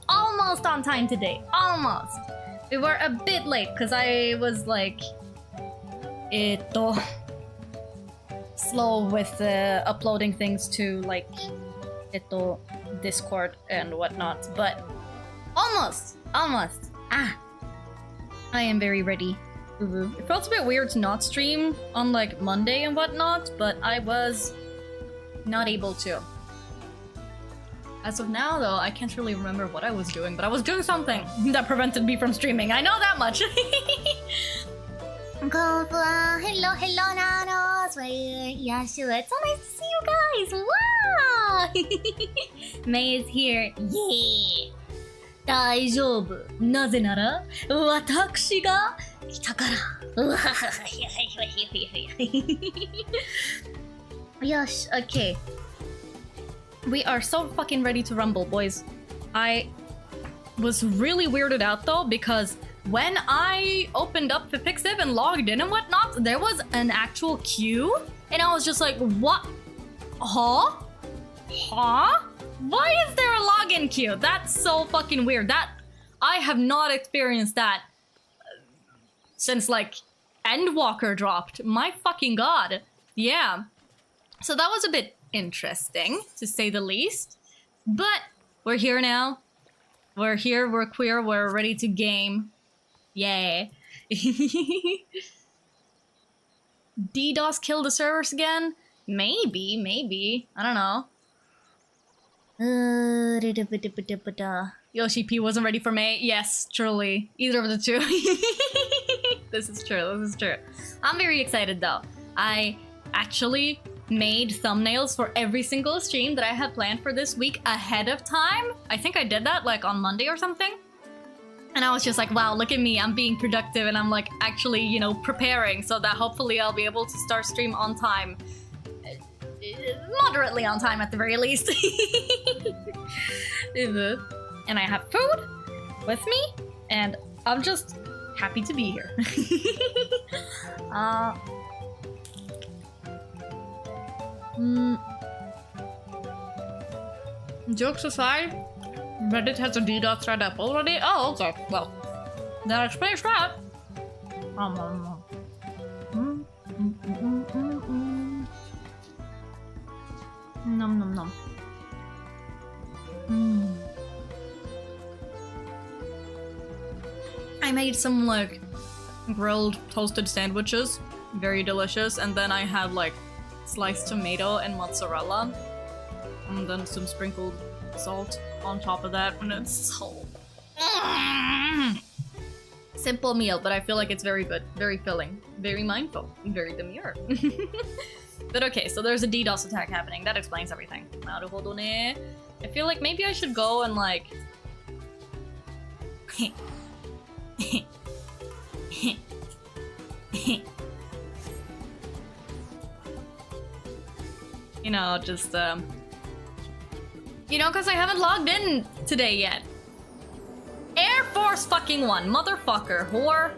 Almost on time today. Almost. We were a bit late because I was like, slow with uploading things to like, Discord and whatnot. But almost. I am very ready. It felt a bit weird to not stream on like Monday and whatnot, but I was not able to. As of now though, I can't really remember what I was doing, but I was doing something that prevented me from streaming. I know that much. Konfuwa, hello nanos. Yashu, it's so nice to see you guys. Wow! May is here. Yeah! 大丈夫。なぜなら、私が来たから。Yosh, okay. We are so fucking ready to rumble, boys. I was really weirded out though, because when I opened up FFXIV and logged in and whatnot, there was an actual queue, and I was just like, what? Huh? Why is there a login queue? That's so fucking weird. That I have not experienced that since like Endwalker dropped. My fucking god. Yeah. So that was a bit interesting, to say the least. But we're here now. We're here, we're queer, we're ready to game. Yay. DDoS kill the servers again? Maybe. I don't know. Yoshi P wasn't ready for May. Yes, truly. Either of the two. This is true. I'm very excited though. I actually made thumbnails for every single stream that I had planned for this week ahead of time. I think I did that like on Monday or something. And I was just like, wow, look at me, I'm being productive and I'm like actually, you know, preparing so that hopefully I'll be able to start stream on time. Moderately on time at the very least. And I have food with me and I'm just happy to be here. Jokes aside, Reddit has a DDoS thread up already? Oh, okay. Well, that explains that. Nom. I made some like grilled toasted sandwiches, very delicious, and then I had like sliced tomato and mozzarella, and then some sprinkled salt on top of that, and it's so simple meal, but I feel like it's very good, very filling, very mindful, very demure. But okay, so there's a DDoS attack happening. That explains everything. Naruhodo ne. I feel like maybe I should go and like you know, just you know, because I haven't logged in today yet. Air Force fucking One, motherfucker, whore.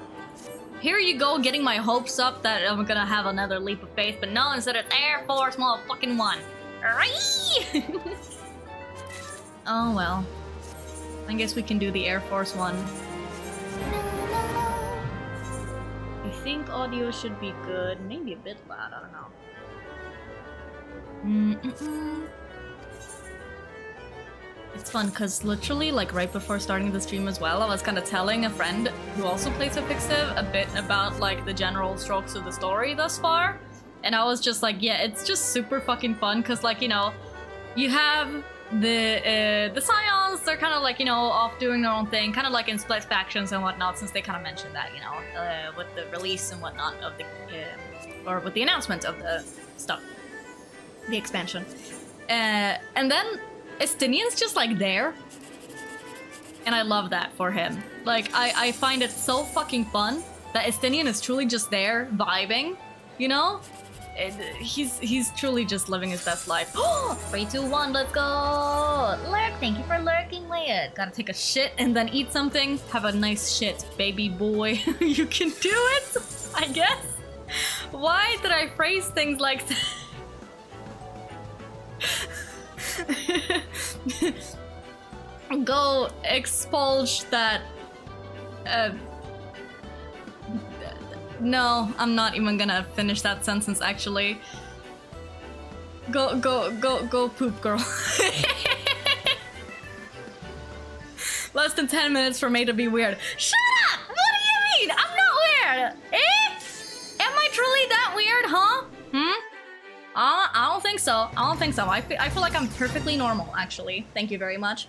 Here you go, getting my hopes up that I'm gonna have another leap of faith, but no, instead it's Air Force motherfucking One. Oh well. I guess we can do the Air Force One. I think audio should be good. Maybe a bit loud, I don't know. It's fun because literally like right before starting the stream as well, I was kind of telling a friend who also plays FFXIV a bit about like the general strokes of the story thus far. And I was just like, yeah, it's just super fucking fun because like, you know, you have the Scions, they're kind of like, you know, off doing their own thing, kind of like in split factions and whatnot, since they kind of mentioned that, you know, with the release and whatnot of the, or with the announcement of the stuff, the expansion. And then Estinian's just like there, and I love that for him. Like, I find it so fucking fun that Estinian is truly just there, vibing, you know? he's truly just living his best life. 3, 2, 1, let's go! Lurk, thank you for lurking, Leia. Gotta take a shit and then eat something. Have a nice shit, baby boy. You can do it, I guess. Why did I phrase things like that? Go expulge that. No, I'm not even gonna finish that sentence actually. Go poop, girl. Less than 10 minutes for me to be weird. Shut up! What do you mean? I'm not weird! Eh? Am I truly that weird, huh? I don't think so. I don't think so. I feel like I'm perfectly normal, actually. Thank you very much.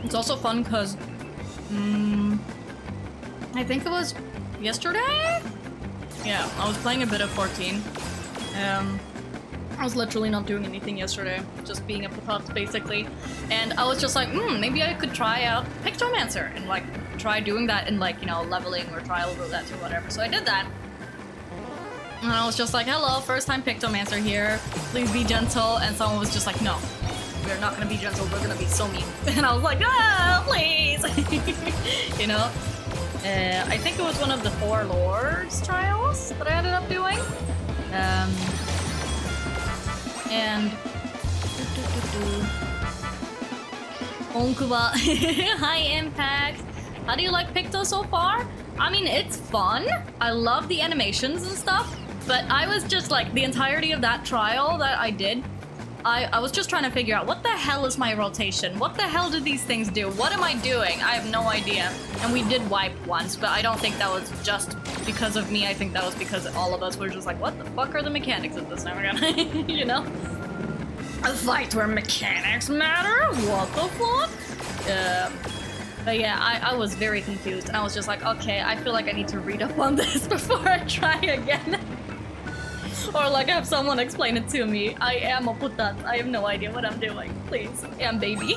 It's also fun because I think it was yesterday? Yeah, I was playing a bit of 14. I was literally not doing anything yesterday, just being a putot basically. And I was just like, maybe I could try out Pictomancer and like try doing that in like, you know, leveling or trial roulette or whatever. So I did that. And I was just like, hello, first time Pictomancer here. Please be gentle. And someone was just like, no, we're not gonna be gentle, we're gonna be so mean. And I was like, oh, please. You know? I think it was one of the 4 Lords trials that I ended up doing. And Konfuwa. Hi Impact. How do you like Picto so far? I mean, it's fun. I love the animations and stuff, but I was just like, the entirety of that trial that I did, I was just trying to figure out what the hell is my rotation? What the hell do these things do? What am I doing? I have no idea. And we did wipe once, but I don't think that was just because of me. I think that was because all of us were just like, what the fuck are the mechanics of this now again? You know? A fight where mechanics matter? What the fuck? But yeah, I was very confused. And I was just like, okay, I feel like I need to read up on this before I try again. Or like have someone explain it to me. I am a putat. I have no idea what I'm doing. Please. I am baby.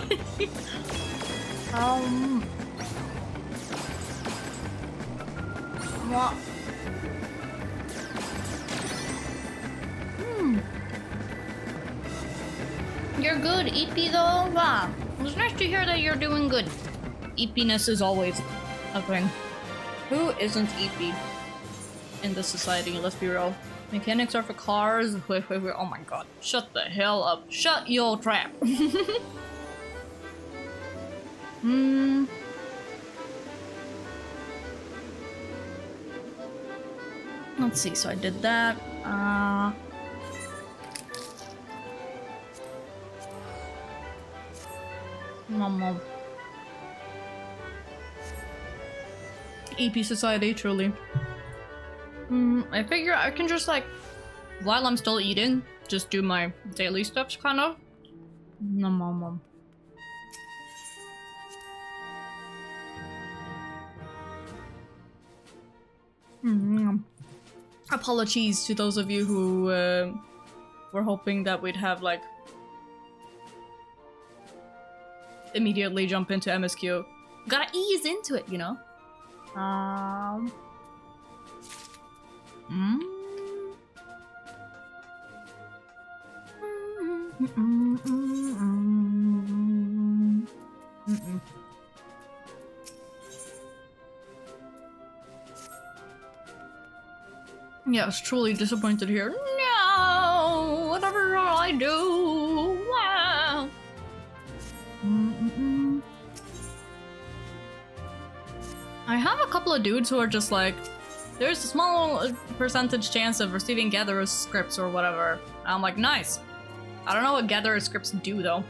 What? You're good, EP though. Wow. It was nice to hear that you're doing good. EP-ness is always a thing. Who isn't EP in this society? Let's be real. Mechanics are for cars. Wait. Oh my god. Shut the hell up. Shut your trap. Let's see. So I did that. Mom. EP society, truly. I figure I can just like, while I'm still eating, just do my daily steps, kind of. Mom. Apologies to those of you who were hoping that we'd have like immediately jump into MSQ. Gotta ease into it, you know? Yeah, I was truly disappointed here. No! Whatever I do! Wow! I have a couple of dudes who are just like, there's a small percentage chance of receiving Gatherer's scripts or whatever. I'm like, nice. I don't know what Gatherer scripts do though.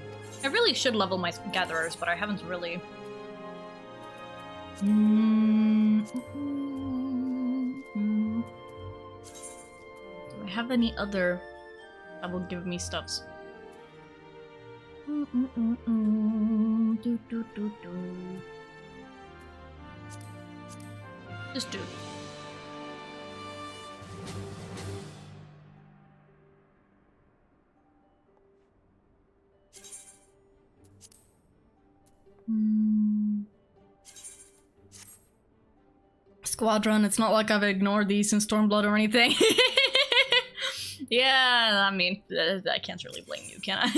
I really should level my Gatherers, but I haven't really. Do I have any other that will give me stuffs? Just do. Squadron, it's not like I've ignored these in Stormblood or anything. Yeah, I mean, I can't really blame you, can I?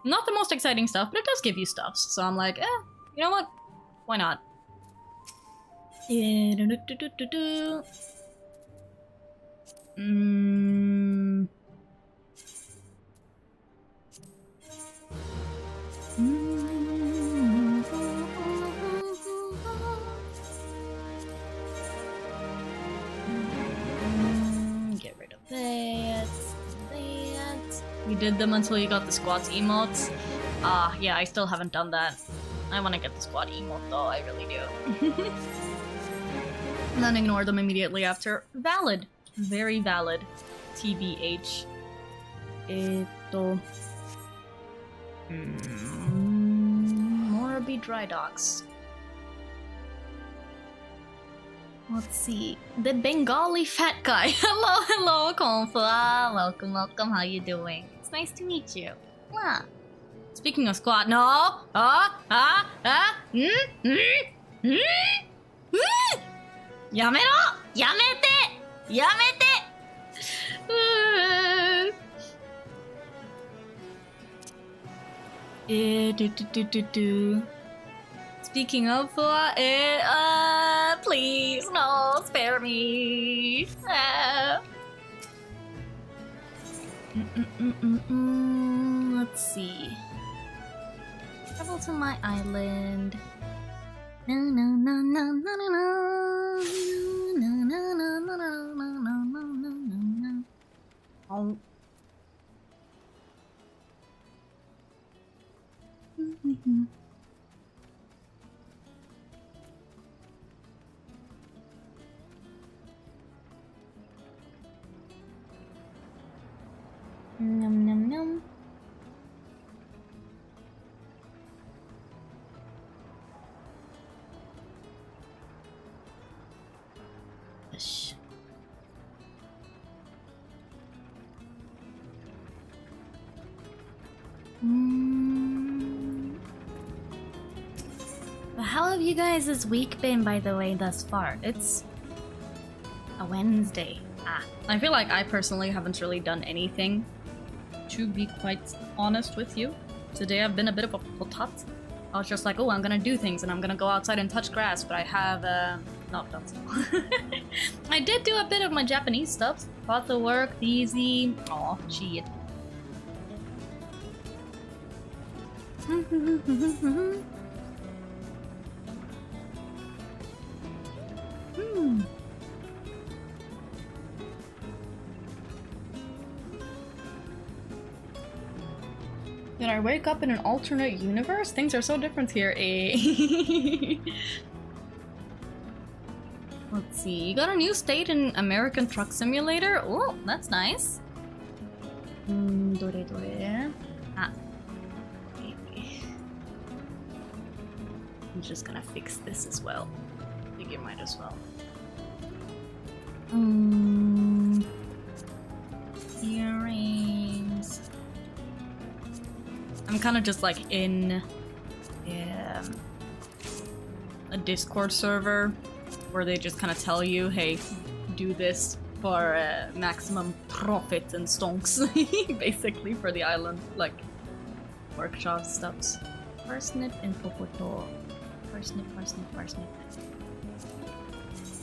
Not the most exciting stuff, but it does give you stuff. So I'm like, you know what? Why not? Get rid of that. You did them until you got the squad's emotes. Yeah, I still haven't done that. I want to get the squad emote though, I really do. And then ignore them immediately after. Valid. Very valid. TBH. Morabi Dry Docks. Let's see. The Bengali fat guy. Hello, hello, Konfuwa. Welcome, welcome. How you doing? It's nice to meet you. Wow. Speaking of squad, no. Yamero! Yamete! Yamete! Speaking of Fuwa, please, no, spare me. Let's see. Travel to my island. No, no, no, no, no, no, no. No, no, no, no, no, no, no, no, no, no. Oh. Num num num. Yes. How have you guys' week been, by the way, thus far? It's a Wednesday. I feel like I personally haven't really done anything, to be quite honest with you. Today I've been a bit of a potat. I was just like, oh, I'm gonna do things and I'm gonna go outside and touch grass, but I have not done so. I did do a bit of my Japanese stuff. Got the work, easy. Aw, shit. Did I wake up in an alternate universe? Things are so different here, Let's see, you got a new state in American Truck Simulator? Oh, that's nice. Dore. I'm just gonna fix this as well. I think you might as well. Earrings. I'm kind of just like in a Discord server where they just kind of tell you, hey, do this for maximum profit and stonks, basically, for the island, like workshop stuffs. Parsnip and popoto. Parsnip.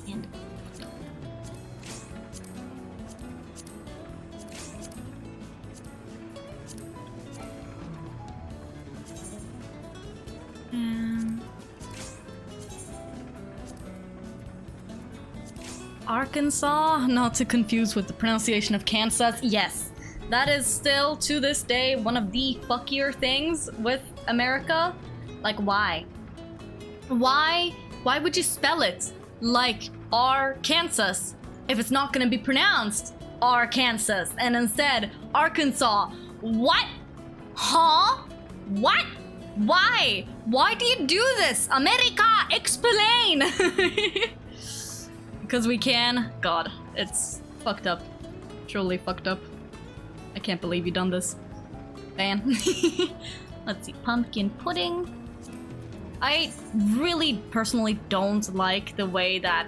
And Arkansas, not to confuse with the pronunciation of Kansas. Yes, that is still to this day one of the fuckier things with America. Like, why? Why would you spell it like Arkansas if it's not gonna be pronounced Arkansas and instead Arkansas? What? Huh? What? Why? Why do you do this? America, explain! Because we can. God, it's fucked up. Truly fucked up. I can't believe you done this. Ban. Let's see, pumpkin pudding. I really personally don't like the way that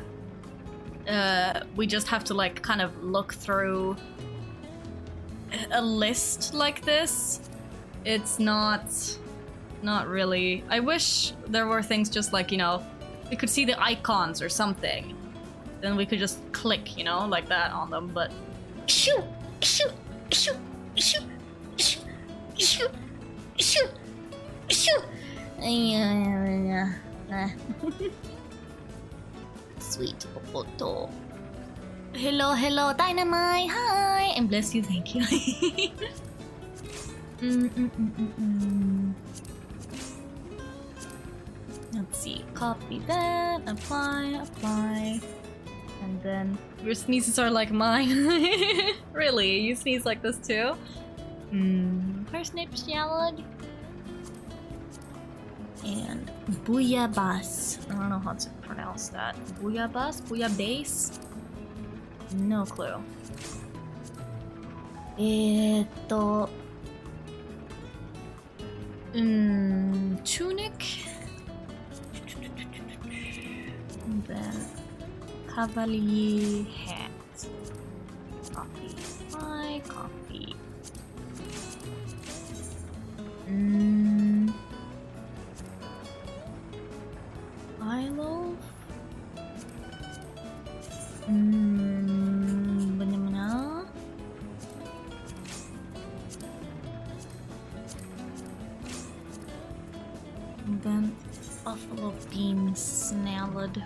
we just have to like kind of look through a list like this. It's not really. I wish there were things just like, you know, we could see the icons or something. Then we could just click, you know, like that on them, but shoo, shoo, shoo, shoo, shoo, shoo, shoo, shoo. Sweet photo. Hello, hello, Dynamite. Hi, and bless you. Thank you. Let's see. Copy that. Apply. And then your sneezes are like mine. Really? You sneeze like this too? Parsnip salad. And bouillabaisse. I don't know how to pronounce that. Bouillabaisse? Bouillabaisse? No clue. Tunic? And then Cavalier hat. Copy. My copy. Ilo? Banana? And then buffalo bean salad.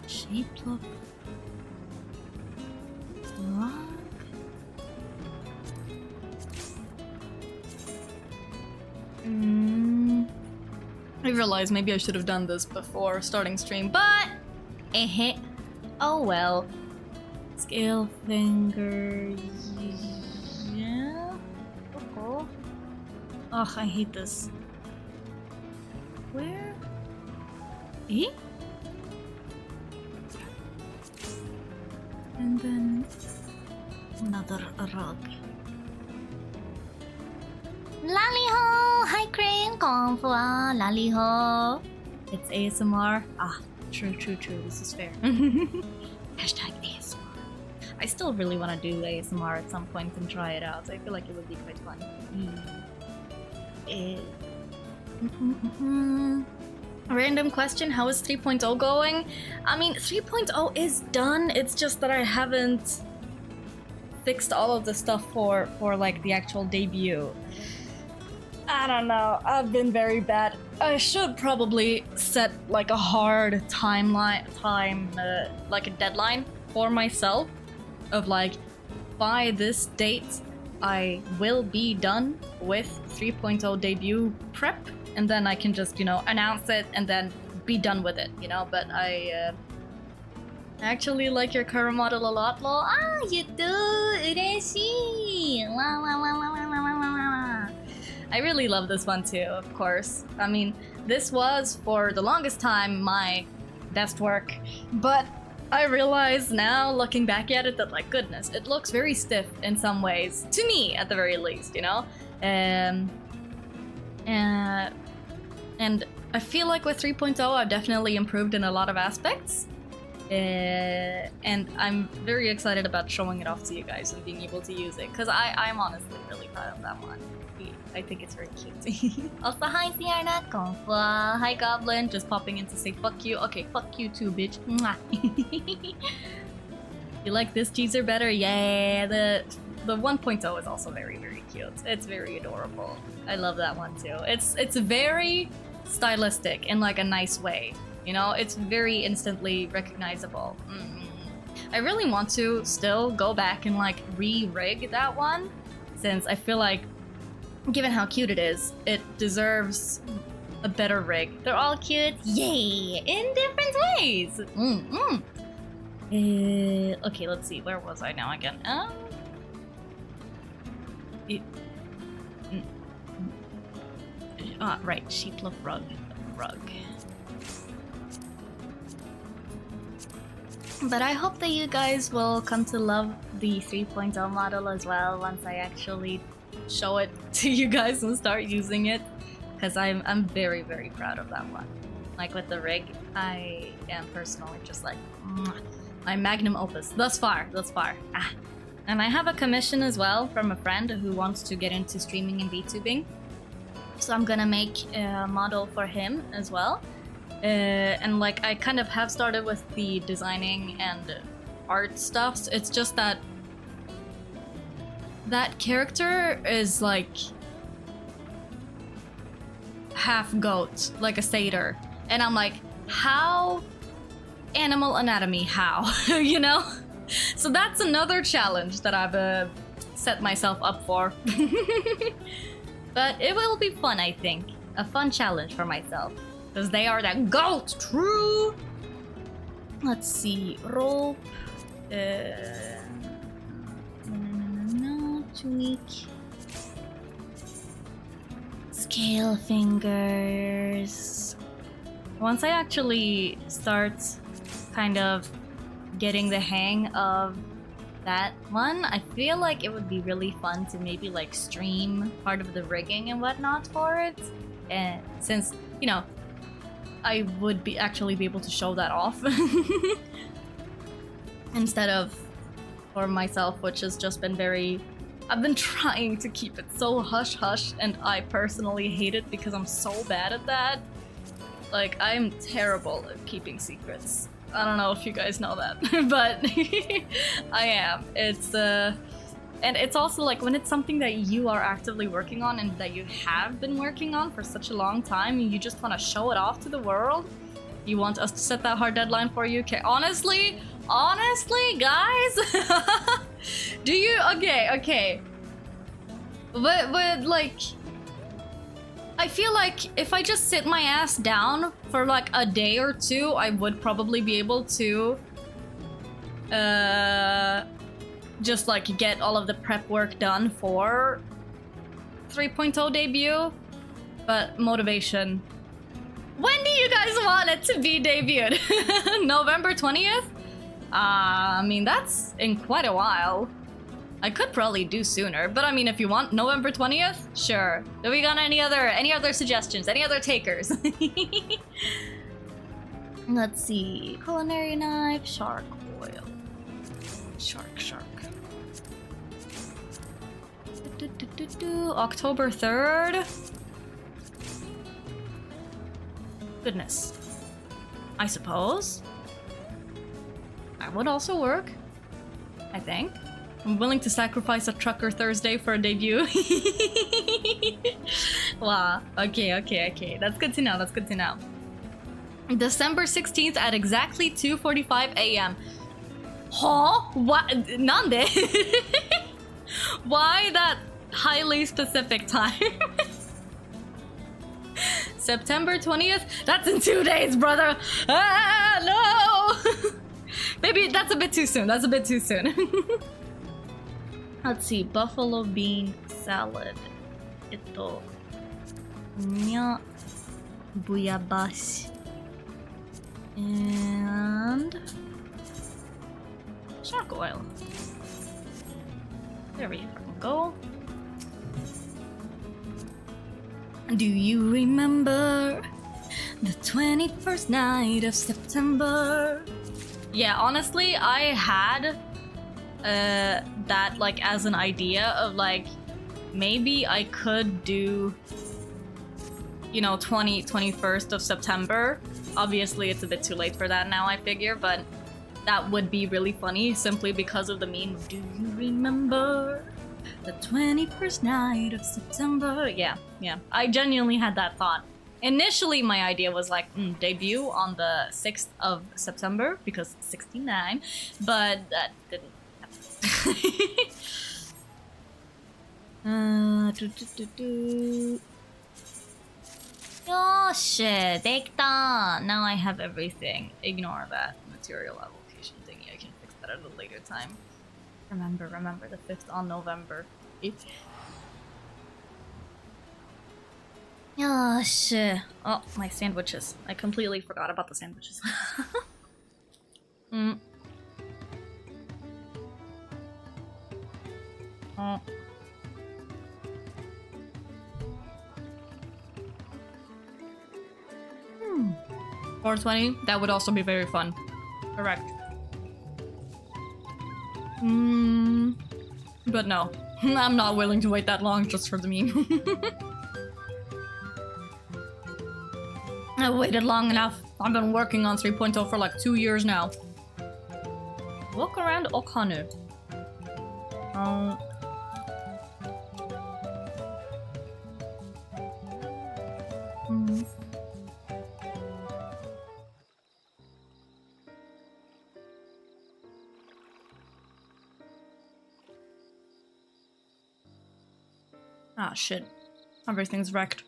Shaped of rock. I realized maybe I should have done this before starting stream, but oh well. Scale finger, yeah. Oh, I hate this. Where? Eh? And then another rug. Laliho! Hi, Crane! Konfuwa! Laliho! It's ASMR. Ah, true. This is fair. Hashtag ASMR. I still really want to do ASMR at some point and try it out. I feel like it would be quite fun. Random question, how is 3.0 going? I mean, 3.0 is done. It's just that I haven't fixed all of the stuff for like the actual debut. I don't know. I've been very bad. I should probably set like a hard like a deadline for myself of like, by this date I will be done with 3.0 debut prep, and then I can just, you know, announce it and then be done with it, you know. But I actually like your current model a lot, lol. Ah, you do! Ureshi! Wow, wow, wow, wow, wow, wow, wow. I really love this one too, of course. I mean, this was for the longest time my best work, but I realize now, looking back at it, that like, goodness, it looks very stiff in some ways, to me at the very least, you know? And I feel like with 3.0 I've definitely improved in a lot of aspects. And I'm very excited about showing it off to you guys and being able to use it, because I'm honestly really proud of that one. I think it's very cute. Also, hi, Sierra. Konfuwa. Hi, Goblin. Just popping in to say fuck you. Okay, fuck you too, bitch. Mwah. You like this teaser better? Yeah, the 1.0 is also very, very cute. It's very adorable. I love that one too. It's very stylistic in like a nice way. You know, it's very instantly recognizable. I really want to still go back and like re-rig that one, since I feel like, given how cute it is, it deserves a better rig. They're all cute, yay, in different ways. Okay, let's see, where was I now again? Right, sheeploaf rug. But I hope that you guys will come to love the 3.0 model as well once I actually show it to you guys and start using it. Because I'm very, very proud of that one. Like with the rig, I am personally just like, my magnum opus. Thus far. Ah. And I have a commission as well from a friend who wants to get into streaming and VTubing. So I'm gonna make a model for him as well. And like I kind of have started with the designing and art stuff. So it's just that that character is like half goat, like a satyr. And I'm like, how? Animal anatomy, how? You know? So that's another challenge that I've set myself up for. But it will be fun, I think. A fun challenge for myself. Because they are the goat, true! Let's see, rope. No, tweak. Scale fingers. Once I actually start kind of getting the hang of that one, I feel like it would be really fun to maybe like stream part of the rigging and whatnot for it. And since, you know, I would be actually be able to show that off instead of for myself, which has just been very, I've been trying to keep it so hush-hush, and I personally hate it because I'm so bad at that. Like, I'm terrible at keeping secrets. I don't know if you guys know that, but I am. It's and it's also like when it's something that you are actively working on and that you have been working on for such a long time, and you just want to show it off to the world. You want us to set that hard deadline for you? Okay, honestly, guys, do you? Okay. But like, I feel like if I just sit my ass down for like a day or two, I would probably be able to just like get all of the prep work done for 3.0 debut. But motivation. When do you guys want it to be debuted? November 20th? I mean, that's in quite a while. I could probably do sooner, but I mean, if you want November 20th, sure. Do we got any other suggestions? Any other takers? Let's see. Culinary knife, shark oil. Shark. October 3rd. Goodness. I suppose. That would also work. I think. I'm willing to sacrifice a Trucker Thursday for a debut. Wow. Okay. That's good to know. December 16th at exactly 2:45 a.m. Huh? What? Nande? Why that highly specific time? September 20th? That's in 2 days, brother! Ah, no! Maybe that's a bit too soon. Let's see, buffalo bean salad. Ito. Nya. Buyabashi. And shark oil. There we go. Do you remember the 21st night of September? Yeah, honestly, I had that like as an idea of like maybe I could do, you know, 21st of September. Obviously it's a bit too late for that now, I figure, but that would be really funny simply because of the meme. Do you remember the 21st night of September? Yeah, I genuinely had that thought. Initially my idea was like debut on the 6th of September because 69, but that didn't happen. Yosh, dekita! Now I have everything. Ignore that material allocation thingy. I can fix that at a later time. Remember the 5th on November. Yosh. Oh, my sandwiches. I completely forgot about the sandwiches. Oh. 420, that would also be very fun. Correct. But no, I'm not willing to wait that long just for the meme. I waited long enough. I've been working on 3.0 for like 2 years now. Walk around Okanu. Ah, shit. Everything's wrecked.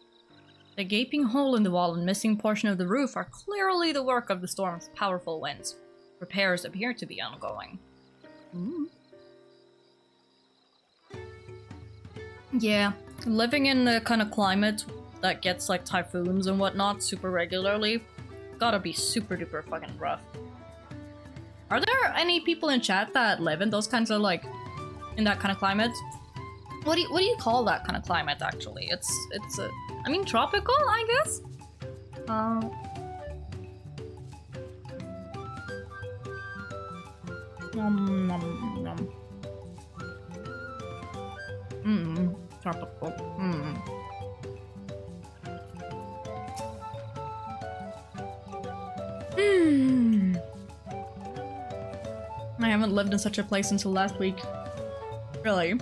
The gaping hole in the wall and missing portion of the roof are clearly the work of the storm's powerful winds. Repairs appear to be ongoing. Yeah, living in the kind of climate that gets like typhoons and whatnot super regularly, gotta be super duper fucking rough. Are there any people in chat that live in those kinds of like, in that kind of climate? What do you call that kind of climate actually? It's I mean tropical, I guess? Tropical. I haven't lived in such a place until last week. Really?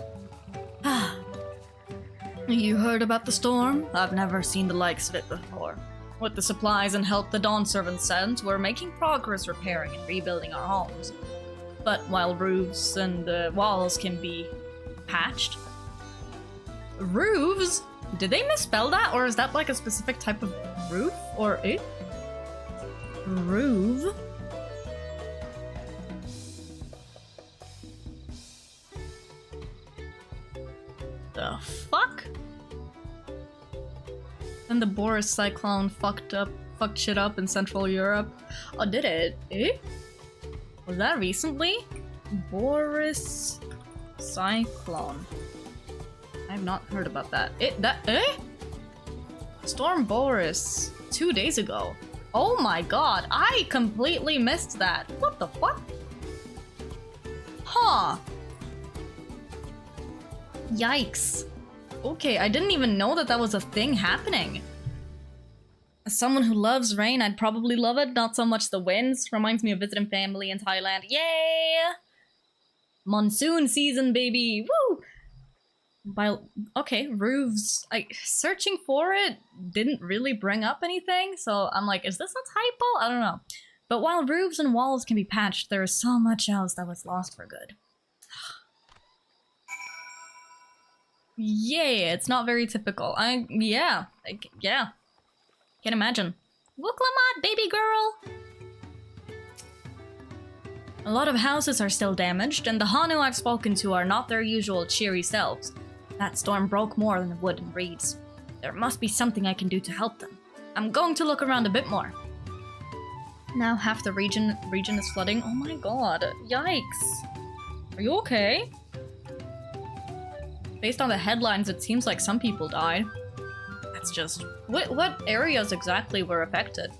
You heard about the storm? I've never seen the likes of it before. With the supplies and help the Dawn servants sent, we're making progress repairing and rebuilding our homes. But while roofs and walls can be patched... Roofs? Did they misspell that? Or is that like a specific type of roof? Or it? Roof? The fuck? Then the Boris cyclone fucked shit up in Central Europe. Oh, did it? Eh? Was that recently? Boris cyclone. I've not heard about that. Storm Boris 2 days ago. Oh my god, I completely missed that. What the fuck? Huh. Yikes. Okay, I didn't even know that that was a thing happening. As someone who loves rain, I'd probably love it. Not so much the winds. Reminds me of visiting family in Thailand. Yay! Monsoon season, baby! Woo! Okay, roofs. Searching for it didn't really bring up anything, so I'm like, is this a typo? I don't know. But while roofs and walls can be patched, there is so much else that was lost for good. Yeah, it's not very typical. Yeah. Can't imagine. Wuklamat, baby girl! A lot of houses are still damaged, and the Hanu I've spoken to are not their usual cheery selves. That storm broke more than wood and reeds. There must be something I can do to help them. I'm going to look around a bit more. Now half the region is flooding. Oh my god. Yikes. Are you okay? Based on the headlines, it seems like some people died. That's just... What areas exactly were affected?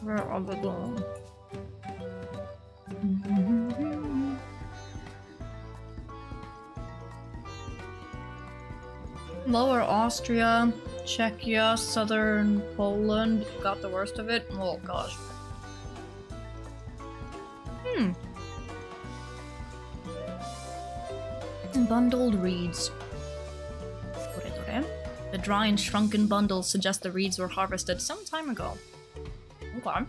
Where are they going? Lower Austria, Czechia, southern Poland got the worst of it. Oh gosh. Bundled reeds. The dry and shrunken bundles suggest the reeds were harvested some time ago. Okay.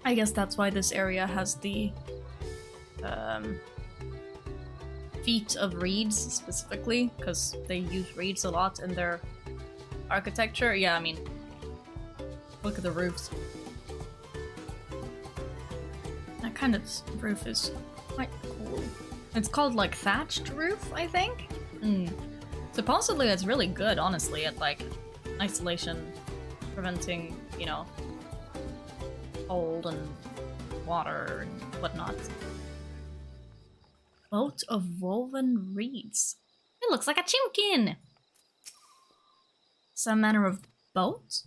I guess that's why this area has the feet of reeds specifically, because they use reeds a lot in their architecture. Yeah, I mean, look at the roofs. That kind of roof is quite cool. It's called like thatched roof, I think. Supposedly it's really good, honestly, at like isolation, preventing, you know, cold and water and whatnot. Boat of woven reeds. It looks like a chimkin. Some manner of boat?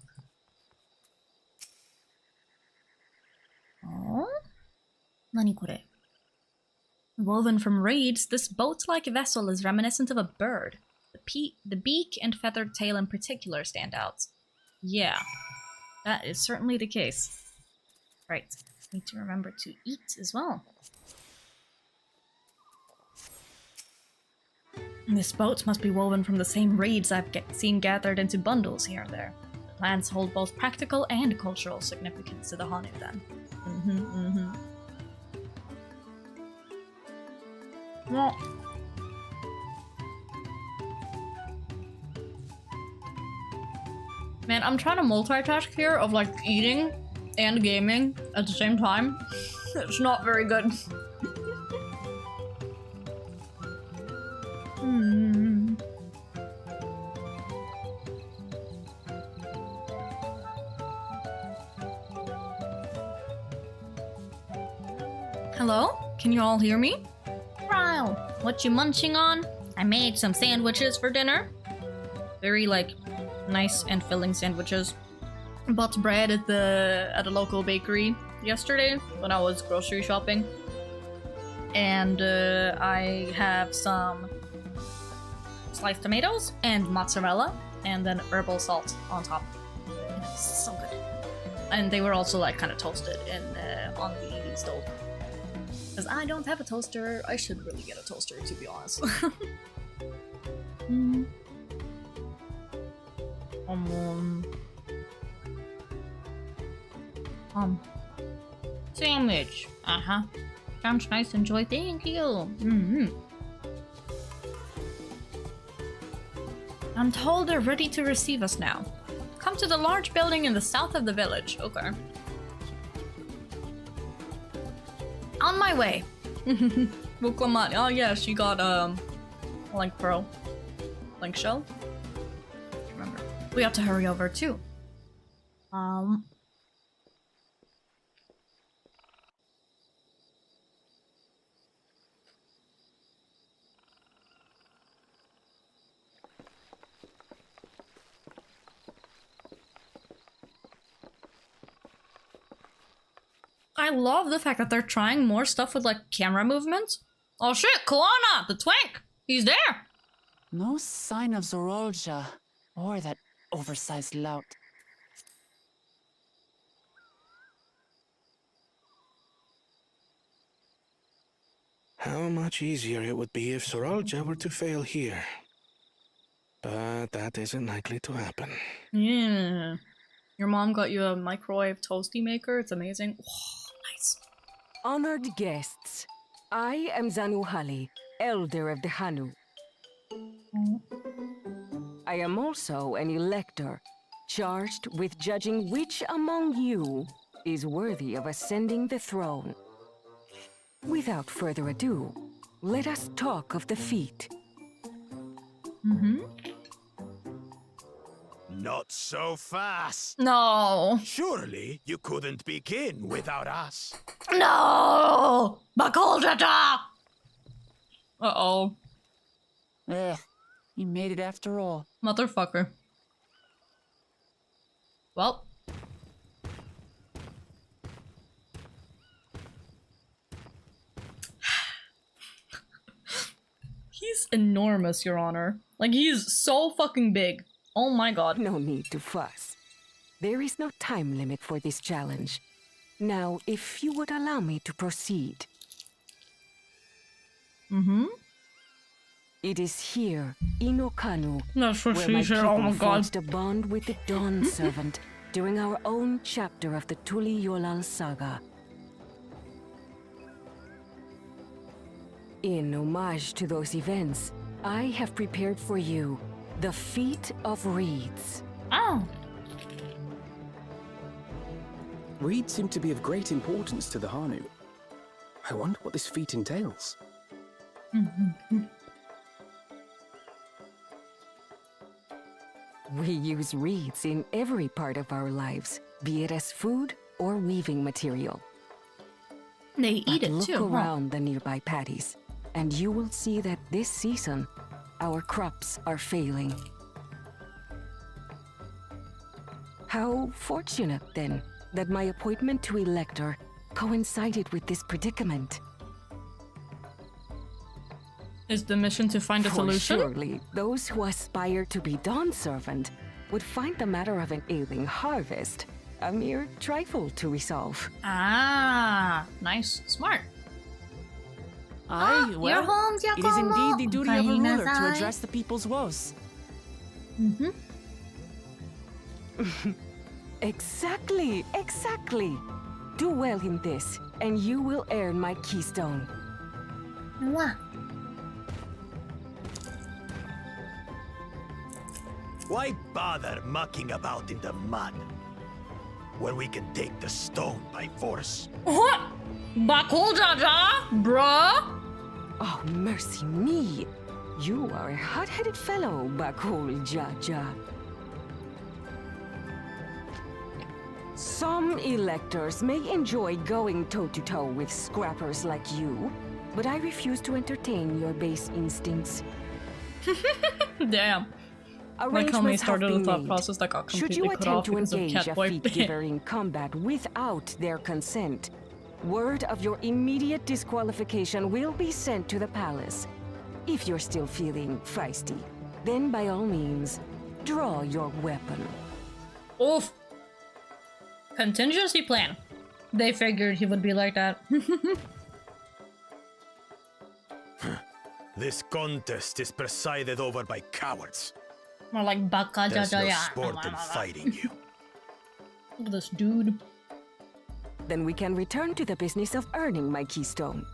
Oh? Nani kore? Woven from reeds, this boat-like vessel is reminiscent of a bird. The beak and feathered tail in particular stand out. Yeah, that is certainly the case. Right, need to remember to eat as well. This boat must be woven from the same reeds I've seen gathered into bundles here and there. The plants hold both practical and cultural significance to the Hanu then. Well, man, I'm trying to multitask here of like eating and gaming at the same time. It's not very good. Hello? Can you all hear me? Wow, what you munching on? I made some sandwiches for dinner. Very like nice and filling sandwiches. Bought bread at a local bakery yesterday when I was grocery shopping. And I have some sliced tomatoes and mozzarella and then herbal salt on top. It's so good. And they were also like kind of toasted on the stove. Because I don't have a toaster. I should really get a toaster, to be honest. Sandwich. Sounds nice. Enjoy. Thank you. I'm told they're ready to receive us now. Come to the large building in the south of the village. Okay. On my way. Wukamani. Oh yeah, she got Link Pearl. Link Shell. Remember. We have to hurry over too. I love the fact that they're trying more stuff with like camera movements. Oh shit, Kalana, the twink! He's there! No sign of Zorolja or that oversized lout. How much easier it would be if Zorolja were to fail here. But that isn't likely to happen. Yeah. Your mom got you a microwave toasty maker. It's amazing. Oh, nice. Honored guests, I am Zanuhali, elder of the Hanu. I am also an elector, charged with judging which among you is worthy of ascending the throne. Without further ado, let us talk of the feat. Not so fast. No. Surely you couldn't begin without us. No! Bakoldata! Uh-oh. You made it after all. Motherfucker. Well. He's enormous, Your Honor. Like, he's so fucking big. Oh my god. No need to fuss. There is no time limit for this challenge. Now, if you would allow me to proceed. It is here, in Okanu, That's what where she my said. people Oh my god. forged a bond with the Dawn Servant during our own chapter of the Tuli Yolal saga. In homage to those events, I have prepared for you the Feat of Reeds. Oh. Reeds seem to be of great importance to the Hanu. I wonder what this feat entails. We use reeds in every part of our lives, be it as food or weaving material. They eat But it look too. huh? around the nearby paddies, and you will see that this season, our crops are failing. How fortunate, then, that my appointment to Elector coincided with this predicament. Is the mission to find a For solution? surely, those who aspire to be Dawn Servant would find the matter of an ailing harvest a mere trifle to resolve. Ah, nice. Smart. Aye, Your well, homes, it is indeed the duty of a ruler to Kainazai. address the people's woes. Exactly, exactly. Do well in this, and you will earn my keystone. Mwah. Why bother mucking about in the mud when we can take the stone by force? What? Bakul Jaja, bruh? Oh, mercy me. You are a hot-headed fellow, Bakul Jaja. Some electors may enjoy going toe-to-toe with scrappers like you, but I refuse to entertain your base instincts. Damn. Like how many Arrangements have started a been thought made. process that got Should completely you cut off attempt to because of engage a Catboy. feat giver in combat without their consent, word of your immediate disqualification will be sent to the palace. If you're still feeling feisty, then by all means, draw your weapon. Oof. Contingency plan. They figured he would be like that. This contest is presided over by cowards. More like Baka There's no Jaja. sport in fighting you. Look at this dude. Then we can return to the business of earning my keystone.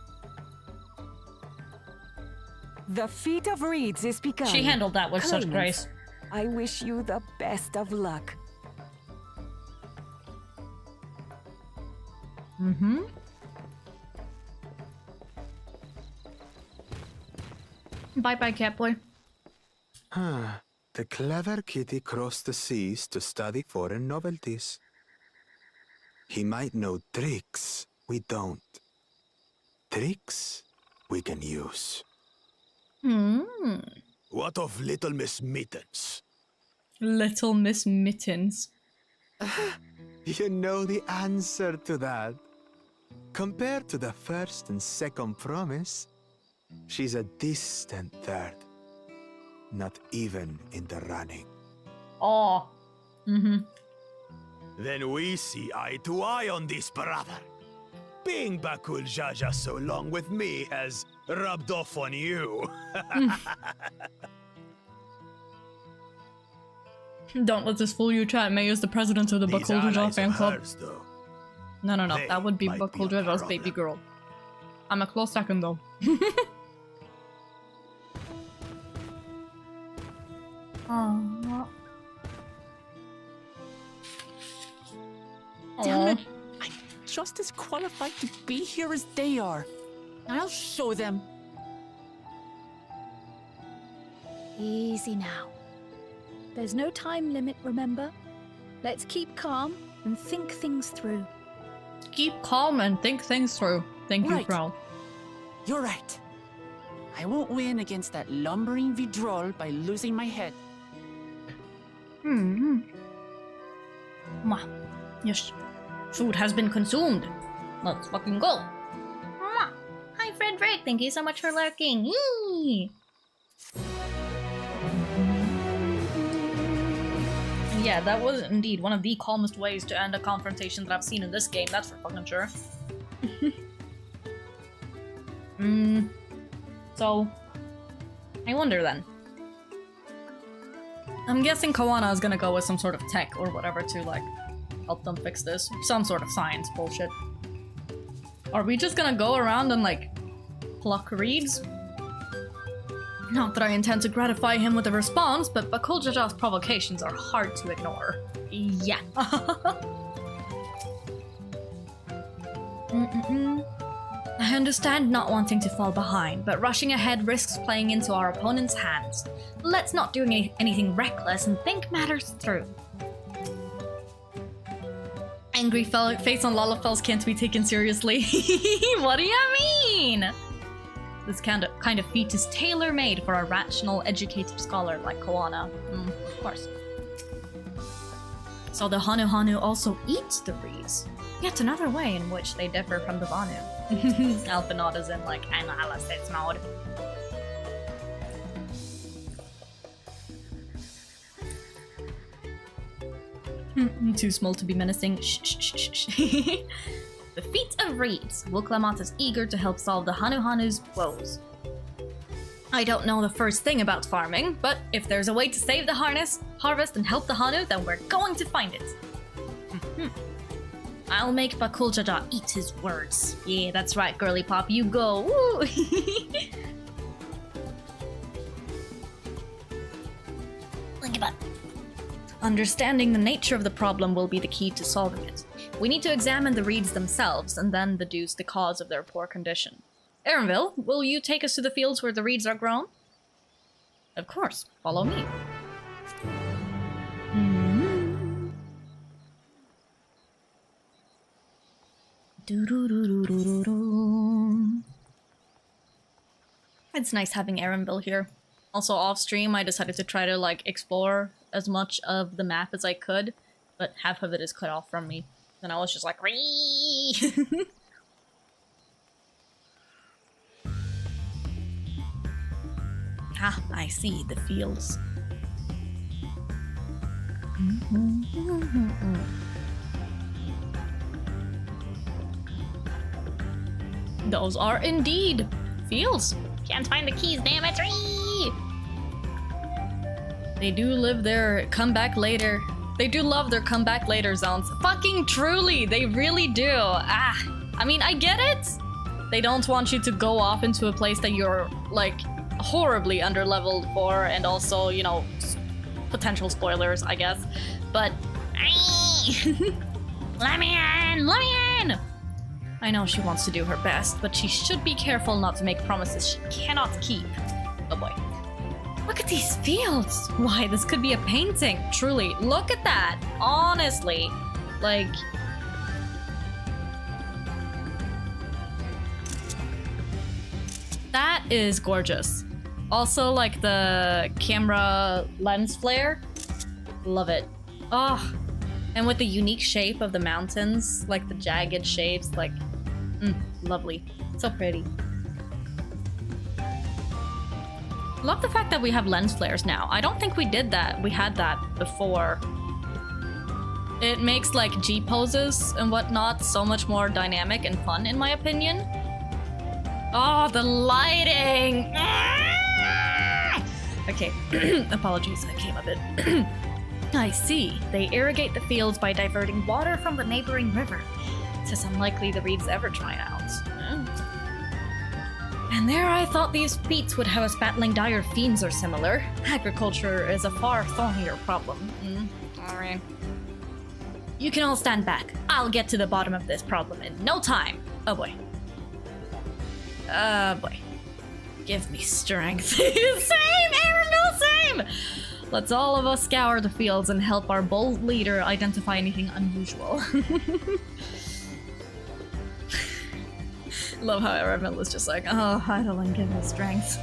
The feat of reeds is begun. She handled that with such Claimants, grace. I wish you the best of luck. Bye bye, Catboy. The clever kitty crossed the seas to study foreign novelties. He might know tricks we don't. Tricks we can use. What of Little Miss Mittens? Little Miss Mittens. You know the answer to that. Compared to the first and second promise, she's a distant third. Not even in the running. Oh. Then we see eye to eye on this, brother. Being Bakul Jaja so long with me has rubbed off on you. Don't let this fool you, chat. May is the president of the These Bakul Jaja allies fan of club. hers, though. No, They that would be might be Bakul a Jaja's problem. baby girl. I'm a close second though. Aww. Damn it! I'm just as qualified to be here as they are. I'll show them. Easy now. There's no time limit, remember? Let's keep calm and think things through. Keep calm and think things through. Thank you, Right. Crow. You're right. I won't win against that lumbering Vidrol by losing my head. Mwah. Yes. Food has been consumed. Let's fucking go. Mwah. Hi, Frederick. Thank you so much for lurking. Yee. Yeah, that was indeed one of the calmest ways to end a confrontation that I've seen in this game, that's for fucking sure. So, I wonder then. I'm guessing Kawana is gonna go with some sort of tech or whatever to, like, help them fix this. Some sort of science bullshit. Are we just gonna go around and, like, pluck reeds? Not that I intend to gratify him with a response, but Bakul Jaja's provocations are hard to ignore. Yeah. I understand not wanting to fall behind, but rushing ahead risks playing into our opponent's hands. Let's not do anything reckless and think matters through. Angry face on Lalafels can't be taken seriously. What do you mean? This kind of feat is tailor-made for a rational, educated scholar like Koana. Of course. So the Hanu Hanu also eats the reeds. Yet another way in which they differ from the Vanu. Alphanod is in like analysis mode. Too small to be menacing. Shh, shh, shh, shh. The feat of reeds. Wuklamat is eager to help solve the Hanu Hanu's woes. I don't know the first thing about farming, but if there's a way to save the harvest and help the Hanu, then we're going to find it. I'll make Bakul Jaja eat his words. Yeah, that's right, girly pop, you go. Woo! Think about it. Understanding the nature of the problem will be the key to solving it. We need to examine the reeds themselves and then deduce the cause of their poor condition. Erenville, will you take us to the fields where the reeds are grown? Of course, follow me. It's nice having Erenville here. Also off stream, I decided to try to like explore as much of the map as I could, but half of it is cut off from me. And I was just like, Ree! Ah, I see the fields. Those are indeed fields. Can't find the keys, damn it! Ree! They do live their comeback later. They do love their comeback later zones. Fucking truly, they really do. I mean, I get it. They don't want you to go off into a place that you're like horribly underleveled for, and also, you know, potential spoilers, I guess. But Let me in! Let me in! I know she wants to do her best, but she should be careful not to make promises she cannot keep. Oh boy. Look at these fields! Why, this could be a painting. Truly, look at that! Honestly. Like... that is gorgeous. Also, like, the camera lens flare. Love it. Oh, and with the unique shape of the mountains, like the jagged shapes, like... lovely. So pretty. Love the fact that we have lens flares now. I don't think we did that. We had that before. It makes like G poses and whatnot so much more dynamic and fun, in my opinion. Oh, the lighting! Okay, apologies, I came a bit. I see. They irrigate the fields by diverting water from the neighboring river. It's unlikely the reeds ever dry out. And there I thought these feats would have us battling dire fiends or similar. Agriculture is a far thornier problem. Alright. You can all stand back. I'll get to the bottom of this problem in no time. Oh boy. Boy. Give me strength. Same, Erenville, same! Let's all of us scour the fields and help our bold leader identify anything unusual. Love how Erenville is just like, oh, Heidelin, give me strength.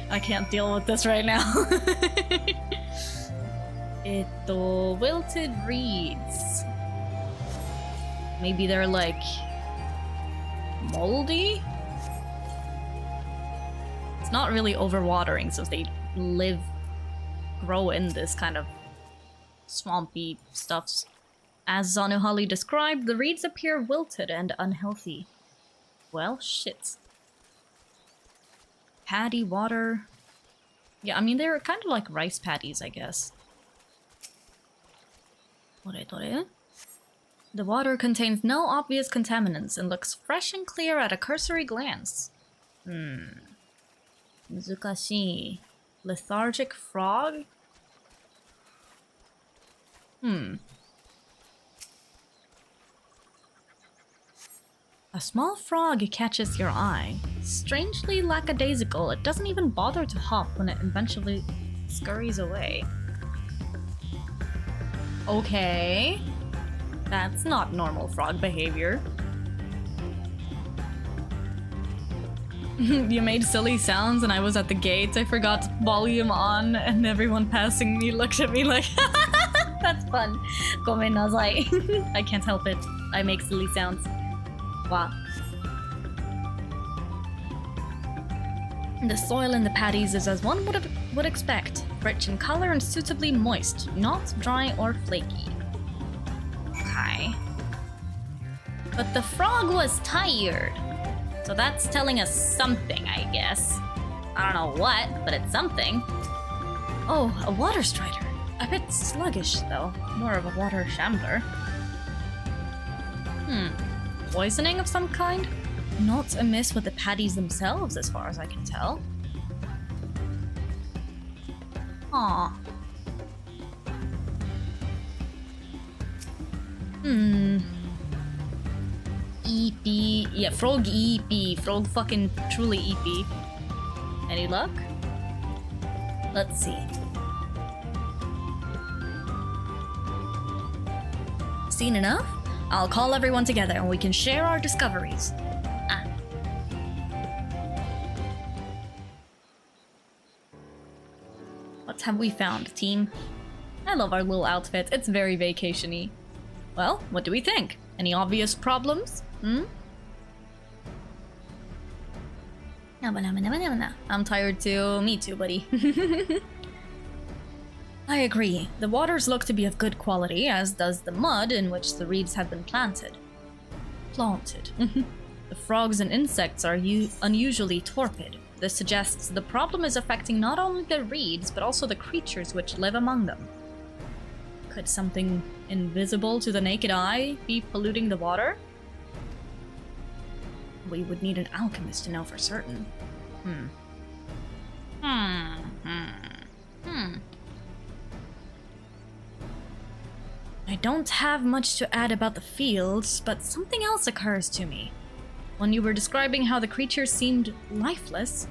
I can't deal with this right now. Wilted reeds. Maybe they're like moldy? It's not really overwatering, so they grow in this kind of swampy stuffs. As Zanuhali described, the reeds appear wilted and unhealthy. Well, shit. Paddy water. Yeah, I mean, they're kind of like rice paddies, I guess. The water contains no obvious contaminants and looks fresh and clear at a cursory glance. Mizukashi. Lethargic frog? A A small frog catches your eye. Strangely lackadaisical, it doesn't even bother to hop when it eventually scurries away. Okay. That's not normal frog behavior. You made silly sounds and I was at the gate. I forgot volume on and everyone passing me looked at me like, that's fun. Gomenasai. I can't help it. I make silly sounds. Wow. The soil in the paddies is as one would expect. Rich in color and suitably moist, not dry or flaky. Okay. But the frog was tired. So that's telling us something, I guess. I don't know what, but it's something. Oh, a water strider. A bit sluggish, though. More of a water shambler. Poisoning of some kind? Not amiss with the paddies themselves, as far as I can tell. Aw. EP. Yeah, frog EP. Frog fucking truly EP. Any luck? Let's see. Seen enough? I'll call everyone together and we can share our discoveries. What have we found, team? I love our little outfit. It's very vacation-y. Well, what do we think? Any obvious problems? I'm tired too. Me too, buddy. I agree. The waters look to be of good quality, as does the mud in which the reeds have been planted. The frogs and insects are unusually torpid. This suggests the problem is affecting not only the reeds, but also the creatures which live among them. Could something invisible to the naked eye be polluting the water? We would need an alchemist to know for certain. I don't have much to add about the fields, but something else occurs to me. When you were describing how the creatures seemed lifeless,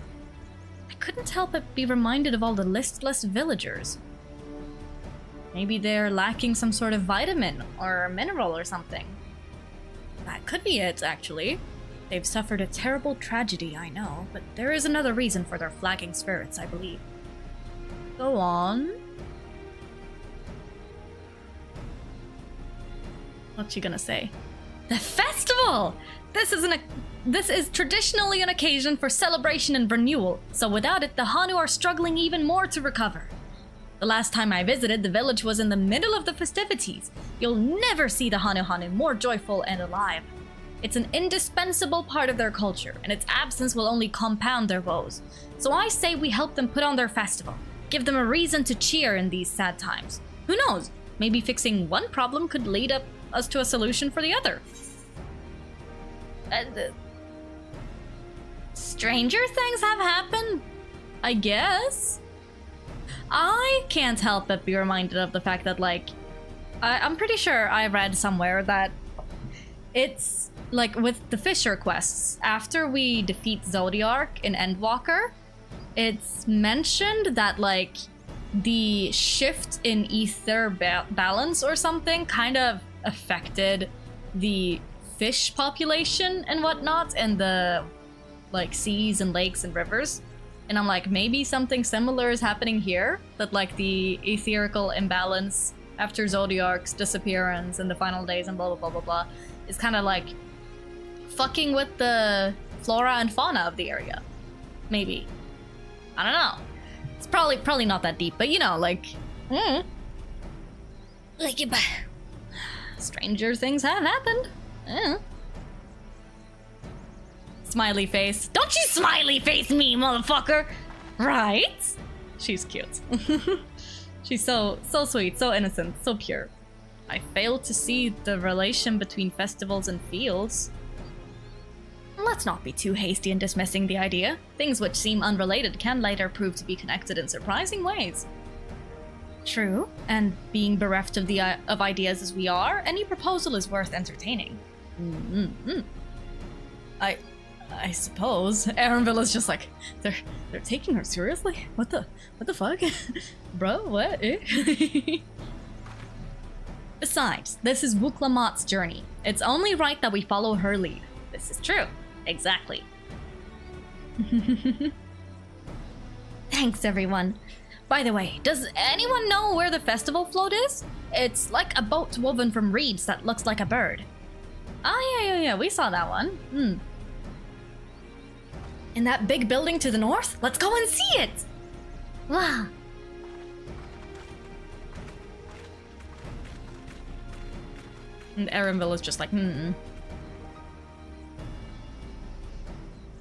I couldn't help but be reminded of all the listless villagers. Maybe they're lacking some sort of vitamin or mineral or something. That could be it, actually. They've suffered a terrible tragedy, I know, but there is another reason for their flagging spirits, I believe. Go on. What's she gonna say? The festival! This is traditionally an occasion for celebration and renewal, so without it, the Hanu are struggling even more to recover. The last time I visited, the village was in the middle of the festivities. You'll never see the Hanu more joyful and alive. It's an indispensable part of their culture, and its absence will only compound their woes. So I say we help them put on their festival. Give them a reason to cheer in these sad times. Who knows? Maybe fixing one problem could lead us to a solution for the other. Stranger things have happened, I guess. I can't help but be reminded of the fact that, like, I'm pretty sure I read somewhere that it's like with the Fisher quests, after we defeat Zodiark in Endwalker, it's mentioned that, like, the shift in ether balance or something kind of affected the fish population and whatnot, and the, like, seas and lakes and rivers. And I'm like, maybe something similar is happening here, that, like, the etherical imbalance after Zodiark's disappearance in the final days and blah blah blah blah blah is kind of like fucking with the flora and fauna of the area. Maybe. I don't know. It's probably not that deep, but you know, like, like, stranger things have happened. Smiley face. Don't you smiley face me, motherfucker! Right? She's cute. She's so sweet, so innocent, so pure. I fail to see the relation between festivals and fields. Let's not be too hasty in dismissing the idea. Things which seem unrelated can later prove to be connected in surprising ways. True, and being bereft of ideas as we are, any proposal is worth entertaining. I suppose. Aaronville is just like, they're taking her seriously? What the fuck? Bro, what? Besides, this is Wuklamat's journey. It's only right that we follow her lead. This is true. Exactly. Thanks, everyone. By the way, does anyone know where the festival float is? It's like a boat woven from reeds that looks like a bird. Oh, yeah, we saw that one. In that big building to the north? Let's go and see it! Wow. And Aaronville is just like,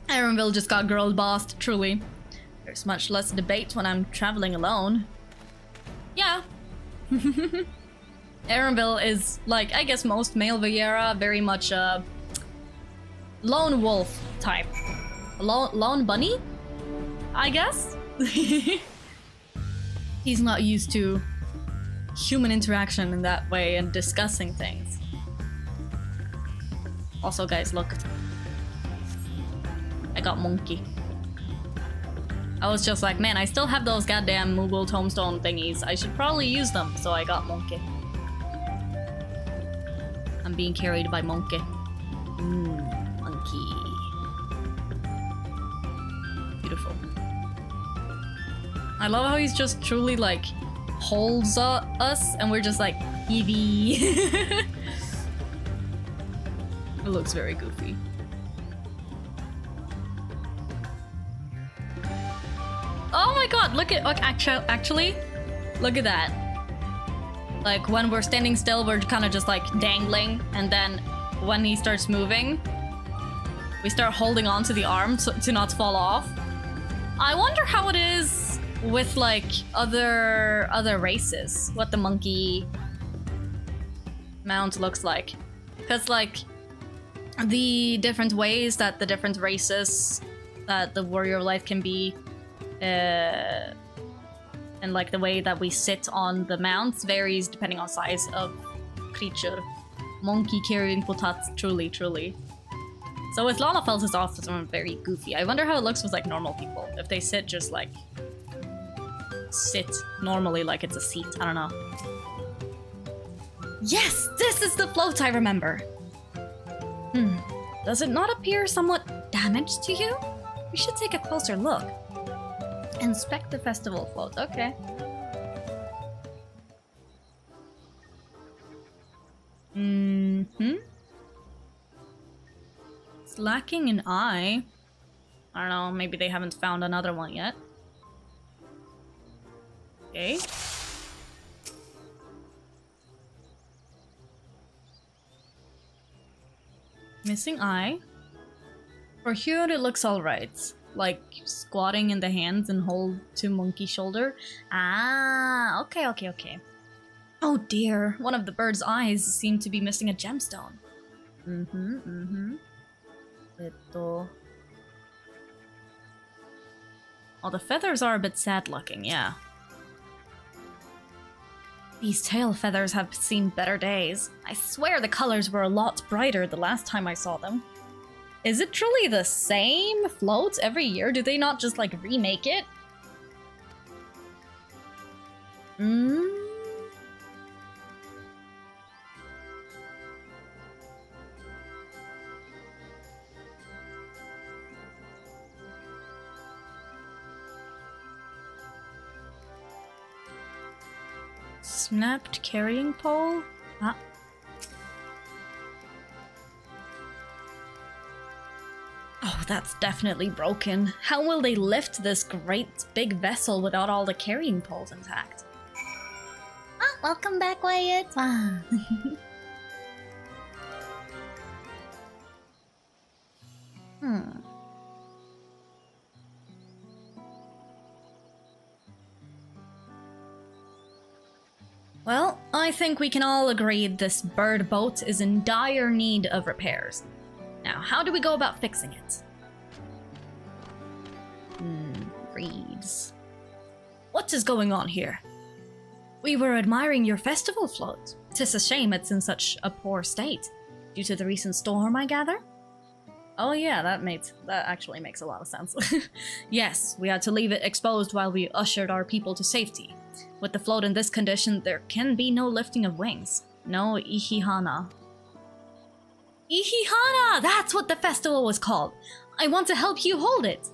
Aaronville just got girl bossed, truly. There's much less debate when I'm traveling alone. Yeah. Aaronville is, like, I guess most male Viera, very much a lone wolf type. Lone bunny? I guess? He's not used to human interaction in that way and discussing things. Also, guys, look. I got monkey. I was just like, man, I still have those goddamn Moogle tombstone thingies. I should probably use them, so I got monkey. I'm being carried by monkey. Monkey. Beautiful. I love how he's just truly like holds us and we're just like Eevee. It looks very goofy. Oh my god, look at actually look at that. Like when we're standing still, we're kind of just like dangling, and then when he starts moving, we start holding on to the arm to not fall off. I wonder how it is with like other races, what the monkey mount looks like. Because like the different ways that the different races that the warrior of life can be, and like the way that we sit on the mounts varies depending on size of creature. Monkey carrying potats, truly. So with Lalafels is often very goofy. I wonder how it looks with like normal people. If they sit just like sit normally like it's a seat. I don't know. Yes, this is the float I remember. Does it not appear somewhat damaged to you? We should take a closer look. Inspect the festival float. Okay. It's lacking an eye. I don't know, maybe they haven't found another one yet. Okay. Missing eye. For here it looks alright. Like squatting in the hands and hold to monkey shoulder. Ah, okay. Oh dear, one of the bird's eyes seem to be missing a gemstone. Oh, the feathers are a bit sad looking, yeah. These tail feathers have seen better days. I swear the colors were a lot brighter the last time I saw them. Is it truly the same float every year? Do they not just like remake it? Snapped carrying pole? Ah. Oh, that's definitely broken. How will they lift this great big vessel without all the carrying poles intact? Ah, welcome back, Wyatt. Wow. Well, I think we can all agree this bird boat is in dire need of repairs. Now, how do we go about fixing it? Reeds. What is going on here? We were admiring your festival float. 'Tis a shame it's in such a poor state. Due to the recent storm, I gather? Oh yeah, that actually makes a lot of sense. Yes, we had to leave it exposed while we ushered our people to safety. With the float in this condition, there can be no lifting of wings. No ihihana. Ihihana! That's what the festival was called! I want to help you hold it!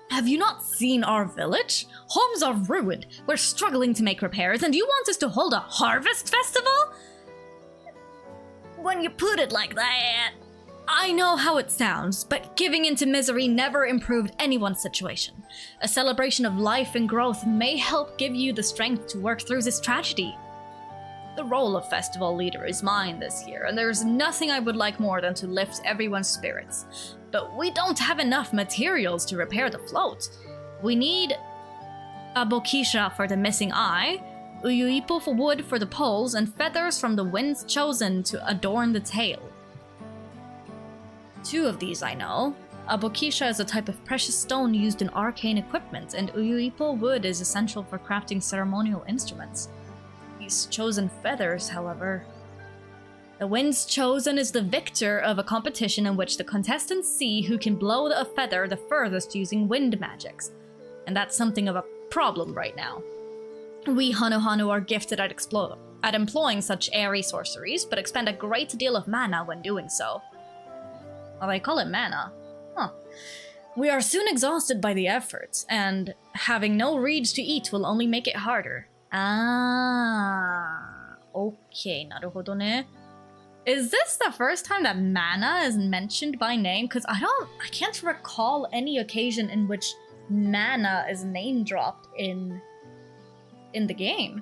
Have you not seen our village? Homes are ruined. We're struggling to make repairs, and you want us to hold a harvest festival? When you put it like that... I know how it sounds, but giving into misery never improved anyone's situation. A celebration of life and growth may help give you the strength to work through this tragedy. The role of festival leader is mine this year, and there's nothing I would like more than to lift everyone's spirits. But we don't have enough materials to repair the float. We need a bokisha for the missing eye, uyuipo for wood for the poles, and feathers from the winds chosen to adorn the tail. 2 of these I know. A bokisha is a type of precious stone used in arcane equipment, and uyuipo wood is essential for crafting ceremonial instruments. These chosen feathers, however... The winds chosen is the victor of a competition in which the contestants see who can blow a feather the furthest using wind magics. And that's something of a problem right now. We Hanu are gifted at employing such airy sorceries, but expend a great deal of mana when doing so. Well, they call it mana. Huh. We are soon exhausted by the effort, and having no reeds to eat will only make it harder. Ah, okay, naruhodo ne. Is this the first time that mana is mentioned by name? Because I can't recall any occasion in which mana is name dropped in the game.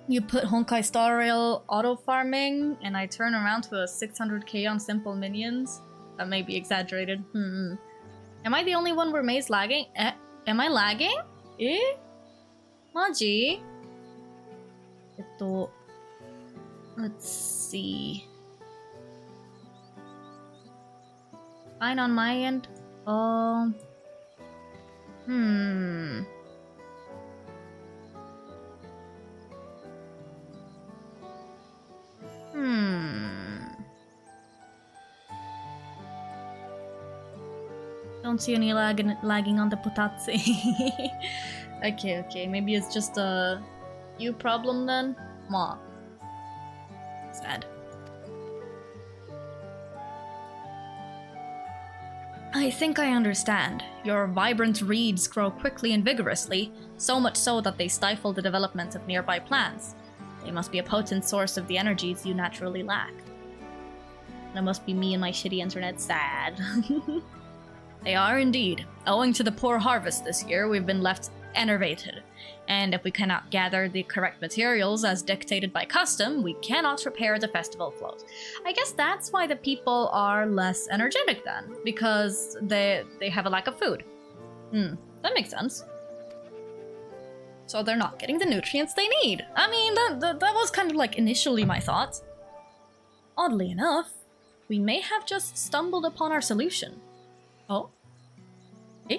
You put Honkai Star Rail auto farming, and I turn around to a 600k on simple minions. That may be exaggerated. Am I the only one where May's lagging? Am I lagging? Maji? Let's see. Fine on my end. Don't see any lagging on the Putatsi. Okay, maybe it's just a you problem then? Ma. Sad. I think I understand. Your vibrant reeds grow quickly and vigorously, so much so that they stifle the development of nearby plants. They must be a potent source of the energies you naturally lack. That must be me and my shitty internet sad. They are indeed. Owing to the poor harvest this year, we've been left enervated. And if we cannot gather the correct materials as dictated by custom, we cannot repair the festival float. I guess that's why the people are less energetic then, because they have a lack of food. That makes sense. So they're not getting the nutrients they need. I mean, that was kind of like initially my thought. Oddly enough, we may have just stumbled upon our solution. Oh? Eh?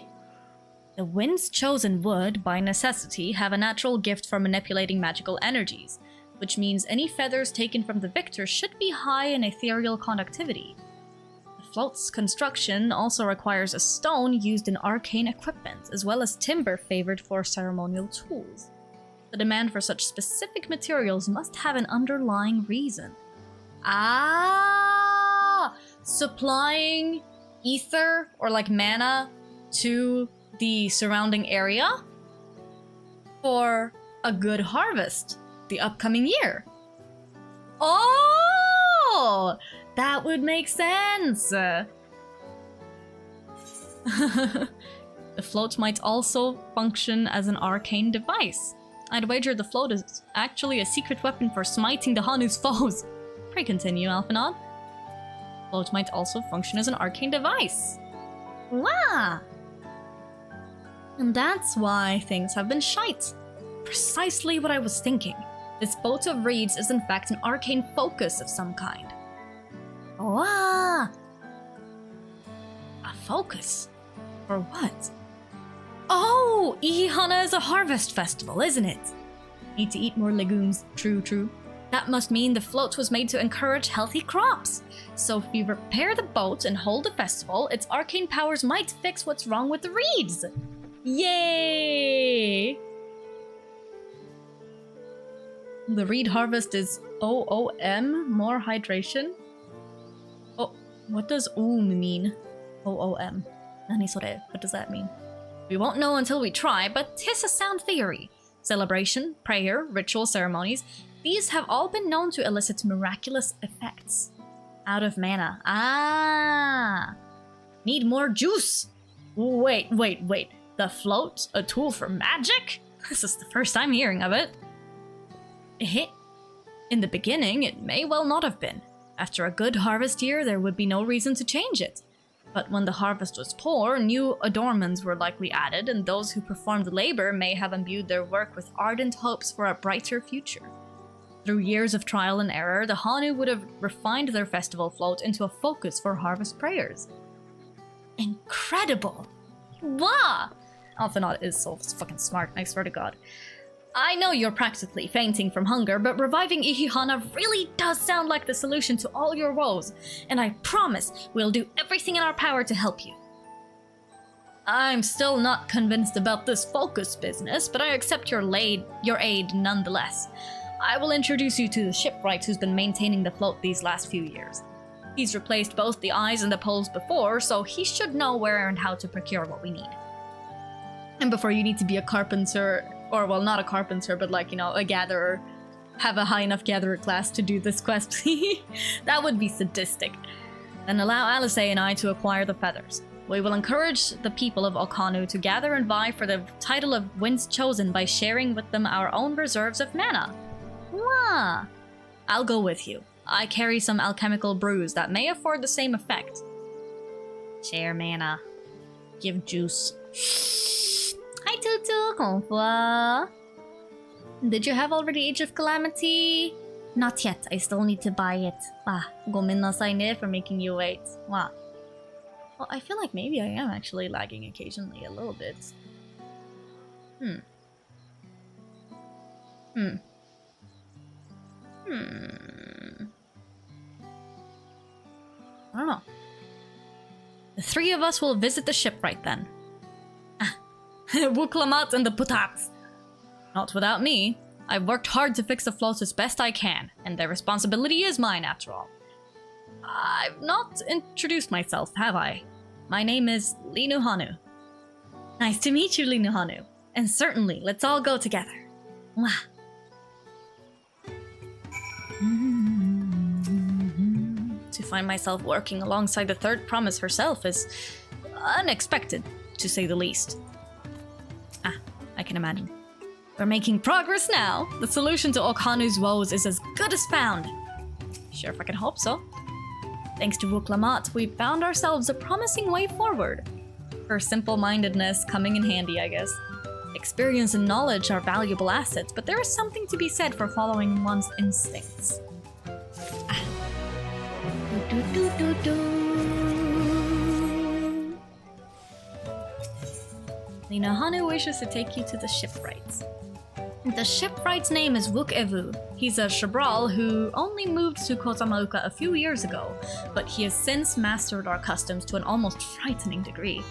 The winds chosen would, by necessity, have a natural gift for manipulating magical energies, which means any feathers taken from the victor should be high in ethereal conductivity. The float's construction also requires a stone used in arcane equipment, as well as timber favored for ceremonial tools. The demand for such specific materials must have an underlying reason. Ah! Supplying ether, or like mana, to the surrounding area for a good harvest the upcoming year. Oh! That would make sense! The float might also function as an arcane device. I'd wager the float is actually a secret weapon for smiting the Hanu's foes. Pray continue, Alphanod. Float might also function as an arcane device. Wow! And that's why things have been shite. Precisely what I was thinking. This boat of reeds is in fact an arcane focus of some kind. Wow! A focus? For what? Oh! Ihihana is a harvest festival, isn't it? Need to eat more legumes. True. That must mean the float was made to encourage healthy crops. So if we repair the boat and hold the festival, its arcane powers might fix what's wrong with the reeds. Yay! The reed harvest is OOM, more hydration. Oh, what does mean? OOM. Nani sore? What does that mean? We won't know until we try, but 'tis a sound theory. Celebration, prayer, ritual ceremonies, these have all been known to elicit miraculous effects. Out of mana. Ah! Need more juice! Wait. The float? A tool for magic? This is the first I'm hearing of it. In the beginning, it may well not have been. After a good harvest year, there would be no reason to change it. But when the harvest was poor, new adornments were likely added, and those who performed labor may have imbued their work with ardent hopes for a brighter future. Through years of trial and error, the Hanu would have refined their festival float into a focus for harvest prayers. Incredible! Wow! Alphanaut is so fucking smart, I swear to God. I know you're practically fainting from hunger, but reviving Ihihana really does sound like the solution to all your woes, and I promise we'll do everything in our power to help you. I'm still not convinced about this focus business, but I accept your aid nonetheless. I will introduce you to the shipwright who's been maintaining the float these last few years. He's replaced both the eyes and the poles before, so he should know where and how to procure what we need. And before you need to be a carpenter, or well, not a carpenter, but like, you know, a gatherer, have a high enough gatherer class to do this quest. That would be sadistic. Then allow Alice and I to acquire the feathers. We will encourage the people of Okanu to gather and vie for the title of Winds Chosen by sharing with them our own reserves of mana. Wah! I'll go with you. I carry some alchemical brews that may afford the same effect. Share mana. Give juice. Hi Tutu, Konfuwa. Did you have already Age of Calamity? Not yet, I still need to buy it. Gomenasai ne for making you wait. Well, I feel like maybe I am actually lagging occasionally a little bit. I don't know. The three of us will visit the shipwright then. Wuklamat and the Putats. Not without me. I've worked hard to fix the floats as best I can, and their responsibility is mine after all. I've not introduced myself, have I? My name is Linu Hanu. Nice to meet you, Linu Hanu. And certainly, let's all go together. Mwah. To find myself working alongside the third promise herself is unexpected, to say the least. I can imagine. We're making progress now. The solution to Okanu's woes is as good as found. Sure if I can hope so. Thanks to Wuklamat, we found ourselves a promising way forward. Her simple-mindedness coming in handy, I guess. Experience and knowledge are valuable assets, but there is something to be said for following one's instincts. Lina Hanu wishes to take you to the shipwright. The shipwright's name is Wook Evu. He's a Shabral who only moved to Kotamauka a few years ago, but he has since mastered our customs to an almost frightening degree.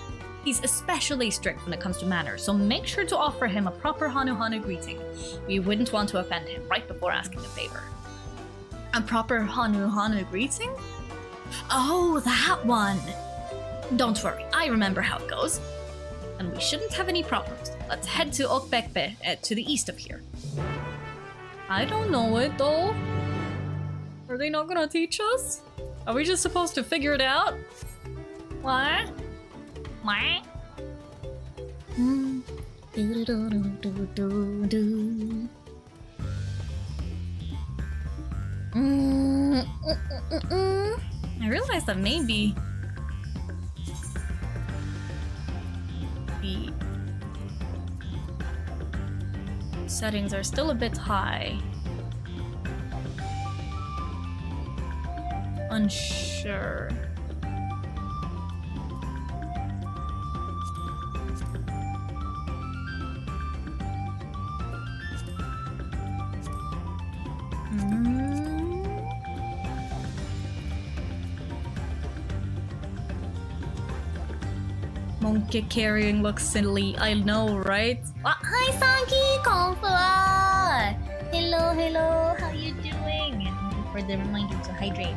He's especially strict when it comes to manners, so make sure to offer him a proper Hanu Hanu greeting. We wouldn't want to offend him right before asking a favor. A proper Hanu Hanu greeting? Oh, that one! Don't worry, I remember how it goes. And we shouldn't have any problems. Let's head to Okbekbe, to the east of here. I don't know it though. Are they not gonna teach us? Are we just supposed to figure it out? What? What? I realized that maybe the settings are still a bit high. Unsure. Honka carrying looks silly. I know, right? Hi, Sanki! Konfuwa! Hello, hello. How you doing? And thank you for the reminder to hydrate.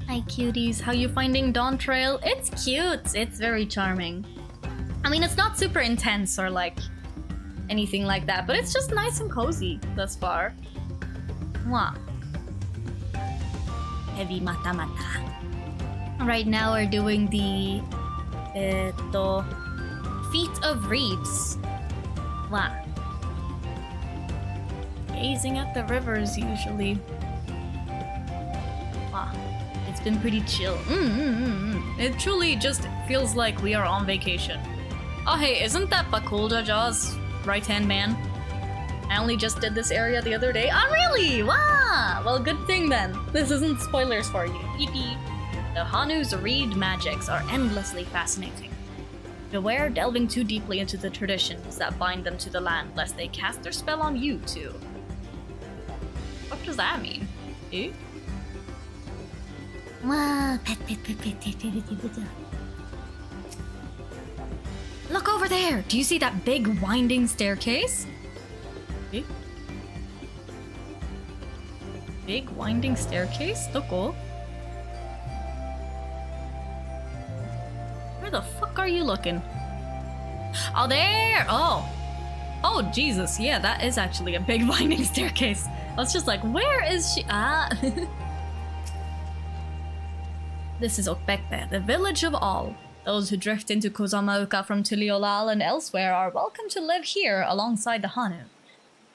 Hi, cuties. How you finding DAWNTRAIL? It's cute. It's very charming. I mean, it's not super intense or like anything like that, but it's just nice and cozy thus far. Mwah. Heavy mata mata. Right now we're doing the Feet of Reeds. Wow. Gazing at the rivers usually. Wow. It's been pretty chill. It truly just feels like we are on vacation. Oh hey, isn't that Bakulja Jaw's right-hand man? I only just did this area the other day. Oh really? Wow! Well, good thing then. This isn't spoilers for you. Eepee. The Hanu's reed magics are endlessly fascinating. Beware delving too deeply into the traditions that bind them to the land, lest they cast their spell on you too. What does that mean? Eh? Wow. Look over there! Do you see that big winding staircase? Eh? Big winding staircase? Doko? Where the fuck are you looking? Oh, there! Oh! Oh, Jesus, yeah, that is actually a big winding staircase. I was just like, where is she? Ah! This is Okbekbe, the village of all. Those who drift into Kozamauka from Tuliolal and elsewhere are welcome to live here alongside the Hanu.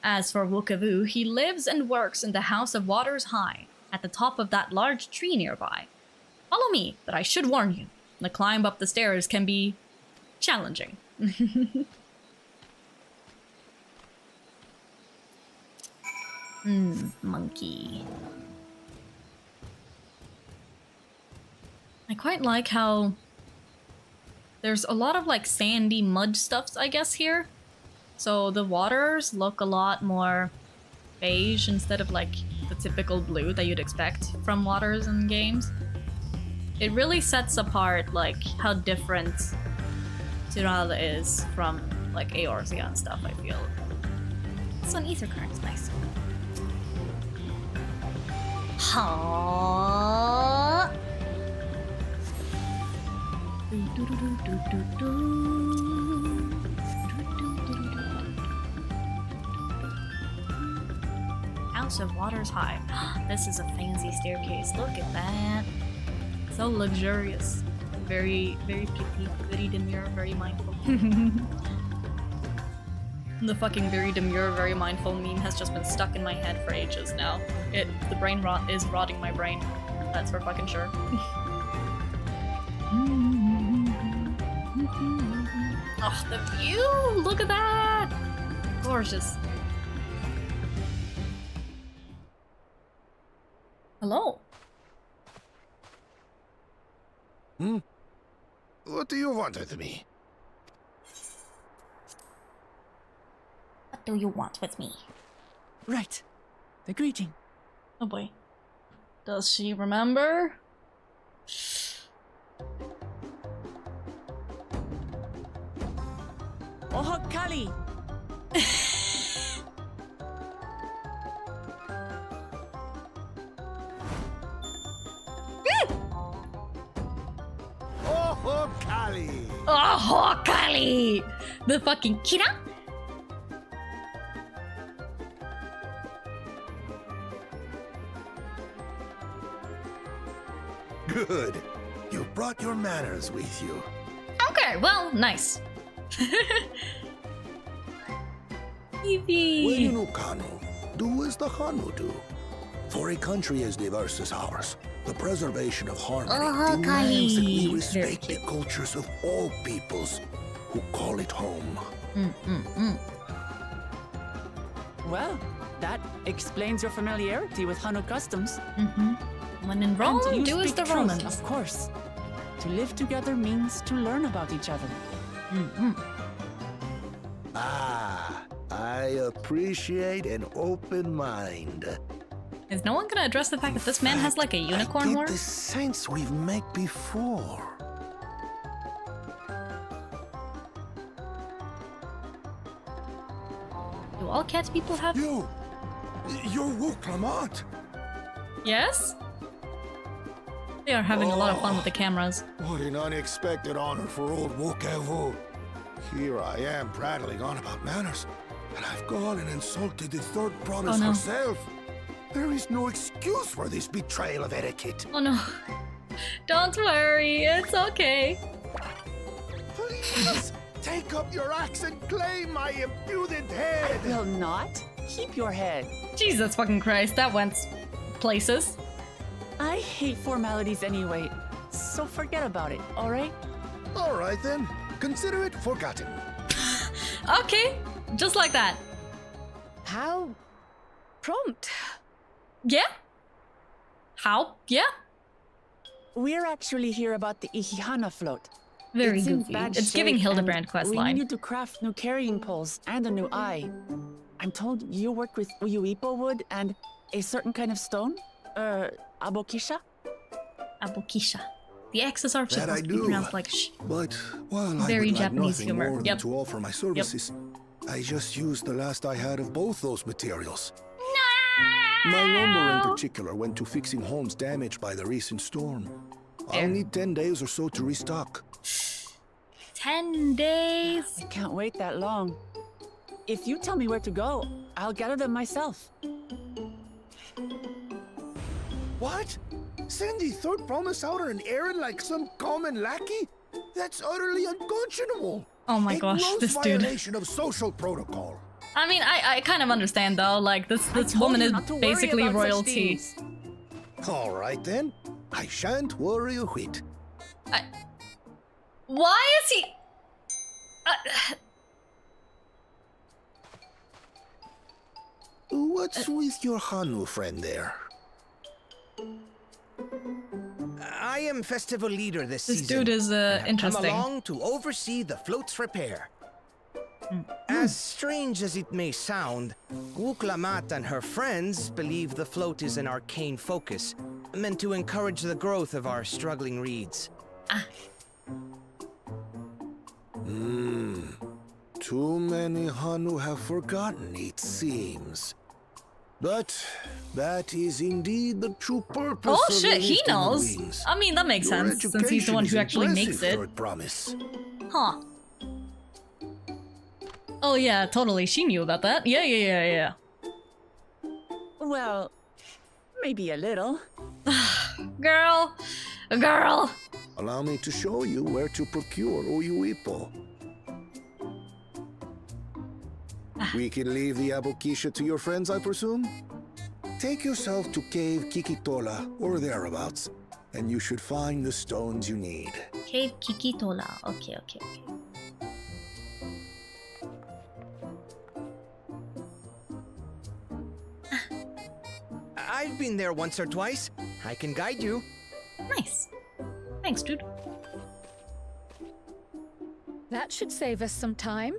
As for Wukavu, he lives and works in the House of Waters High, at the top of that large tree nearby. Follow me, but I should warn you, the climb up the stairs can be challenging. Monkey. I quite like how there's a lot of like sandy mud stuffs, I guess, here. So the waters look a lot more beige instead of like the typical blue that you'd expect from waters in games. It really sets apart like how different Tirala is from like Eorzea and stuff, I feel. So an ether current is nice. Ha. House of Waters High. This is a fancy staircase. Look at that. So luxurious. Very, very pretty. Very demure, very mindful. The fucking very demure, very mindful meme has just been stuck in my head for ages now. The brain rot is rotting my brain. That's for fucking sure. Oh, the view! Look at that! Gorgeous. Hello. What do you want with me? What do you want with me? Right. The greeting. Oh boy. Does she remember? Oh, Kali! Oh, Kali! Oh, Kali! The fucking Kira? Good. You brought your manners with you. Okay, well, nice. Yippee! When you know Kanu, do as the Hanu do. For a country as diverse as ours, the preservation of harmony demands that we respect the cultures of all peoples who call it home. Well, that explains your familiarity with Hanu customs. When in Rome, And you do as speak the truth, Romans. Of course. To live together means to learn about each other. appreciate an open mind. Is no one gonna address the fact that this man has like a unicorn I horn? get the sense we've met before. Do all cat people have? You're Wuklamant. Yes? They are having a lot of fun with the cameras. What an unexpected honor for old Wukevu. Here I am prattling on about manners, and I've gone and insulted the third promise no. herself. There is no excuse for this betrayal of etiquette. Oh no. Don't worry, it's okay. Please, take up your axe and claim my impudent head. Will not? Keep your head. Jesus fucking Christ, that went places. I hate formalities anyway, so forget about it, alright? All right then, consider it forgotten. Okay, just like that. How prompt. Yeah? How? Yeah? We're actually here about the Ihihana float. Very It's in goofy. bad It's giving shape, Hildebrand and questline. We need you to craft new carrying poles and a new eye. I'm told you work with Uyuipo wood and a certain kind of stone? Abokisha? Abokisha. The X's are That I supposed to be do. pronounced like shh. But while I Very would like Japanese nothing humor. more Yep. than to offer my services, I just used the last I had of both those materials. My lumber in particular went to fixing homes damaged by the recent storm. Fair. I'll need 10 days or so to restock. 10 days. I can't wait that long. If you tell me where to go, I'll gather them myself. What? Send the third promise out on an errand like some common lackey? That's utterly unconscionable. Oh my A gosh, gross this dude. violation of social protocol. I mean, I kind of understand though. Like this I told woman you is not to worry basically about such royalty. things. All right then, I shan't worry a whit. Why is he? What's with your Hanu friend there? I am festival leader this This season. dude is and have interesting. come along to oversee the float's repair. As strange as it may sound, Wuklamat and her friends believe the float is an arcane focus, meant to encourage the growth of our struggling reeds. Too many Hanu have forgotten, it seems. But that is indeed the true purpose Oh of shit, he lifting the knows. wings. I mean, that makes Your sense since he's the one who education actually is makes it. impressive, third promise. Huh. Oh yeah, totally. She knew about that. Yeah. Well, maybe a little. Girl. Allow me to show you where to procure Oyuipo. We can leave the Abokisha to your friends, I presume? Take yourself to Cave Kikitola or thereabouts, and you should find the stones you need. Cave Kikitola. Okay. I've been there once or twice. I can guide you. Nice. Thanks, dude. That should save us some time.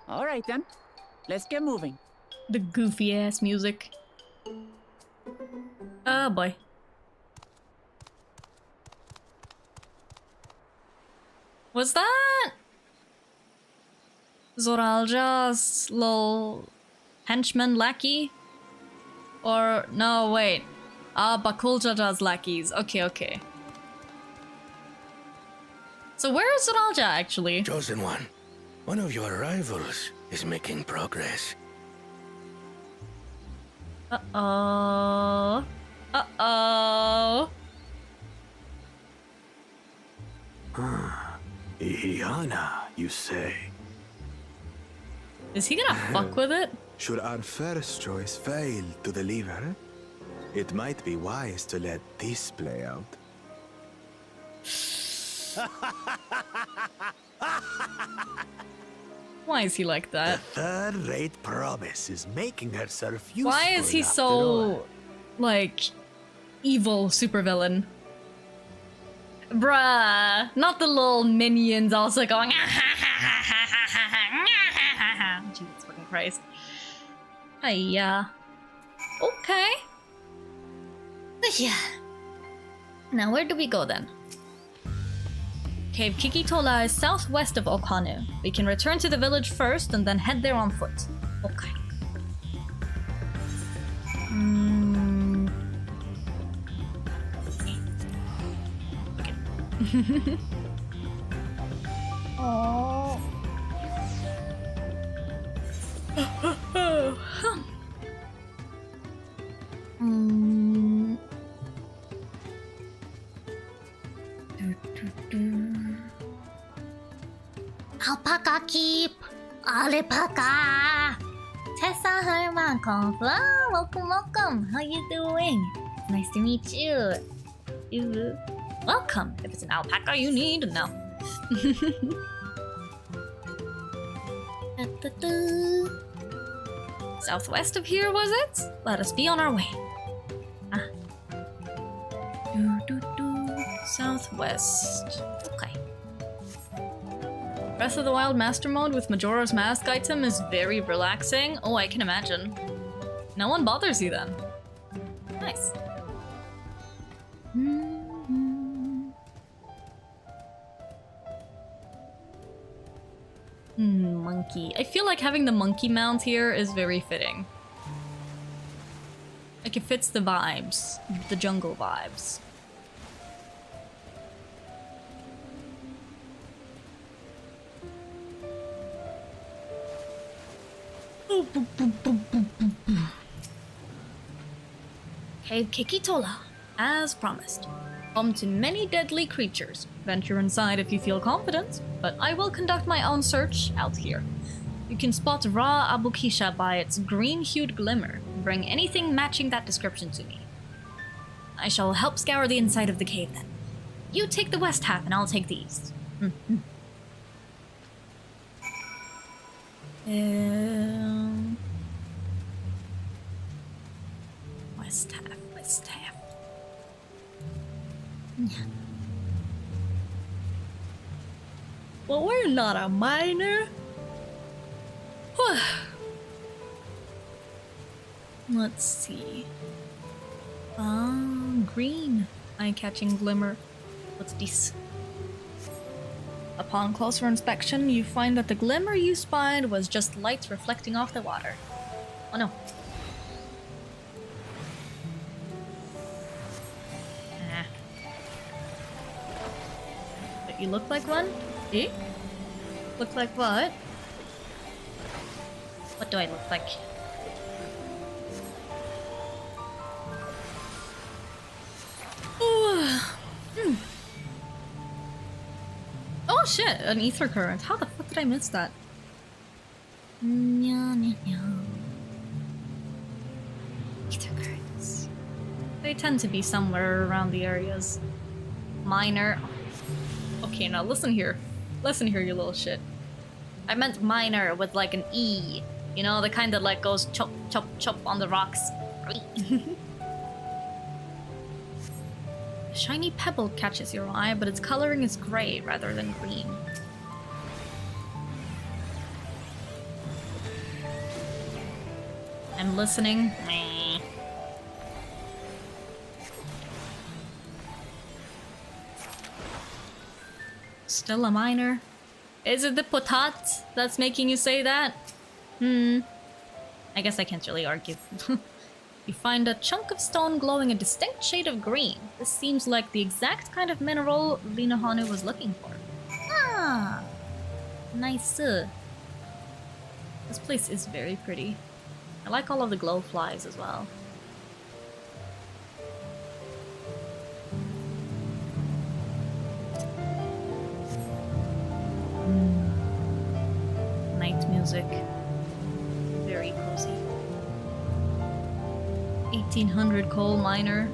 All right then, let's get moving. The goofy ass music. Oh boy. What's that? Zoralja's little henchman lackey? Or no, wait. Bakulja's lackeys. Okay. So where is Zoralja actually? Chosen one of your rivals is making progress. Uh-oh. Ihihana, you say? Is he gonna fuck with it? Should our first choice fail to deliver, it might be wise to let this play out. Why is he like The that? third-rate promise is making herself useful. Why is he after all. so, like, evil supervillain? Bruh, not the little minions also going, ah, ha, ha, ha, ha, Jesus fucking Christ. Hiya. Okay. Yeah. Now where do we go then? Cave Kikitola is southwest of Okanu. We can return to the village first and then head there on foot. Okay. Okay. Oh. Alpaca keep. Alpaca. Tessa Herman Konfuwa. Welcome, welcome. How you doing? Nice to meet you. You. Welcome. If it's an alpaca you need, no. Southwest of here, was it? Let us be on our way. Southwest. Okay. Breath of the Wild Master Mode with Majora's Mask item is very relaxing. Oh, I can imagine. No one bothers you then. Nice. Monkey. I feel like having the monkey mount here is very fitting. Like it fits the vibes, the jungle vibes. Cave Kikitola, as promised. Home to many deadly creatures. Venture inside if you feel confident, but I will conduct my own search out here. You can spot raw abukisha by its green-hued glimmer. Bring anything matching that description to me. I shall help scour the inside of the cave then. You take the west half and I'll take the east. West half, west half. Well, we're not a miner. Let's see. Green. Eye-catching glimmer. What's this? Upon closer inspection, you find that the glimmer you spied was just light reflecting off the water. Oh no. But you look like one? Eh? Look like what? What do I look like? Oh shit, an ether current. How the fuck did I miss that? Ether currents. They tend to be somewhere around the areas. Minor. Okay, now listen here. Listen here, you little shit. I meant minor with like an E. You know, the kind that like goes chop, chop, chop on the rocks. A shiny pebble catches your eye, but its coloring is gray rather than green. I'm listening. Meh. Still a minor. Is it the potat that's making you say that? I guess I can't really argue. You find a chunk of stone glowing a distinct shade of green. This seems like the exact kind of mineral Lina Hanu was looking for. Ah, nice. This place is very pretty. I like all of the glow flies as well. Night music. Very cozy. 1800 coal miner.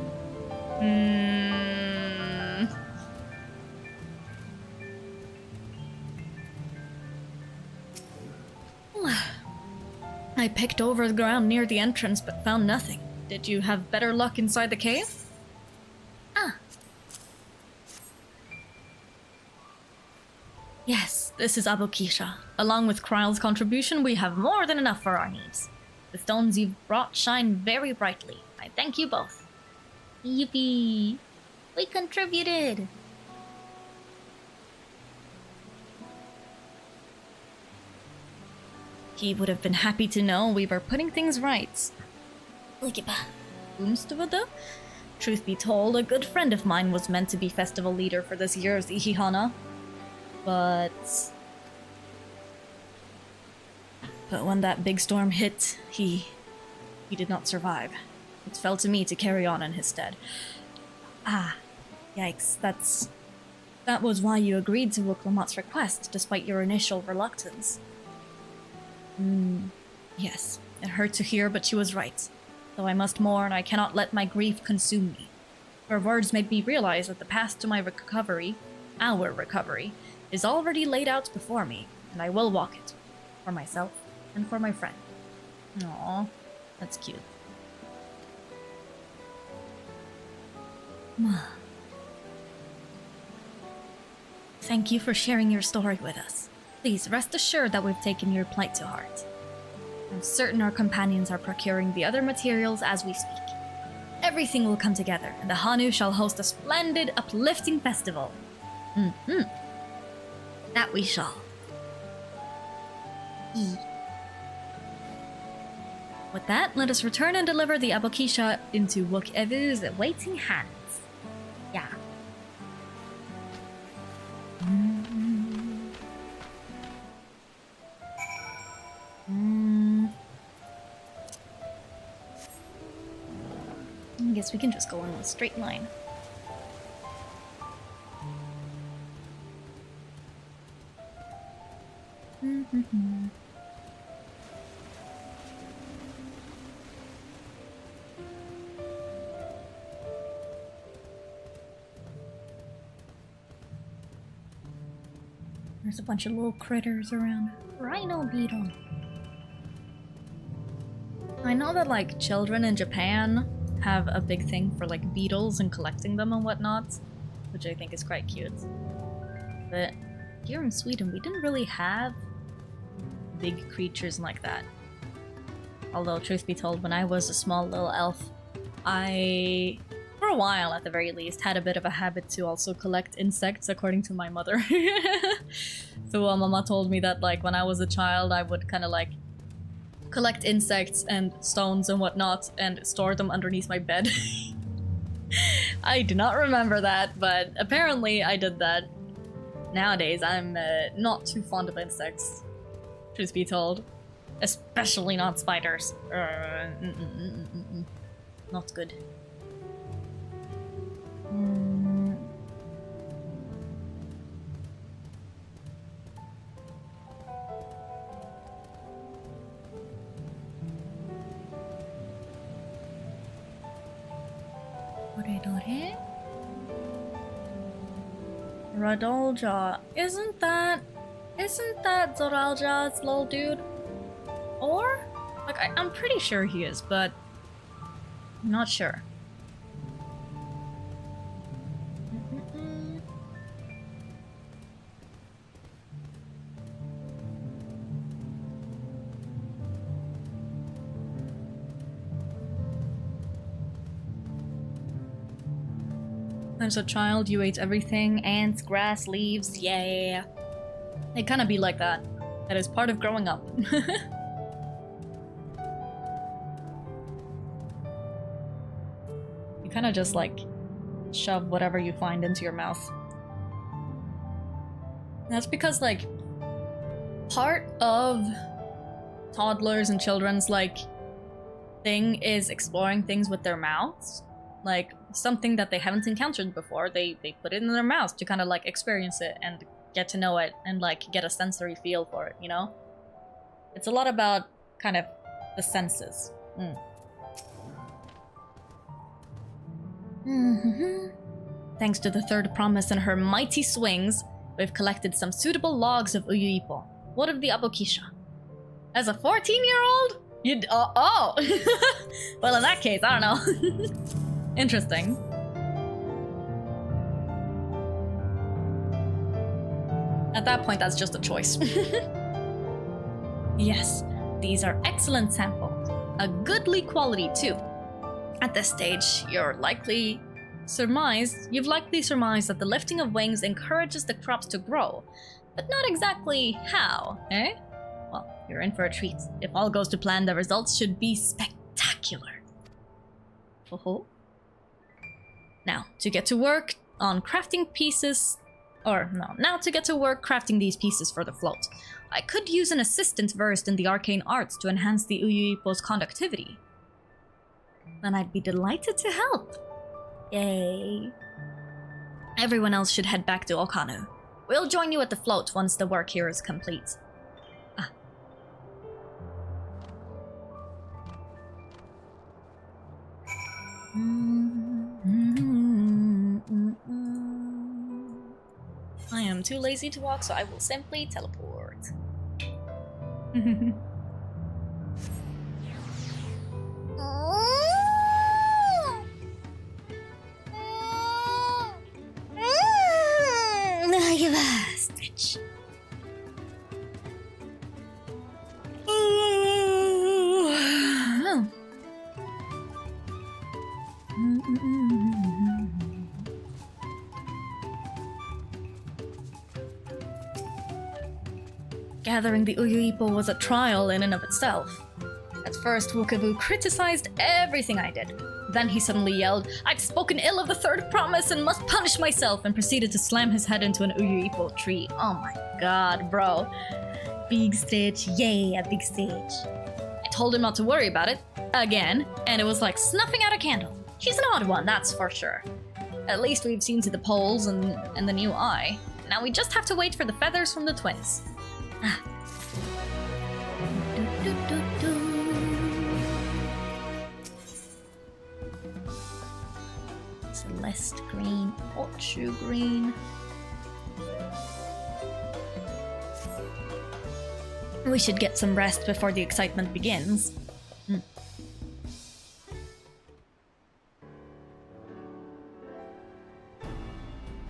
I picked over the ground near the entrance but found nothing. Did you have better luck inside the cave? Ah. Yes, This is Abokisha. Along with Kryle's contribution, we have more than enough for our needs. The stones you've brought shine very brightly. I thank you both. Yippee! We contributed! He would have been happy to know we were putting things right. Truth be told, a good friend of mine was meant to be festival leader for this year's Ihihana. But when that big storm hit, he did not survive. It fell to me to carry on in his stead. Ah, yikes, that was why you agreed to Wuklamat's request, despite your initial reluctance. Yes, it hurt to hear, but she was right. Though I must mourn, I cannot let my grief consume me. Her words made me realize that the path to my recovery, our recovery, is already laid out before me, and I will walk it. For myself, and for my friend. Aww, that's cute. Thank you for sharing your story with us. Please rest assured that we've taken your plight to heart. I'm certain our companions are procuring the other materials as we speak. Everything will come together, and the Hanu shall host a splendid, uplifting festival. That we shall. With that, let us return and deliver the Abokisha into Wook Evu's waiting hands. Yeah. I guess we can just go in a straight line. There's a bunch of little critters around. Rhino beetle. I know that like children in Japan have a big thing for like beetles and collecting them and whatnot, which I think is quite cute. But here in Sweden, we didn't really have big creatures like that. Although, truth be told, when I was a small little elf, I, for a while at the very least, had a bit of a habit to also collect insects, according to my mother. So Mama told me that like when I was a child, I would kind of like collect insects and stones and whatnot and store them underneath my bed. I do not remember that, but apparently I did that. Nowadays, I'm not too fond of insects, truth be told. Especially not spiders. Not good. Radolja. Isn't that Zoralja's little dude? Or? Like, I'm pretty sure he is, but I'm not sure. As a child, you ate everything, ants, grass, leaves, yeah. It kinda be like that. That is part of growing up. You kinda just like shove whatever you find into your mouth. And that's because like part of toddlers and children's like thing is exploring things with their mouths. Like something that they haven't encountered before, they put it in their mouths to kind of like experience it and get to know it and like get a sensory feel for it, you know? It's a lot about kind of the senses. Thanks to the third promise and her mighty swings, we've collected some suitable logs of Uyuipo. What of the Abokisha? As a 14-year-old? You'd oh. Well, in that case, I don't know. At that point, that's just a choice. Yes, these are excellent samples. A goodly quality, too. At this stage, you've likely surmised that the lifting of wings encourages the crops to grow, but not exactly how, eh? Well, you're in for a treat. If all goes to plan, the results should be spectacular. Oh. Now, to get to work on crafting crafting these pieces for the float. I could use an assistant versed in the arcane arts to enhance the Uyuipo's conductivity. Then I'd be delighted to help. Yay. Everyone else should head back to Okanu. We'll join you at the float once the work here is complete. I am too lazy to walk, so I will simply teleport. Stretch. Gathering the Uyuipo was a trial in and of itself. At first, Wukavu criticized everything I did. Then he suddenly yelled, "I've spoken ill of the third promise and must punish myself," and proceeded to slam his head into an Uyuipo tree. Oh my god, bro. Big stage, yay, a big stage. I told him not to worry about it, again, and it was like snuffing out a candle. He's an odd one, that's for sure. At least we've seen to the poles and the new eye. Now we just have to wait for the feathers from the twins. Celeste green, Ochu green. We should get some rest before the excitement begins.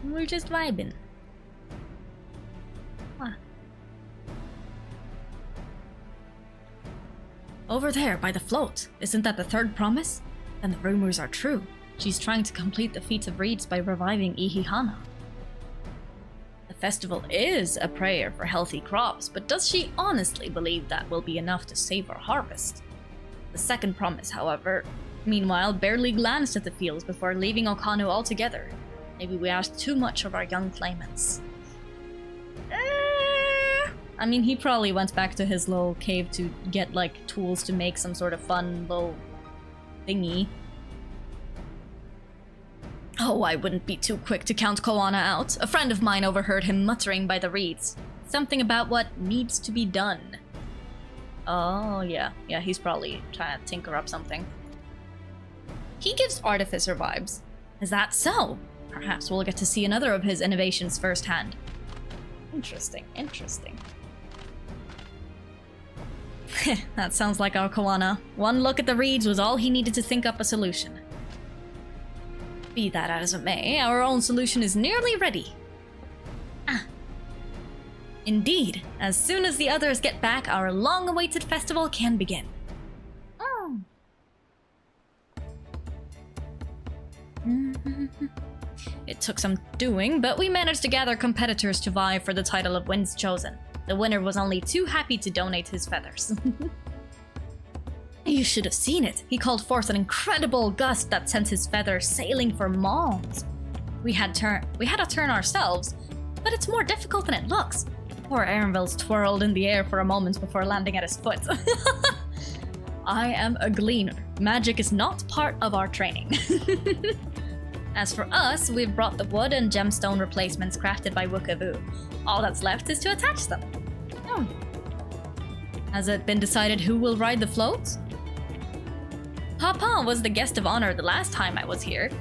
We're just vibing. Over there, by the float. Isn't that the third promise? Then the rumors are true. She's trying to complete the feat of reeds by reviving Ihihana. The festival is a prayer for healthy crops, but does she honestly believe that will be enough to save our harvest? The second promise, however, meanwhile, barely glanced at the fields before leaving Okanu altogether. Maybe we asked too much of our young claimants. I mean, he probably went back to his little cave to get, like, tools to make some sort of fun little thingy. Oh, I wouldn't be too quick to count Koana out. A friend of mine overheard him muttering by the reeds. Something about what needs to be done. Oh, yeah. Yeah, he's probably trying to tinker up something. He gives Artificer vibes. Is that so? Perhaps we'll get to see another of his innovations firsthand. Interesting, interesting. That sounds like our Koana. One look at the reeds was all he needed to think up a solution. Be that as it may, our own solution is nearly ready. Indeed, as soon as the others get back, our long-awaited festival can begin. It took some doing, but we managed to gather competitors to vie for the title of Winds Chosen. The winner was only too happy to donate his feathers. You should have seen it. He called forth an incredible gust that sent his feathers sailing for miles. We had to turn ourselves, but it's more difficult than it looks. Poor Aaronville's twirled in the air for a moment before landing at his foot. I am a gleaner. Magic is not part of our training. As for us, we've brought the wood and gemstone replacements crafted by Wukavu. All that's left is to attach them. Has it been decided who will ride the float? Papa was the guest of honor the last time I was here.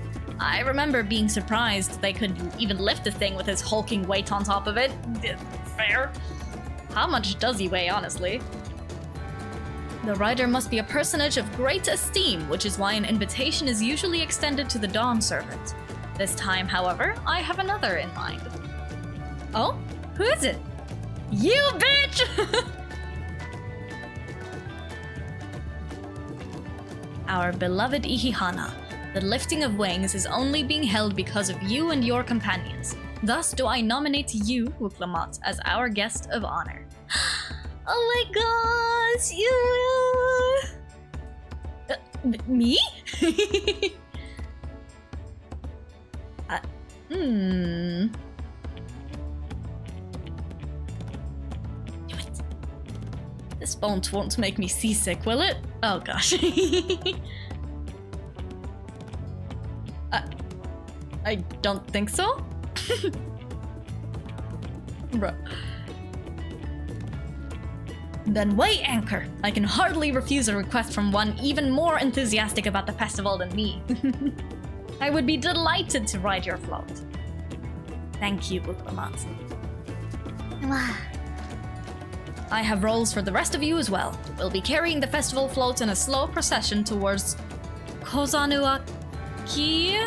I remember being surprised they could even lift the thing with his hulking weight on top of it. Fair. How much does he weigh, honestly? The rider must be a personage of great esteem, which is why an invitation is usually extended to the Dawn Servant. This time, however, I have another in mind. Oh? Who is it? You, bitch! Our beloved Ihihana. The lifting of wings is only being held because of you and your companions. Thus do I nominate you, Wuklamat, as our guest of honor. Oh my gosh, you. Me? This bones won't make me seasick, will it? Oh gosh. I don't think so. Bruh. Then weigh anchor. I can hardly refuse a request from one even more enthusiastic about the festival than me. I would be delighted to ride your float. Thank you, Wuklamat. I have roles for the rest of you as well. We'll be carrying the festival float in a slow procession towards Kozanuaki?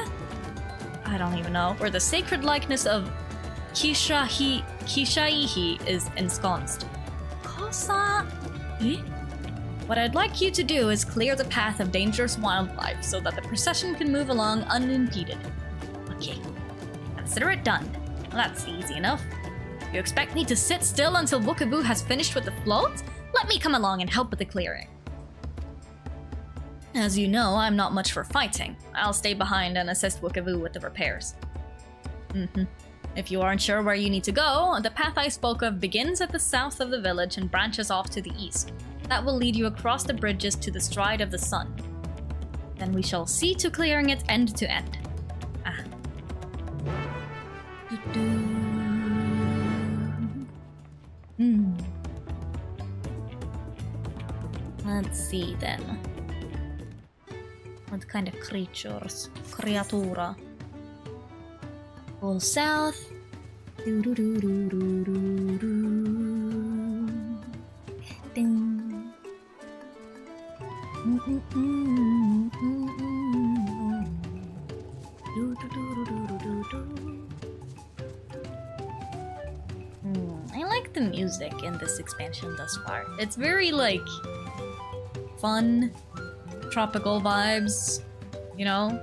I don't even know. Where the sacred likeness of Kishaihi is ensconced. What I'd like you to do is clear the path of dangerous wildlife so that the procession can move along unimpeded. Okay, consider it done. Well, that's easy enough. You expect me to sit still until Wukabu has finished with the float? Let me come along and help with the clearing. As you know, I'm not much for fighting. I'll stay behind and assist Wukabu with the repairs. If you aren't sure where you need to go, the path I spoke of begins at the south of the village and branches off to the east. That will lead you across the bridges to the stride of the sun. Then we shall see to clearing it end to end. Let's see then. What kind of creatures? Creatura. Go south. Ding. I like the music in this expansion thus far. It's very like fun, tropical vibes, you know?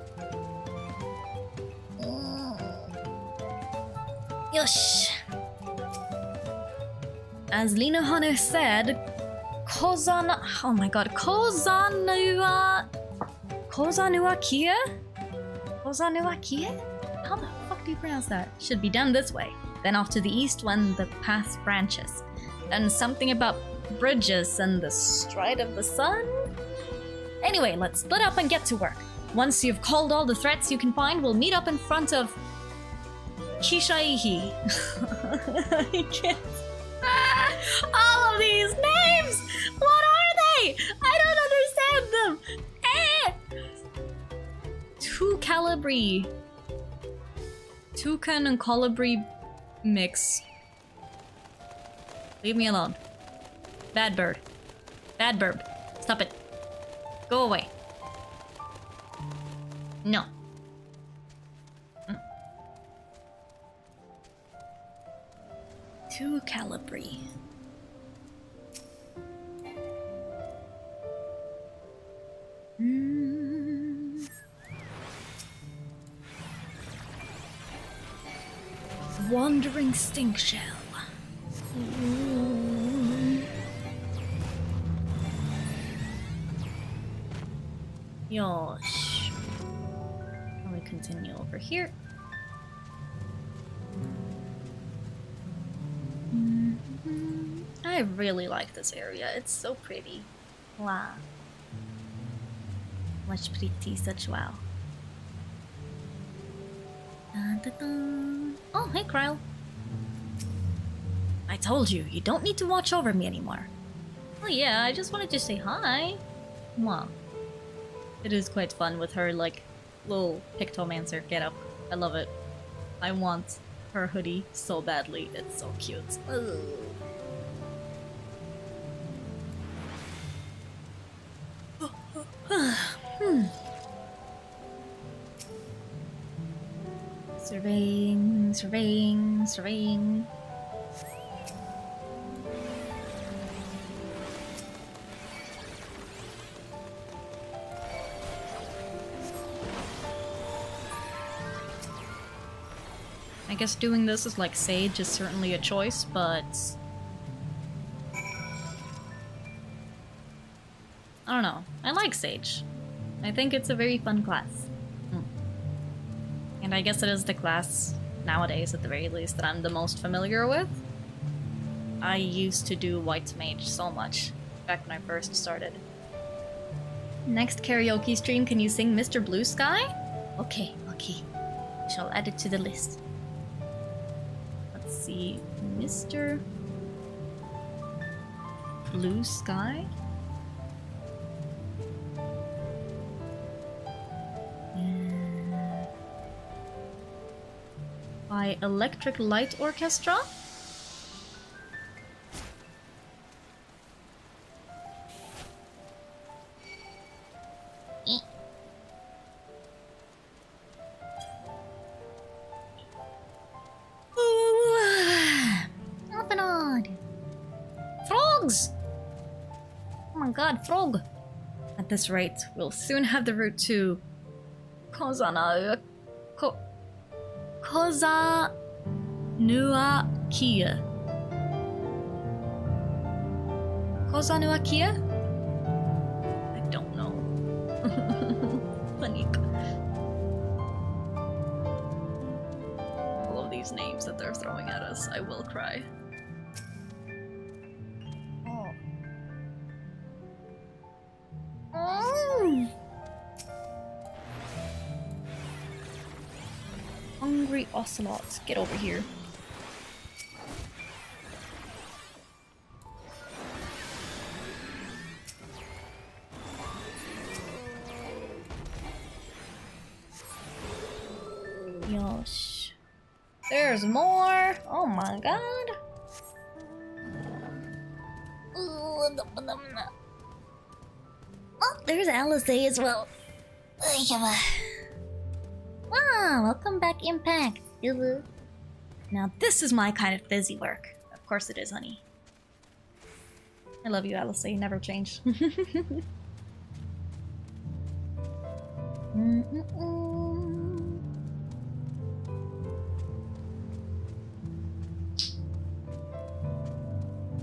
Yosh! As Lina Hanu said, Kozanuakia? How the fuck do you pronounce that? Should be done this way. Then off to the east when the path branches. Then something about bridges and the stride of the sun? Anyway, let's split up and get to work. Once you've called all the threats you can find, we'll meet up in front of Kishaihi. I can't. All of these names! What are they? I don't understand them! Two Calibri. Toucan and Colibri mix. Leave me alone. Bad bird. Bad burb. Stop it. Go away. No. Two Calibri. Wandering stink shell. Yosh. Let me continue over here. I really like this area. It's so pretty. Wow. Much pretty, such wow. Dun, dun, dun. Oh, hey, Kryl. I told you, you don't need to watch over me anymore. Oh yeah, I just wanted to say hi. Wow. It is quite fun with her, like, little Pictomancer getup. I love it. I want her hoodie so badly. It's so cute. Ugh. Surveying, surveying, surveying. guess doing this as like Sage is certainly a choice, but I don't know. I like Sage. I think it's a very fun class. And I guess it is the class nowadays, at the very least, that I'm the most familiar with. I used to do White Mage so much back when I first started. Next karaoke stream, can you sing Mr. Blue Sky? Okay, okay. Shall add it to the list. Let's see. Mr. Blue Sky? By Electric Light Orchestra? Frogs! Oh my god, frog! At this rate, we'll soon have the route to Kozana... Kozanuakia. Kozanuakia? I don't know. Panic. All of these names that they're throwing at us, I will cry. Hungry ocelots, get over here. Yosh. There's more! Oh my god! Oh, there's Alice as well. Wow, welcome back, Impact. Now this is my kind of busy work. Of course it is, honey. I love you, Alice. You never change.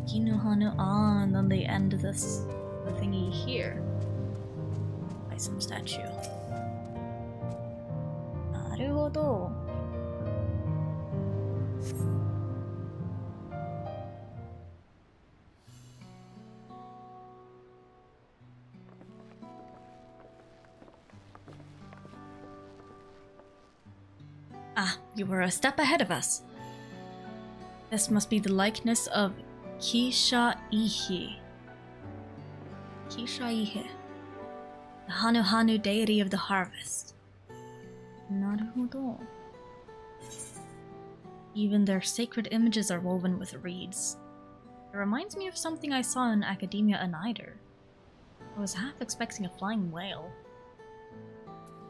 Kinuhanu on, then they end the thingy here. By some statue. Naruhodo. Ah, you were a step ahead of us. This must be the likeness of Kishaihe. Kishaihe. The Hanu deity of the harvest. Naruhodo. Even their sacred images are woven with reeds. It reminds me of something I saw in Academia Anider. I was half expecting a flying whale.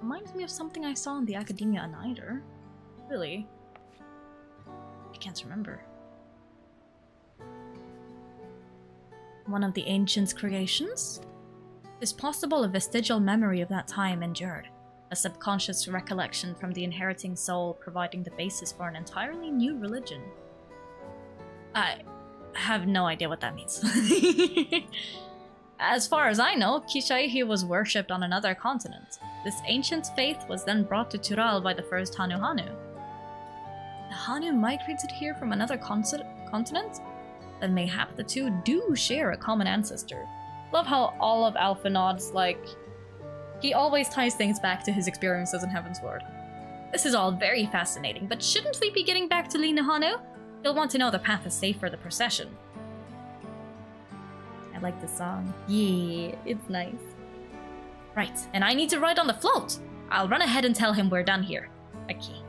Reminds me of something I saw in the Academia Anider. Really? I can't remember. One of the ancients' creations? It's possible a vestigial memory of that time endured. A subconscious recollection from the inheriting soul providing the basis for an entirely new religion. I have no idea what that means. As far as I know, Kishaihe was worshipped on another continent. This ancient faith was then brought to Tural by the first Hanu. The Hanu migrated here from another continent? Then mayhap the two do share a common ancestor. Love how all of Alphanod's, like, he always ties things back to his experiences in Heavensward. This is all very fascinating, but shouldn't we be getting back to Lina Hanu? You'll want to know the path is safe for the procession. I like the song. Yeah, it's nice. Right, and I need to ride on the float! I'll run ahead and tell him we're done here. Okay.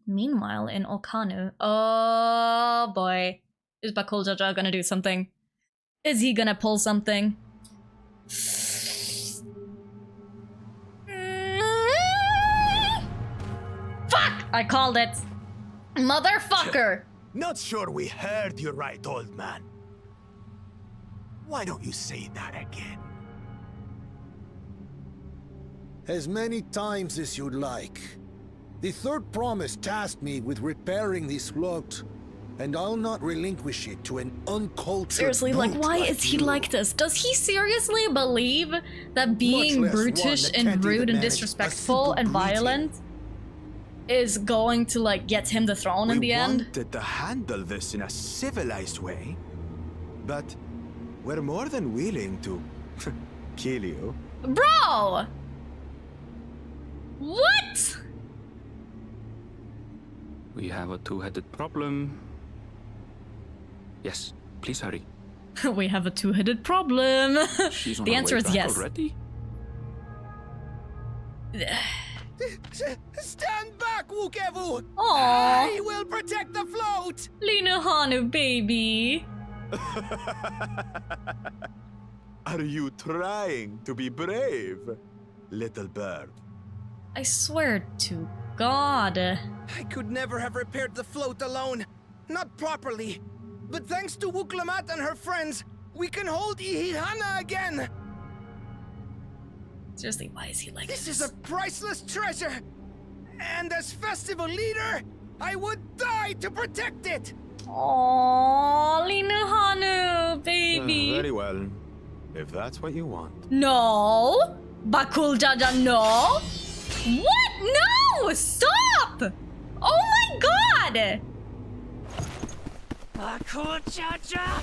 Meanwhile, in Okanu, oh boy, is Bakul Jaja gonna do something? Is he gonna pull something? Fuck! I called it! Motherfucker! Not sure we heard you right, old man. Why don't you say that again? As many times as you'd like. The third promise tasked me with repairing this float, and I'll not relinquish it to an uncultured Seriously, like, brute why is he you. like this? Does he seriously believe that being Much less brutish one that and can't rude even and manage a disrespectful simple and greeting? violent is going to, like, get him the throne in the end? We wanted to handle this in a civilized way, but we're more than willing to kill you. Bro! What? We have a two-headed problem. Yes, please hurry. We have a two-headed problem. She's on The her answer way is back yes. already? Stand back, Wukevu! Aww. I will protect the float! Lina Hanu, baby. Are you trying to be brave, little bird? I swear to God. I could never have repaired the float alone. Not properly. But thanks to Wuklamat and her friends, we can hold Ihihana again! Seriously, why is he like This is a priceless treasure! And as festival leader, I would die to protect it! Aww, Lina Hanu, baby. Very well, if that's what you want. No! Bakul Jaja, no! What? No! Stop! Oh my god! Bakul Jaja!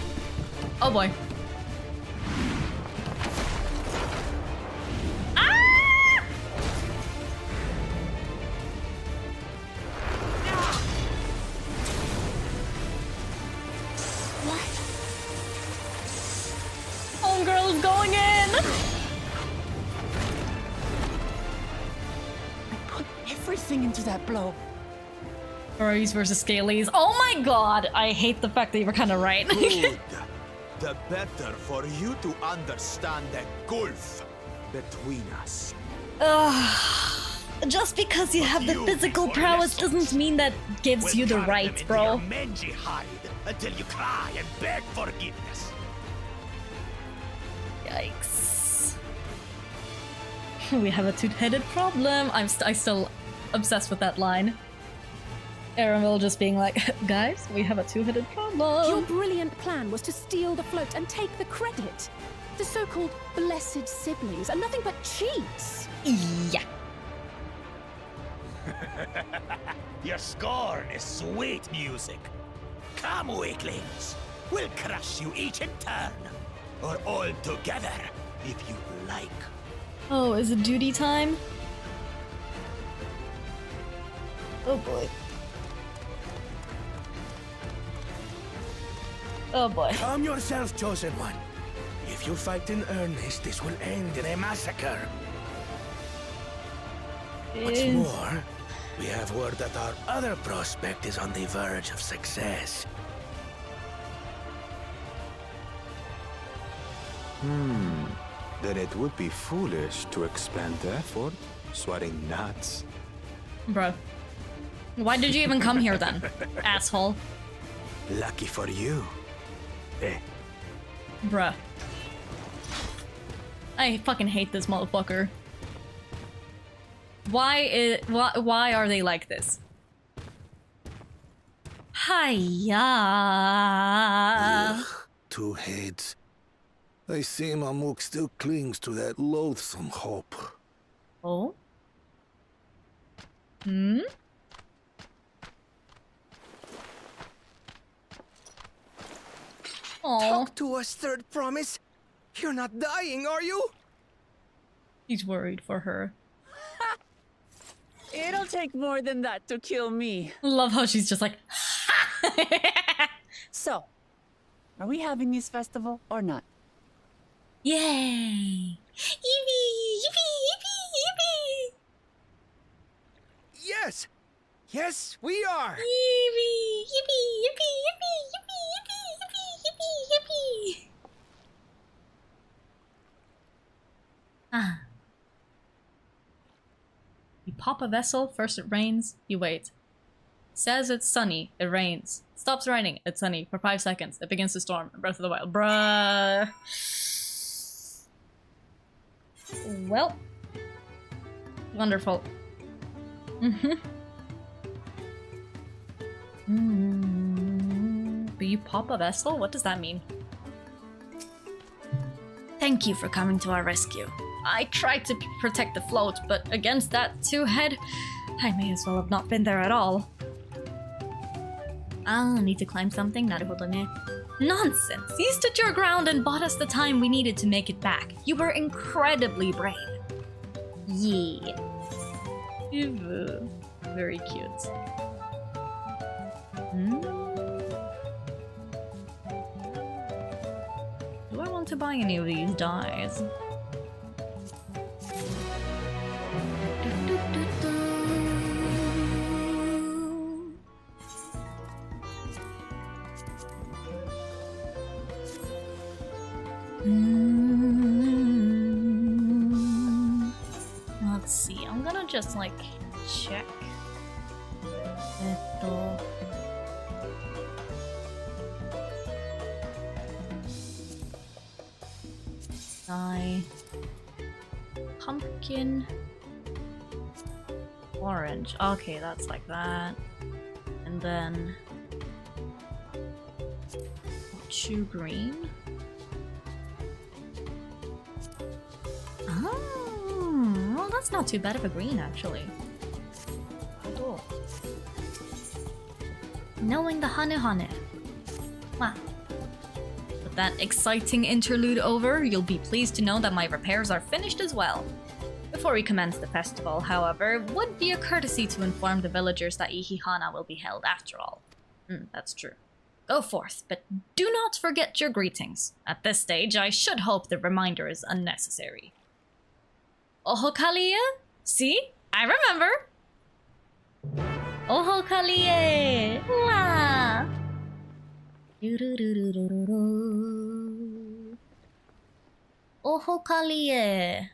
Oh boy. Ah! What? Homegirl's going in! Put everything into that blow. Furries versus Scalies. Oh my god! I hate the fact that you were kind of right. Good. The better for you to understand the gulf between us. Just because you have the you, physical for prowess lessons, doesn't mean that gives you the rights, bro. Mangy hide until you cry and beg forgiveness. Yikes. We have a two-headed problem. I still obsessed with that line. Aramil just being like, guys, we have a two-headed Your problem. brilliant plan was to steal the float and take the credit. The so-called blessed siblings are nothing but cheats. Yeah. Your scorn is sweet music. Come, weaklings. We'll crush you each in turn. Or all together, if you like. Oh, is it duty time? Oh boy. Oh boy. Calm yourself, chosen one. If you fight in earnest, this will end in a massacre. What's more, we have word that our other prospect is on the verge of success. Then it would be foolish to expend effort sweating nuts. Bruh. Why did you even come here then, asshole? Lucky for you. Eh? Bruh. I fucking hate this motherfucker. Why are they like this? Hiya. Ugh, two heads. I see Mamuk still clings to that loathsome hope. Oh? Hmm? Aw, Talk to us, third promise. You're not dying, are you? he's worried for her. It'll take more than that to kill me. Love how she's just like, So, are we having this festival or not? yay! Yippee! Yippee! Yippee! Yippee! Yes! Yes, we are! Yippee! Yippee! Yippee! Yippee! Yippee! Yippee! Yippee! Yippee! Ah. You pop a vessel, first it rains, you wait. Says it's sunny, it rains. Stops raining, it's sunny for 5 seconds. It begins to storm. Breath of the Wild. Bruh. Well. Wonderful. Will you pop a vessel? What does that mean? Thank you for coming to our rescue. I tried to protect the float, but against that two-head, I may as well have not been there at all. Ah, need to climb something? Naruhodo ne. Nonsense! You stood your ground and bought us the time we needed to make it back. You were incredibly brave. Yeah. Very cute. Do I want to buy any of these dyes? Let's see, I'm gonna just like check. Dye. Pumpkin. Orange. Okay, that's like that. And then Chu green. Oh, well, that's not too bad of a green, actually. Cool. Knowing the hane. Wow. With that exciting interlude over, you'll be pleased to know that my repairs are finished as well. Before we commence the festival, however, it would be a courtesy to inform the villagers that Ihihana will be held after all. That's true. Go forth, but do not forget your greetings. At this stage, I should hope the reminder is unnecessary. Oho Kalia? See? I remember! Oho Kalie! Wow! Oho Kalie!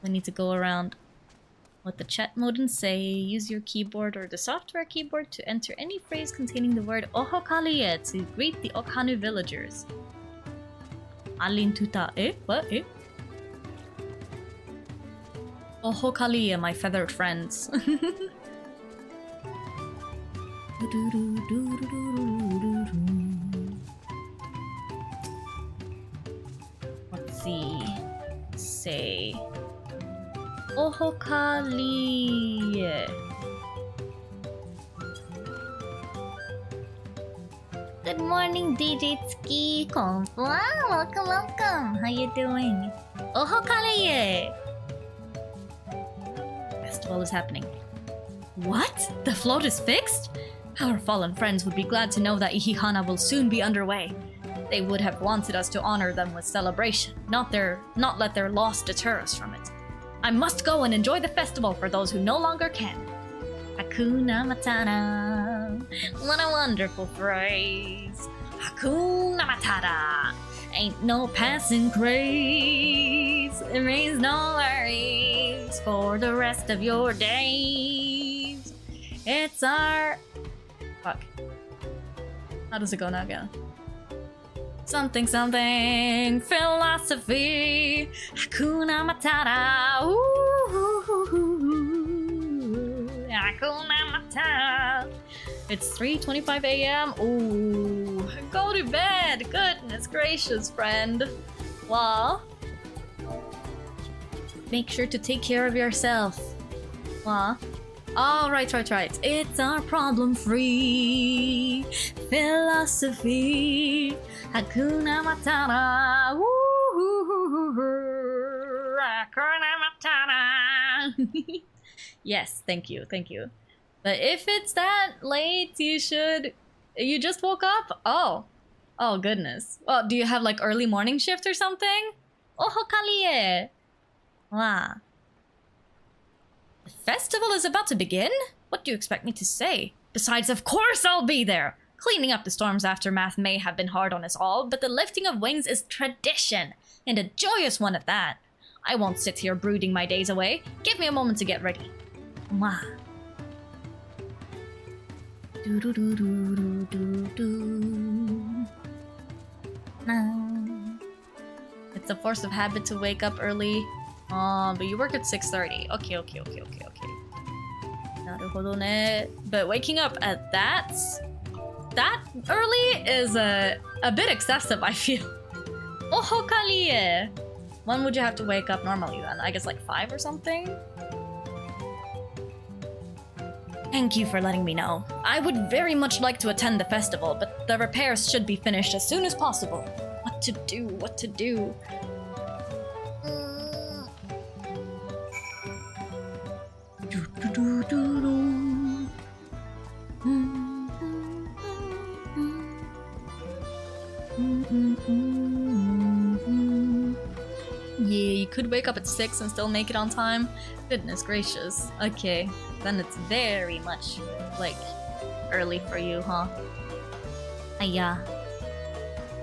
We need to go around with the chat mode and say, use your keyboard or the software keyboard to enter any phrase containing the word Oho Kalie to greet the Okanu villagers. Alin tuta. What? Oho Kalie, my feathered friends. Let's see. Say Oho Kalie. Good morning, DJ Tsuki. Konfuwa. Welcome. How you doing? Oho Kalie. Festival is happening. What? The float is fixed? Our fallen friends would be glad to know that Ihihana will soon be underway. They would have wanted us to honor them with celebration, not let their loss deter us from it. I must go and enjoy the festival for those who no longer can. Hakuna Matata. What a wonderful phrase. Hakuna Matata. Ain't no passing craze. It means no worries for the rest of your days. It's our... Fuck. How does it go now again? Something philosophy. Hakuna Matata. Ooh, Hakuna Matata. It's 3:25 a.m. Ooh, go to bed. Goodness gracious, friend. Well, make sure to take care of yourself. Well, oh, right. It's our problem-free philosophy. Hakuna Matata. Woo, Hakuna Matata. Yes, thank you. But if it's that late, you just woke up? Oh goodness. Well, do you have like early morning shift or something? Oho Kalie. Wow. The festival is about to begin? What do you expect me to say? Besides, of course I'll be there! Cleaning up the storm's aftermath may have been hard on us all, but the lifting of wings is tradition, and a joyous one at that. I won't sit here brooding my days away. Give me a moment to get ready. Mwah. Do do do do do do do. No. It's a force of habit to wake up early. But you work at 6:30. Okay. Naruhodo ne. But waking up at that early is a bit excessive, I feel. Ohokali. When would you have to wake up normally then? I guess like 5 or something? Thank you for letting me know. I would very much like to attend the festival, but the repairs should be finished as soon as possible. What to do? Yeah, you could wake up at 6 and still make it on time. Goodness gracious. Okay, then it's very much, like, early for you, huh? Yeah.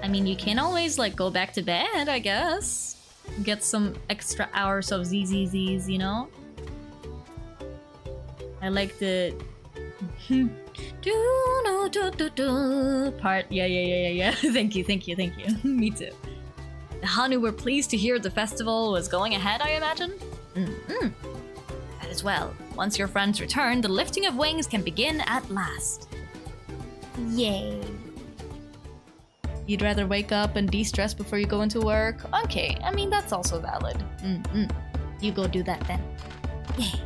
I mean, you can always, like, go back to bed, I guess. Get some extra hours of ZZZs, you know? I like the... part. Yeah. Thank you. Me too. The Hanu were pleased to hear the festival was going ahead, I imagine? That as well. Once your friends return, the lifting of wings can begin at last. Yay. You'd rather wake up and de-stress before you go into work? Okay, I mean, that's also valid. You go do that then. Yay.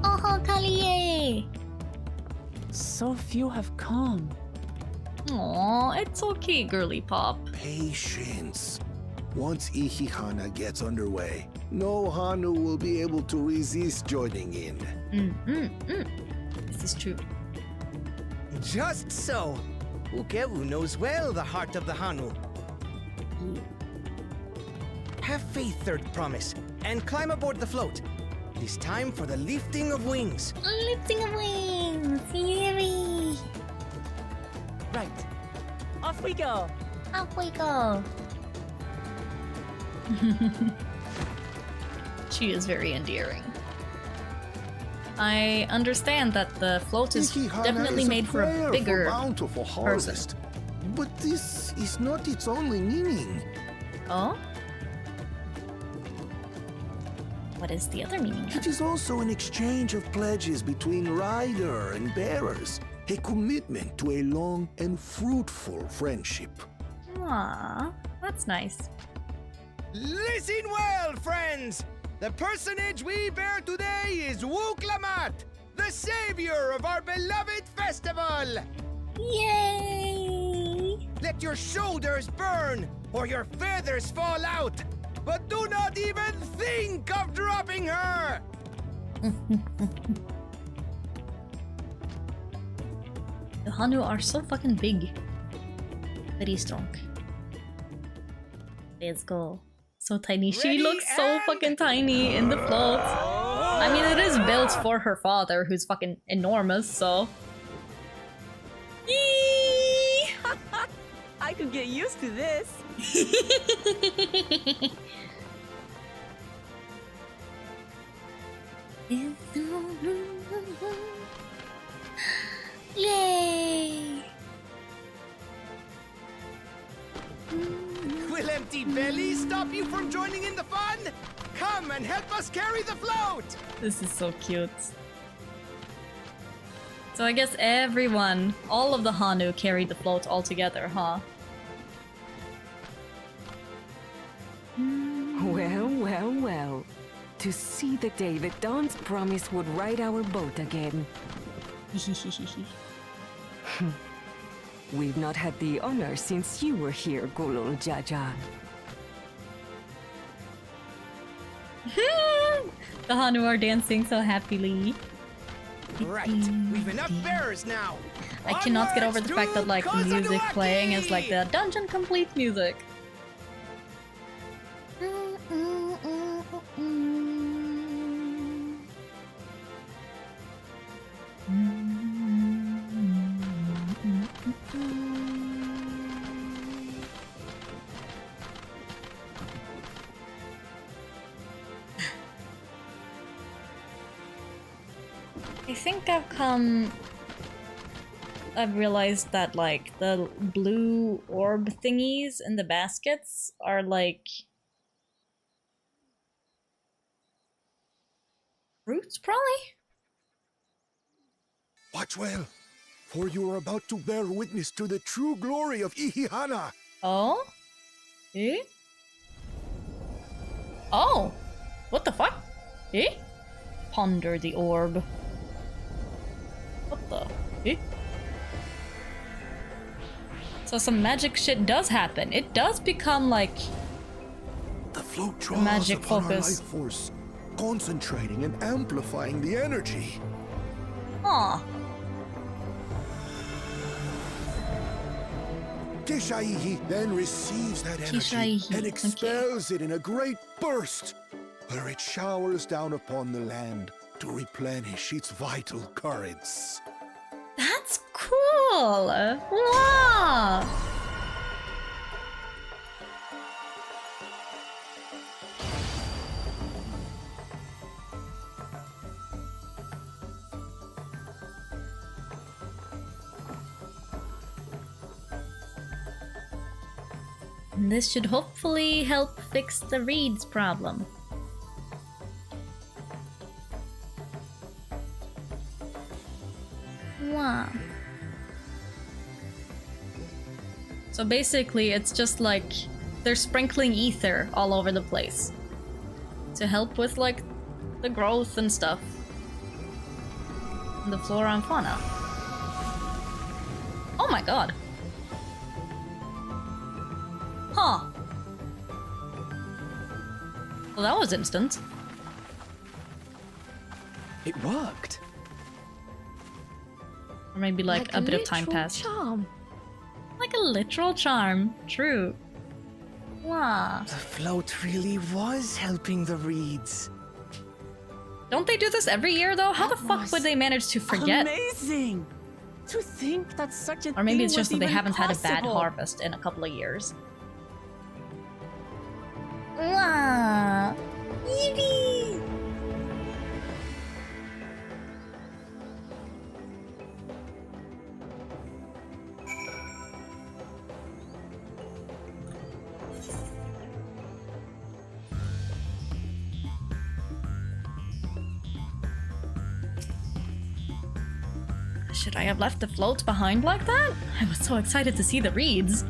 Oh, Kalie! So few have come. Aw, it's okay, girly pop. Patience. Once Ihihana gets underway, no Hanu will be able to resist joining in. This is true. Just so. Ukewu knows well the heart of the Hanu. Have faith, third promise, and climb aboard the float. It is time for the lifting of wings. Lifting of wings! Yay! Right. Off we go. Off we go. She is very endearing. I understand that the float is Ihihana definitely is made for a prayer bigger bountiful harvest. But this is not its only meaning. Oh? What is the other meaning? It is also an exchange of pledges between rider and bearers, a commitment to a long and fruitful friendship. Aww, that's nice. Listen well, friends! The personage we bear today is Wuklamat, the savior of our beloved festival! Yay! Let your shoulders burn, or your feathers fall out! But do not even think of dropping her! The Hanu are so fucking big. Very strong. Let's go. So tiny. She Ready looks so and- fucking tiny in the float. I mean, it is built for her father, who's fucking enormous, so... Yee! I could get used to this. Yay! Will empty belly stop you from joining in the fun? Come and help us carry the float! This is so cute. So I guess everyone, all of the Hanu carried the float all together, huh? Well. To see the day that Dawn's promise would ride our boat again. We've not had the honor since you were here, Gulul Jaja. The Hanu are dancing so happily. Right, we've enough bearers now. I cannot get over Onwards the fact that like to music Kozanuaki! playing is like the dungeon complete music. I think I've realized that like the blue orb thingies in the baskets are like fruits, probably? Watch well, for you are about to bear witness to the true glory of Ihihana. Oh? Eh? Oh! What the fuck? Eh? Ponder the orb. What the? Eh? So some magic shit does happen. It does become like The float draws magic upon focus. our life force, concentrating and amplifying the energy. Huh. Kishaihi then receives that energy Kishaihi, and expels it in a great burst, where it showers down upon the land to replenish its vital currents. That's cool! Wow! This should hopefully help fix the reeds problem. Wow. So basically, it's just like they're sprinkling ether all over the place to help with like the growth and stuff, and the flora and fauna. Oh my god. Huh. Well, that was instant. It worked. Or maybe like a bit of time literal passed. Charm. Like a literal charm. True. Wow. The float really was helping the reeds. Don't they do this every year though? How the That fuck was would they manage to forget? Amazing! To think that such a Or maybe thing it's just that was they even haven't had a bad possible. harvest in a couple of years. Wow. Yippee! Should I have left the floats behind like that? I was so excited to see the reeds.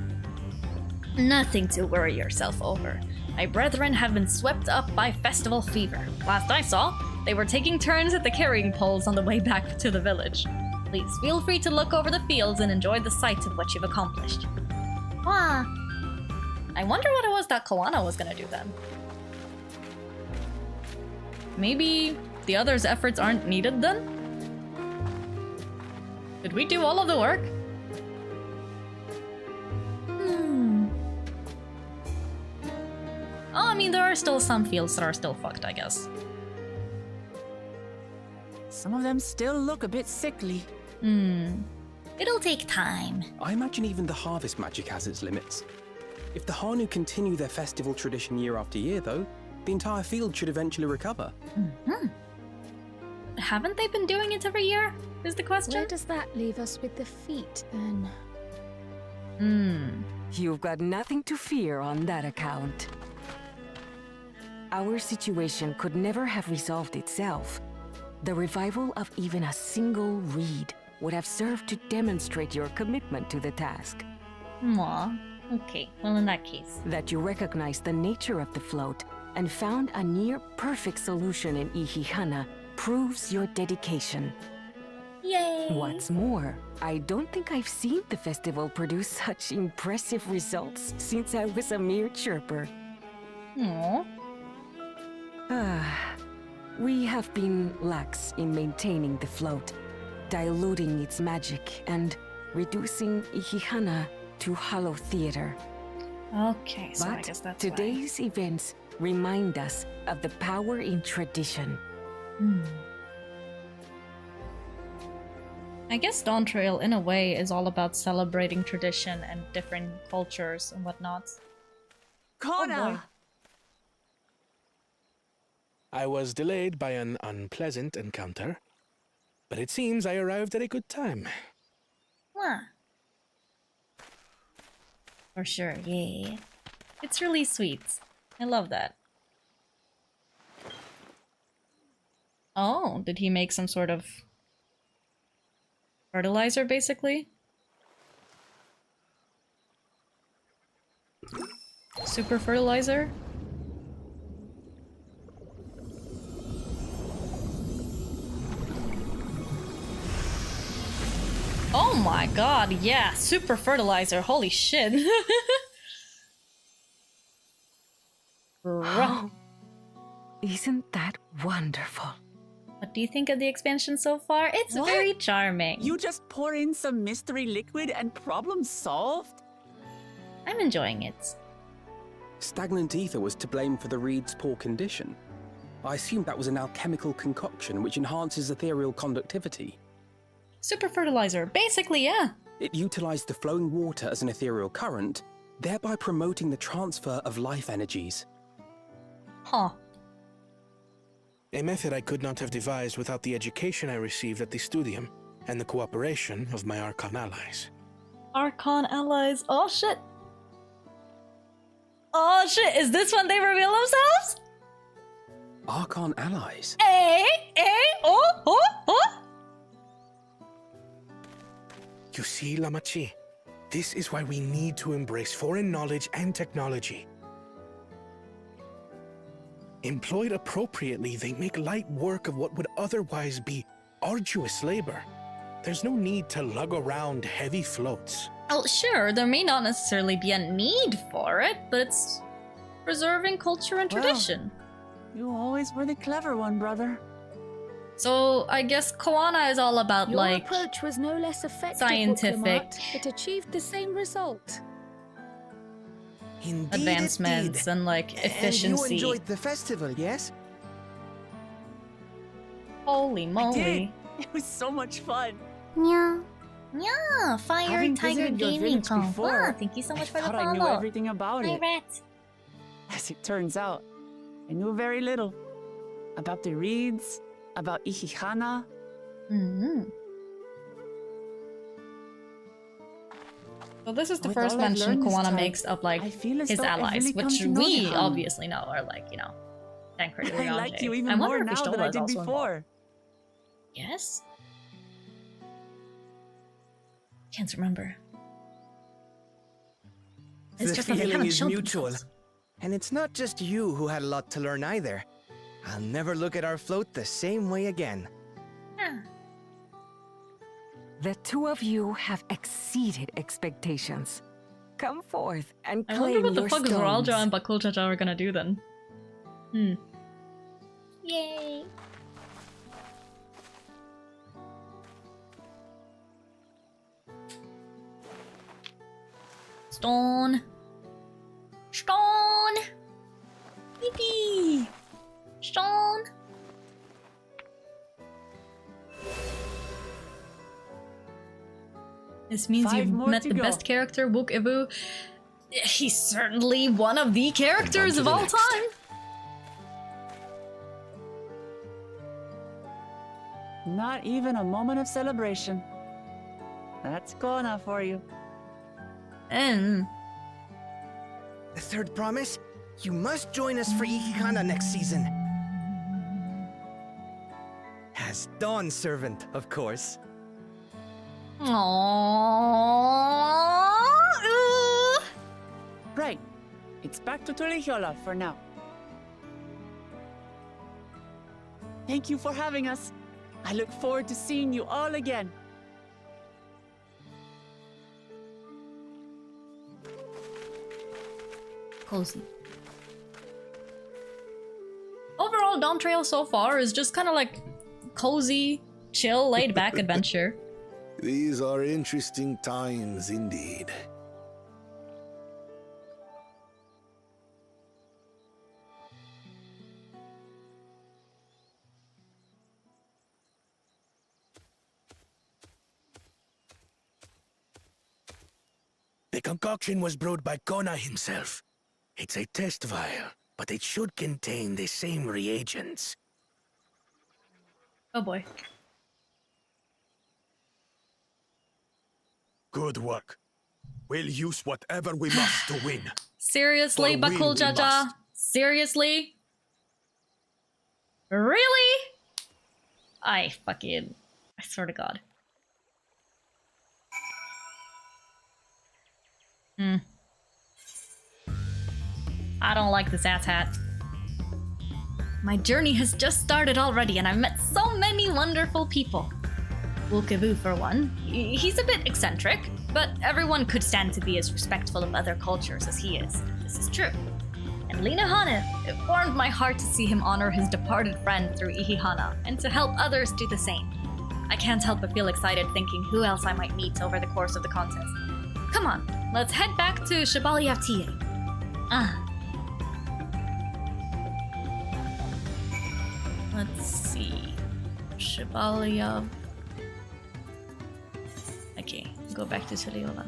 Nothing to worry yourself over. My brethren have been swept up by festival fever. Last I saw, they were taking turns at the carrying poles on the way back to the village. Please feel free to look over the fields and enjoy the sight of what you've accomplished. Wow. I wonder what it was that Koana was gonna do then. Maybe the others' efforts aren't needed then? Did we do all of the work? Oh, I mean, there are still some fields that are still fucked, I guess. Some of them still look a bit sickly. It'll take time. I imagine even the harvest magic has its limits. If the Hanu continue their festival tradition year after year, though, the entire field should eventually recover. Haven't they been doing it every year? Is the question? Where does that leave us with the feet, then? You've got nothing to fear on that account. Our situation could never have resolved itself. The revival of even a single reed would have served to demonstrate your commitment to the task. Aw. Okay, well in that case. That you recognized the nature of the float and found a near-perfect solution in Ihihana proves your dedication. Yay! What's more, I don't think I've seen the festival produce such impressive results since I was a mere chirper. Aw. We have been lax in maintaining the float, diluting its magic and reducing Ihihana to hollow theater. Okay, so I But guess that's why. today's events remind us of the power in tradition. I guess DAWNTRAIL, in a way, is all about celebrating tradition and different cultures and whatnot. Kona! I was delayed by an unpleasant encounter, but it seems I arrived at a good time. Huh. For sure, yeah. It's really sweet. I love that. Oh, did he make some sort of fertilizer, basically? Super fertilizer? Oh my god, yeah, super fertilizer, holy shit. Bruh. Isn't that wonderful? What do you think of the expansion so far? It's What? very charming. You just pour in some mystery liquid and problem solved? I'm enjoying it. Stagnant ether was to blame for the reed's poor condition. I assumed that was an alchemical concoction which enhances ethereal conductivity. Super fertilizer, basically, yeah. It utilized the flowing water as an ethereal current, thereby promoting the transfer of life energies. Huh. A method I could not have devised without the education I received at the studium and the cooperation of my Archon allies. Archon allies. Oh shit. Oh shit, is this when they reveal themselves? Archon allies? Eh? Oh. You see, Lamachi, this is why we need to embrace foreign knowledge and technology. Employed appropriately, they make light work of what would otherwise be arduous labor. There's no need to lug around heavy floats. Oh, sure, there may not necessarily be a need for it, but it's preserving culture and Well, tradition. You always were the clever one, brother. So I guess Koana is all about Your like approach was no less effective, scientific but achieved the same result. Indeed advancements it did. and like And efficiency. you enjoyed the festival, yes? Holy I did. moly. It was so much fun. Yeah, Fire Having Tiger visited your Gaming village before, Konfuwa. Thank you so much I for the thought I knew follow. everything about Hi, it. Rat. As it turns out, I knew very little. About the reeds, about Ihihana. Mm-hmm. So this is the With first all I've mention learned this Koana time, makes of like I feel as his though I've allies, really come which to know we the Hanu. obviously know are like, you know, Tancred I like you even I wonder more if now than I Ishtola is did also involved. before. Yes? Can't remember. The It's just that they feeling haven't is shown mutual. themselves. And it's not just you who had a lot to learn either. I'll never look at our float the same way again. Ah. The two of you have exceeded expectations. Come forth and I claim wonder what the your fuck stones. Zoralja and Bakulchacha are gonna do then. Yay. Stone. Stone. Yippee. Stone. This means 5 you've more met to the go. best character, Wook Ibu. He's certainly one of the characters to of the all next. time. Not even a moment of celebration. That's Kona for you. And The third promise? You must join us for Ikikana next season. As Dawn Servant, of course. aww. Right. It's back to Tulihiola for now. Thank you for having us. I look forward to seeing you all again. Cozy. Overall, DAWNTRAIL so far is just kind of like cozy, chill, laid-back adventure. These are interesting times indeed. The concoction was brewed by Kona himself. It's a test vial, but it should contain the same reagents. Oh boy. Good work. We'll use whatever we must to win. Seriously, For win Bakul we Jaja? must. Seriously? Really? I swear to God. I don't like this ass hat. My journey has just started already and I've met so many wonderful people. Wukavu for one. He's a bit eccentric, but everyone could stand to be as respectful of other cultures as he is. This is true. And Lina Hana, it warmed my heart to see him honor his departed friend through Ihihana, and to help others do the same. I can't help but feel excited thinking who else I might meet over the course of the contest. Come on, let's head back to Shibaliavtiye. Let's see. Shibaliav. Okay, go back to Saliola.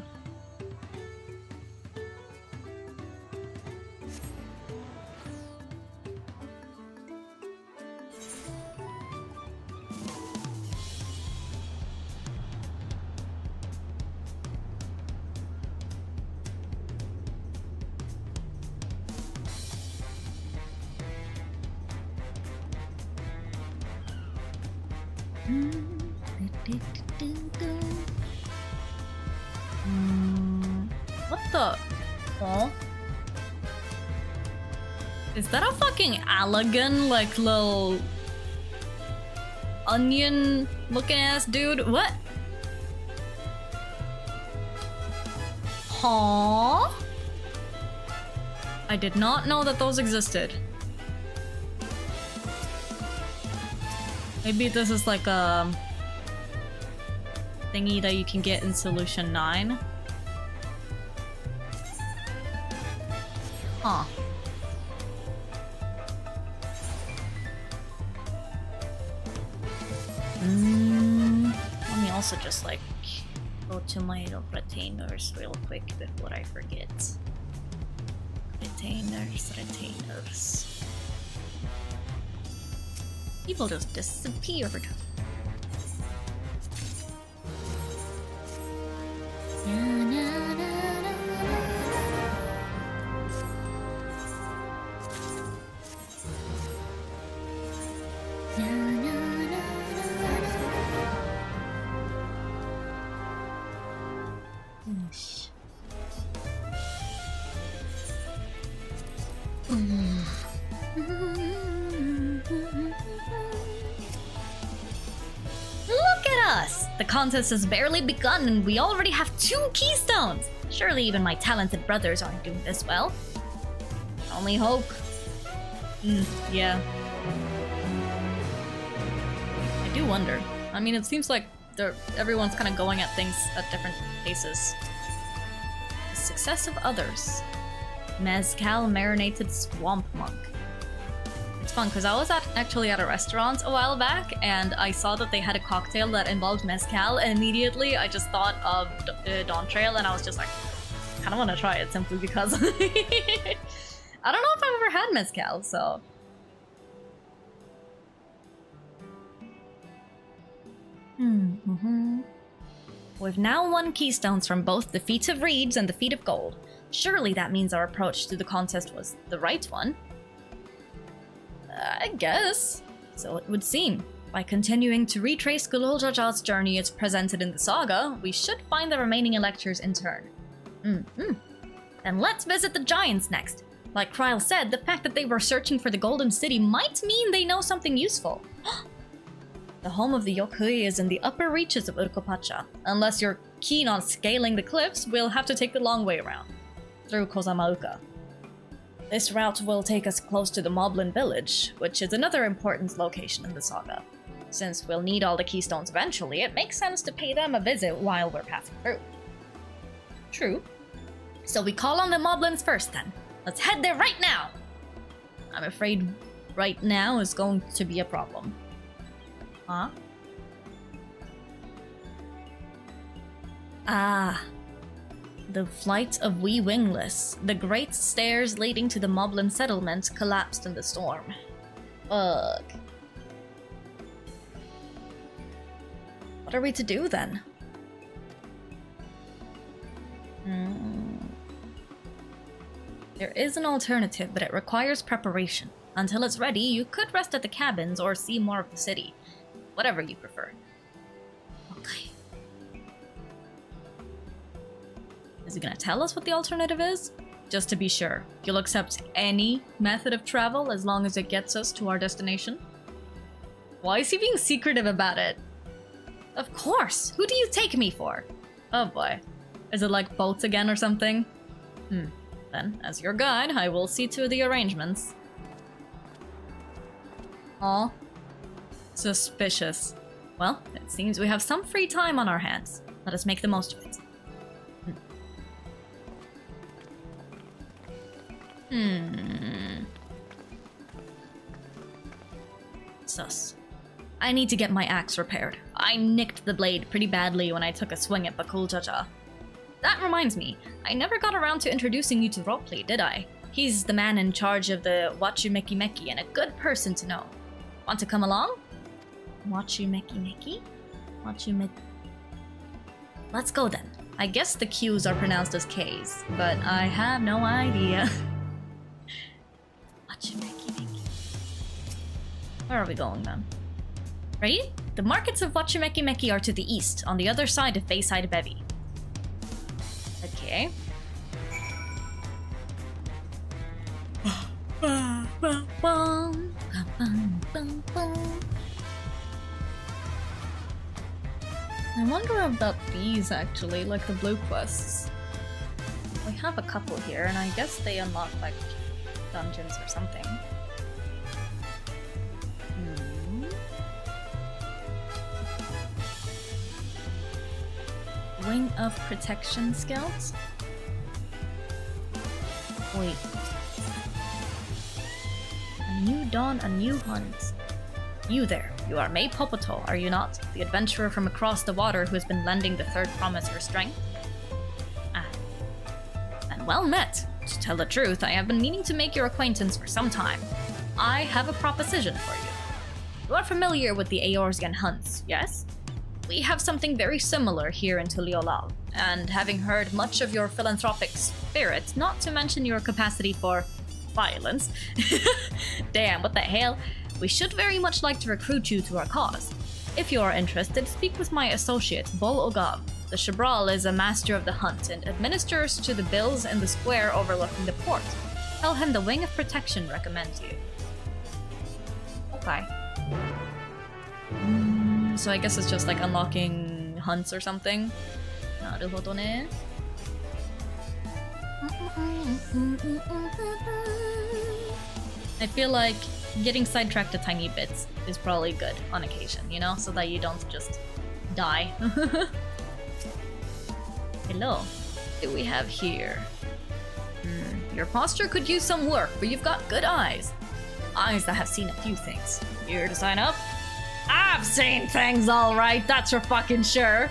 What the? Oh? Is that a fucking Allagan, like, little onion looking ass dude? What? Huh? I did not know that those existed. Maybe this is like a thingy that you can get in Solution 9. Huh. Let me also just like go to my retainers real quick before I forget. Retainers. People just disappeared. Look at us! The contest has barely begun and we already have 2 keystones! Surely even my talented brothers aren't doing this well. Only hope. Yeah. I do wonder. I mean, it seems like everyone's kind of going at things at different paces. The success of others. Mezcal marinated swamp monk. It's fun because I was actually at a restaurant a while back and I saw that they had a cocktail that involved mezcal and immediately I just thought of DAWNTRAIL and I was just like, I kind of want to try it simply because I don't know if I've ever had mezcal, so. We've now won keystones from both the Feat of Reeds and the Feat of Gold. Surely that means our approach to the contest was the right one. I guess. So it would seem. By continuing to retrace Gululjaja's journey as presented in the saga, we should find the remaining electors in turn. Then let's visit the Giants next. Like Kryl said, the fact that they were searching for the Golden City might mean they know something useful. The home of the Yokui is in the upper reaches of Urkopacha. Unless you're keen on scaling the cliffs, we'll have to take the long way around, through Kozamauka. This route will take us close to the Moblin village, which is another important location in the saga. Since we'll need all the keystones eventually, it makes sense to pay them a visit while we're passing through. True. So we call on the Moblins first then. Let's head there right now! I'm afraid right now is going to be a problem. Huh? Ah. The flight of we wingless. The great stairs leading to the Moblin settlement collapsed in the storm. Ugh. What are we to do then? There is an alternative, but it requires preparation. Until it's ready, you could rest at the cabins or see more of the city. Whatever you prefer. Okay. Is he gonna tell us what the alternative is? Just to be sure, you'll accept any method of travel as long as it gets us to our destination? Why is he being secretive about it? Of course! Who do you take me for? Oh boy. Is it like boats again or something? Then, as your guide, I will see to the arrangements. Aw. Suspicious. Well, it seems we have some free time on our hands. Let us make the most of it. Sus. I need to get my axe repaired. I nicked the blade pretty badly when I took a swing at Bakul Jaja. That reminds me, I never got around to introducing you to Roleplay, did I? He's the man in charge of the Wachumeki Meki and a good person to know. Want to come along? Wachumeki Meki? Wachumeki... Let's go then. I guess the Q's are pronounced as K's, but I have no idea. Wachumeki Meki. Where are we going then? Ready? The markets of Wachumeki Meki are to the east, on the other side of Bayside Bevy. Okay. I wonder about these actually, like the blue quests. We have a couple here, and I guess they unlock like dungeons or something. Wing of Protection Scouts? Wait. A new dawn, a new hunt. You there, you are May Popoto, are you not? The adventurer from across the water who has been lending the third promise her strength? Ah. And well met. To tell the truth, I have been meaning to make your acquaintance for some time. I have a proposition for you. You are familiar with the Eorzean hunts, yes? We have something very similar here in Tuliolal, and having heard much of your philanthropic spirit, not to mention your capacity for violence, damn, what the hell, we should very much like to recruit you to our cause. If you are interested, speak with my associate, Bol Ogav. The Shabral is a master of the hunt and administers to the bills in the square overlooking the port. Tell him the Wing of Protection recommends you. Okay. So I guess it's just like unlocking hunts or something. Naruhodo ne. I feel like getting sidetracked a tiny bit is probably good on occasion, you know? So that you don't just die. Hello. What do we have here? Your posture could use some work, but you've got good eyes. Eyes that have seen a few things. You here to sign up? I've seen things, alright, that's for fucking sure.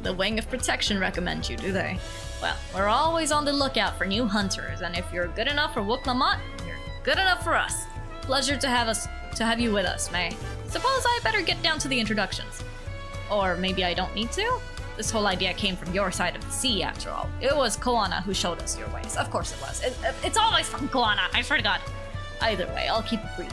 The Wing of Protection recommends you, do they? Well, we're always on the lookout for new hunters, and if you're good enough for Wuklamat, you're good enough for us. Pleasure to have you with us, May. Suppose I better get down to the introductions. Or maybe I don't need to? This whole idea came from your side of the sea, after all. It was Koana who showed us your ways. Of course it was. It's always from Koana, I swear to God. Either way, I'll keep it brief.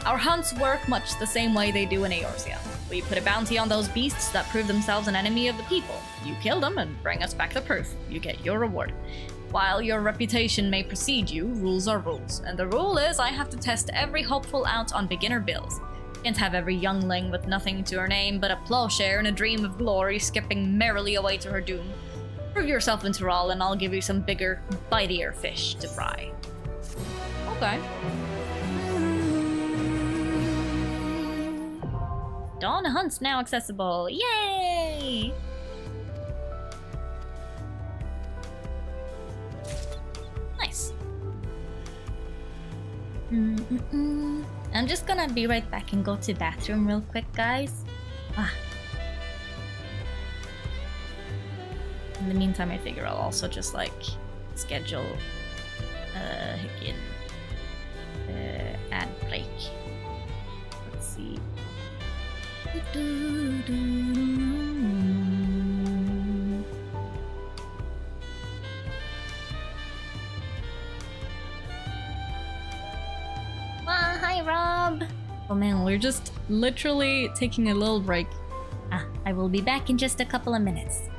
Our hunts work much the same way they do in Eorzea. We put a bounty on those beasts that prove themselves an enemy of the people. You kill them and bring us back the proof. You get your reward. While your reputation may precede you, rules are rules. And the rule is I have to test every hopeful out on beginner bills. Can't have every youngling with nothing to her name but a plowshare and a dream of glory skipping merrily away to her doom. Prove yourself in Tural and I'll give you some bigger, bitier fish to fry. Okay. Dawn Hunt's now accessible. Yay! Nice. I'm just gonna be right back and go to the bathroom real quick, guys. In the meantime, I figure I'll also just like schedule hickin ad break. Let's see. Oh man, we're just literally taking a little break. Ah, I will be back in just a couple of minutes.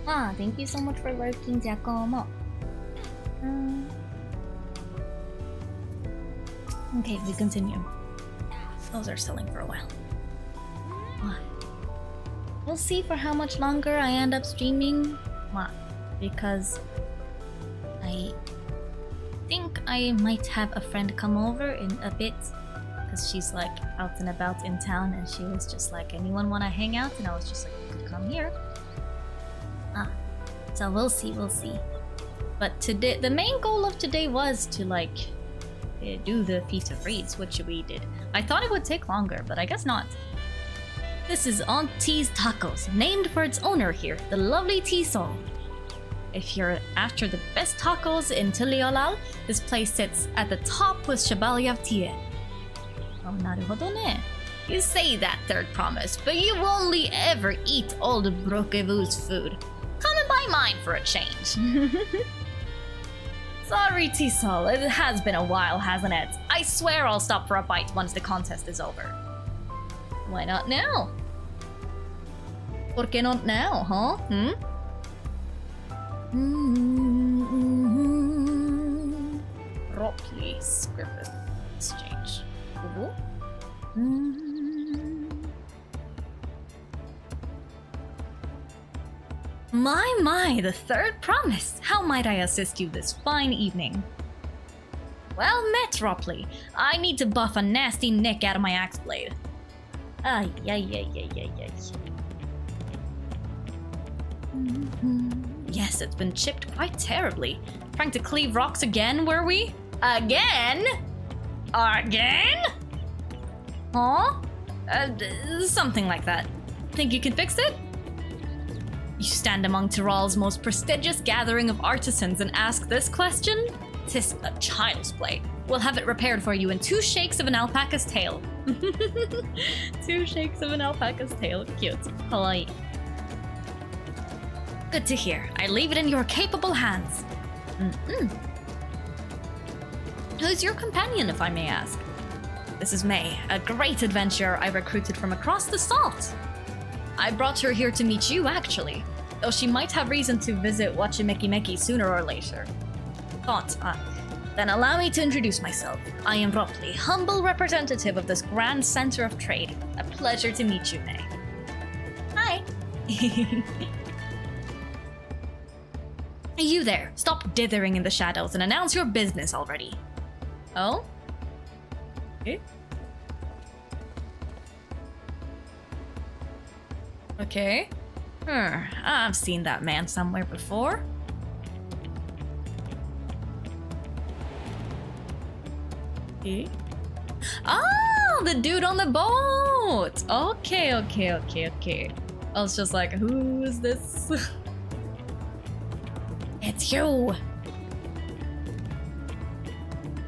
Ah, thank you so much for lurking, Giacomo. Okay, we continue. Those are selling for a while. Why? We'll see for how much longer I end up streaming. Why? Because I think I might have a friend come over in a bit. Because she's like out and about in town, and she was just like, anyone want to hang out? And I was just like, you could come here. So we'll see. But today, the main goal of today was to like do the feat of reeds, which we did. I thought it would take longer, but I guess not. This is Auntie's Tacos, named for its owner here, the lovely Tisol. If you're after the best tacos in Tiliolal, this place sits at the top with Shabalyav Tie. Oh, naruhodo ne. You say that, third promise, but you only ever eat old Brokevu's food. Come and buy mine for a change. Sorry, Tisol, it has been a while, hasn't it? I swear I'll stop for a bite once the contest is over. Why not now? ¿Por qué not now, huh? Ropley script exchange. My, the third promise. How might I assist you this fine evening? Well met, Ropley. I need to buff a nasty nick out of my axe blade. Ay. Yes, it's been chipped quite terribly. Trying to cleave rocks again, were we? Again? Huh? Something like that. Think you can fix it? You stand among Tiral's most prestigious gathering of artisans and ask this question? 'Tis a child's play. We'll have it repaired for you in 2 shakes of an alpaca's tail. 2 shakes of an alpaca's tail. Cute. Kawaii. Good to hear. I leave it in your capable hands. Who's your companion, if I may ask? This is May, a great adventurer I recruited from across the salt. I brought her here to meet you, actually, though she might have reason to visit Wachimekimeki sooner or later. Then allow me to introduce myself. I am Ropley, humble representative of this grand center of trade. A pleasure to meet you, May. Hi. You there, stop dithering in the shadows and announce your business already. Oh? Okay. I've seen that man somewhere before. Okay. Oh, the dude on the boat! Okay. I was just like, who is this? It's you!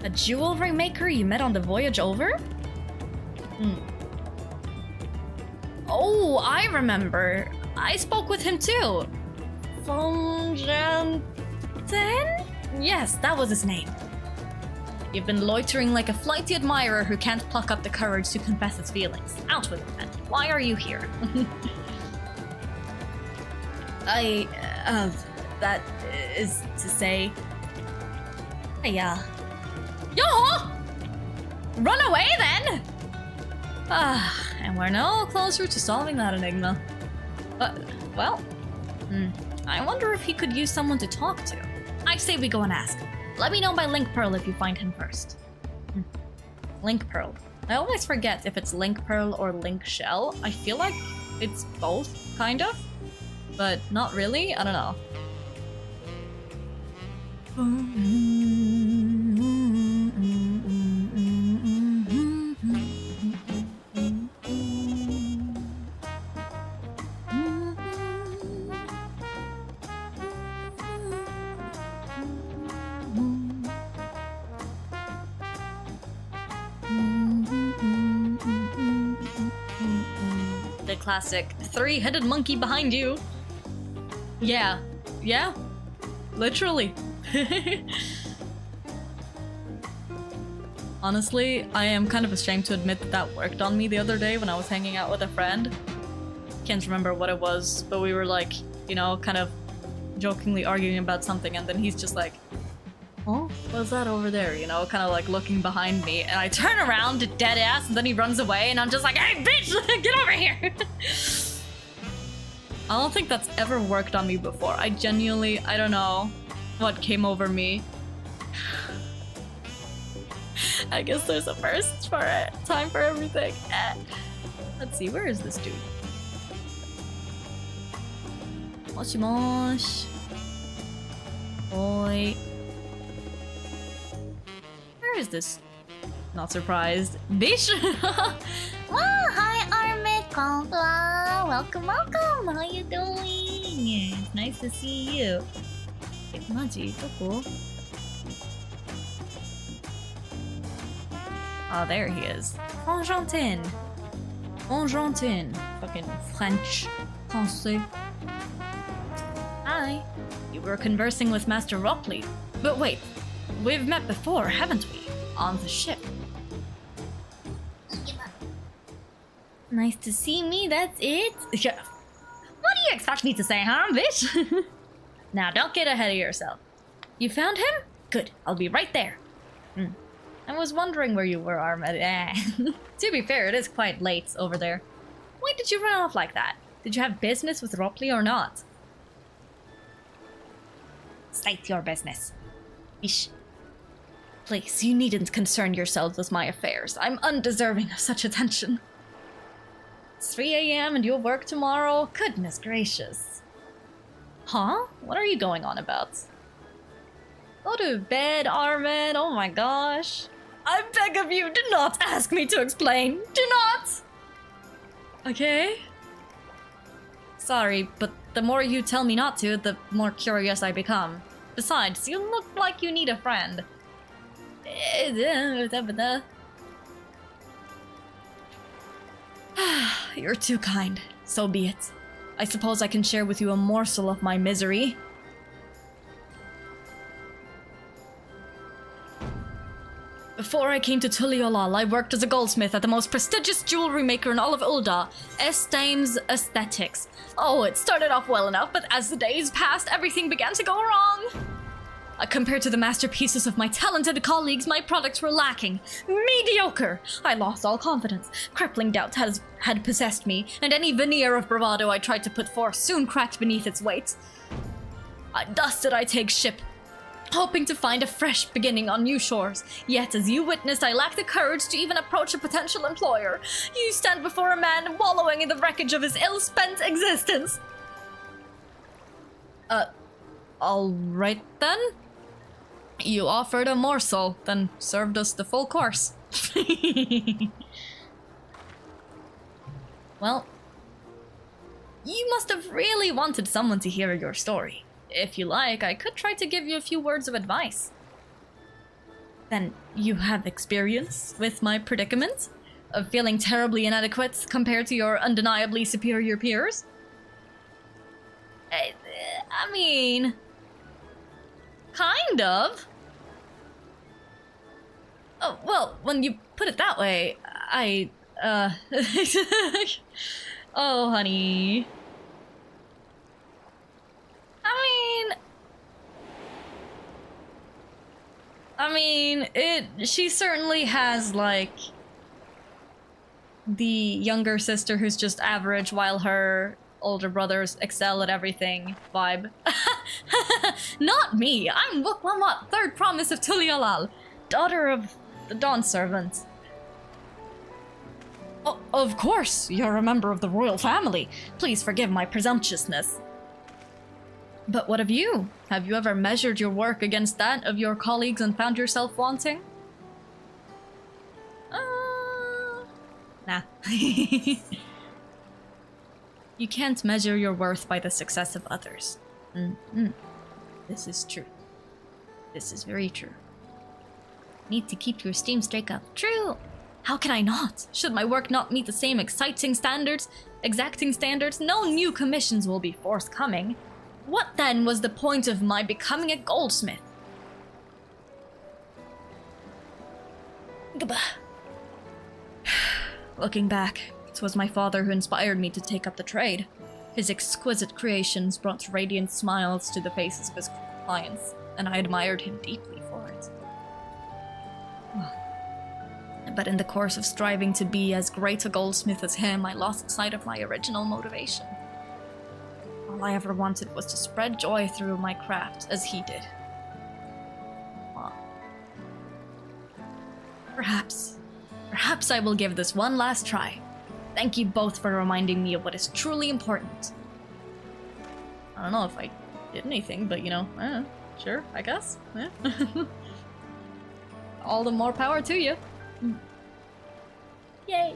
A jewelry maker you met on the voyage over? Oh, I remember. I spoke with him too. Fonjanten? Yes, that was his name. You've been loitering like a flighty admirer who can't pluck up the courage to confess his feelings. Out with it then. Why are you here? That is to say... Yo! Run away then! And we're no closer to solving that enigma. Well, I wonder if he could use someone to talk to. I say we go and ask. Let me know by Link Pearl if you find him first. Link Pearl. I always forget if it's Link Pearl or Link Shell. I feel like it's both, kind of. But not really, I don't know. The classic 3-headed monkey behind you. Yeah, literally. Honestly, I am kind of ashamed to admit that worked on me the other day when I was hanging out with a friend. Can't remember what it was, but we were like, you know, kind of jokingly arguing about something, and then he's just like, oh, what's that over there? You know, kind of like looking behind me, and I turn around to dead ass, and then he runs away, and I'm just like, hey, bitch, get over here! I don't think that's ever worked on me before. I genuinely, I don't know what came over me. I guess there's a first for it. Time for everything. Let's see, where is this dude? Moshi mosh. Oi. Where is this? Not surprised. Bish! Wow, hi Armit, Konfuwa. Welcome, welcome. How you doing? It's nice to see you. Maji, doko? Oh, there he is. Argentine. Argentine. Fucking French. Français. Hi. You were conversing with Master Ropley. But wait, we've met before, haven't we? On the ship. Nice to see me, that's it? Yeah. What do you expect me to say, huh, bitch? Now, don't get ahead of yourself. You found him? Good, I'll be right there. I was wondering where you were, Armit. To be fair, it is quite late over there. Why did you run off like that? Did you have business with Ropley or not? State your business. Ish. Please, you needn't concern yourselves with my affairs. I'm undeserving of such attention. It's 3 AM and you'll work tomorrow? Goodness gracious. Huh? What are you going on about? Go to bed, Armin. Oh my gosh. I beg of you, do not ask me to explain. Do not! Okay? Sorry, but the more you tell me not to, the more curious I become. Besides, you look like you need a friend. You're too kind. So be it. I suppose I can share with you a morsel of my misery. Before I came to Tuliolal, I worked as a goldsmith at the most prestigious jewelry maker in all of Ulda, Estames Aesthetics. Oh, it started off well enough, but as the days passed, everything began to go wrong. Compared to the masterpieces of my talented colleagues, my products were lacking. Mediocre! I lost all confidence. Crippling doubt had possessed me, and any veneer of bravado I tried to put forth soon cracked beneath its weight. Thus did I take ship, hoping to find a fresh beginning on new shores. Yet, as you witnessed, I lacked the courage to even approach a potential employer. You stand before a man wallowing in the wreckage of his ill-spent existence. Alright then. You offered a morsel, then served us the full course. Well, you must have really wanted someone to hear your story. If you like, I could try to give you a few words of advice. Then you have experience with my predicament? Of feeling terribly inadequate compared to your undeniably superior peers? I mean... kind of. Oh, well, when you put it that way, oh, honey. I mean, she certainly has, like, the younger sister who's just average while her older brothers excel at everything vibe. Not me! I'm Wuklamat, third promise of Tuliolal, daughter of the Dawn Servant. Oh, of course, you're a member of the royal family. Please forgive my presumptuousness. But what of you? Have you ever measured your work against that of your colleagues and found yourself wanting? Nah. You can't measure your worth by the success of others. This is true. This is very true. Need to keep your steam straight up. True! How can I not? Should my work not meet the same exacting standards, no new commissions will be forthcoming. What then was the point of my becoming a goldsmith? Goodbye. Looking back, was my father who inspired me to take up the trade. His exquisite creations brought radiant smiles to the faces of his clients, and I admired him deeply for it. But in the course of striving to be as great a goldsmith as him, I lost sight of my original motivation. All I ever wanted was to spread joy through my craft as he did. Perhaps I will give this one last try. Thank you both for reminding me of what is truly important. I don't know if I did anything, but you know, sure, I guess. Yeah. All the more power to you. Yay!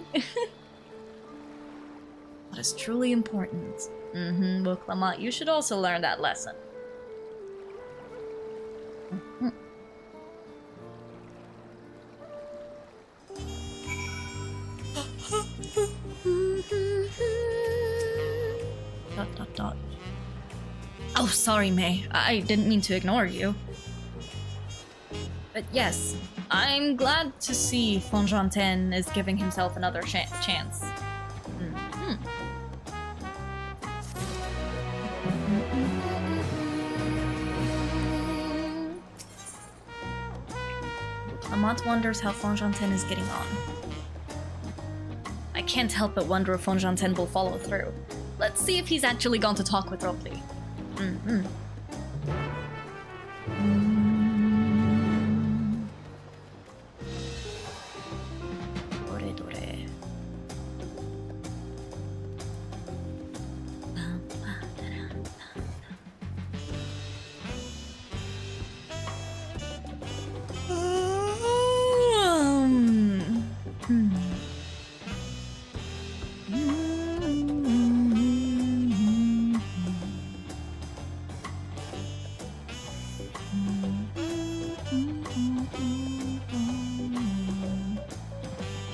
What is truly important. Well, Clement, you should also learn that lesson. ... Oh, sorry, May. I didn't mean to ignore you. But yes, I'm glad to see Fonjanten is giving himself another chance. Amant wonders how Fonjanten is getting on. I can't help but wonder if Fonjanten will follow through. Let's see if he's actually gone to talk with Ropley.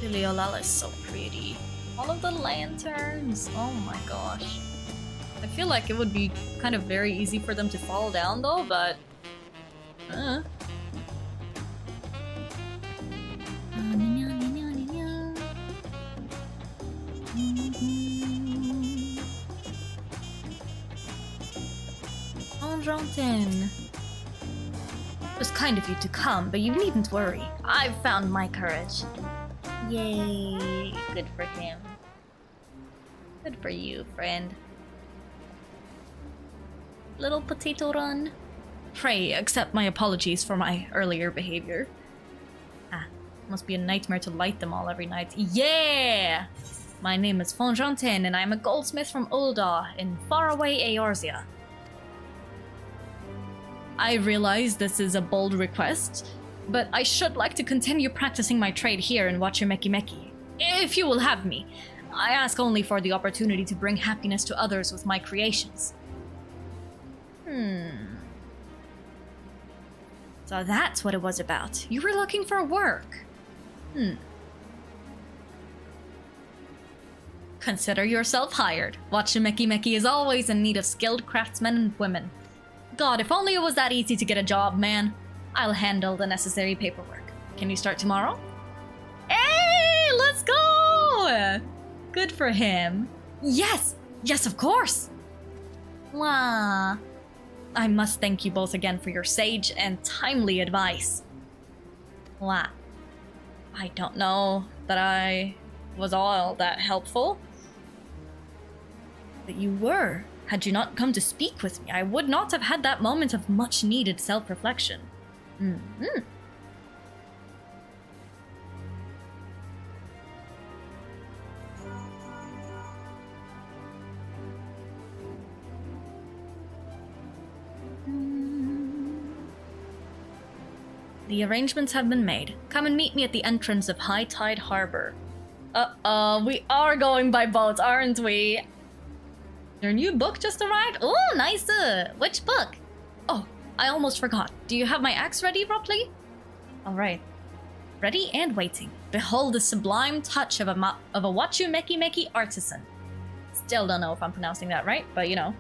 Leolala is so pretty. All of the lanterns. Oh my gosh. I feel like it would be kind of very easy for them to fall down though, but... Fonjanten. It was kind of you to come, but you needn't worry. I've found my courage. Yay! Good for him. Good for you, friend. Little potato run. Pray accept my apologies for my earlier behavior. Must be a nightmare to light them all every night. Yeah! My name is Fonjanten and I'm a goldsmith from Ul'dah in faraway Eorzea. I realize this is a bold request, but I should like to continue practicing my trade here in Wachumekimeki. If you will have me, I ask only for the opportunity to bring happiness to others with my creations. So that's what it was about. You were looking for work. Consider yourself hired. Wachumekimeki is always in need of skilled craftsmen and women. God, if only it was that easy to get a job, man. I'll handle the necessary paperwork. Can you start tomorrow? Hey, let's go! Good for him. Yes! Yes, of course! Wow. I must thank you both again for your sage and timely advice. Wow. I don't know that I was all that helpful. But you were. Had you not come to speak with me, I would not have had that moment of much-needed self-reflection. The arrangements have been made. Come and meet me at the entrance of High Tide Harbor. We are going by boat, aren't we? Your new book just arrived? Oh, nice! Which book? Oh, I almost forgot. Do you have my axe ready, Ropley? Alright. Ready and waiting. Behold the sublime touch of a Wachumekimeki artisan. Still don't know if I'm pronouncing that right, but you know.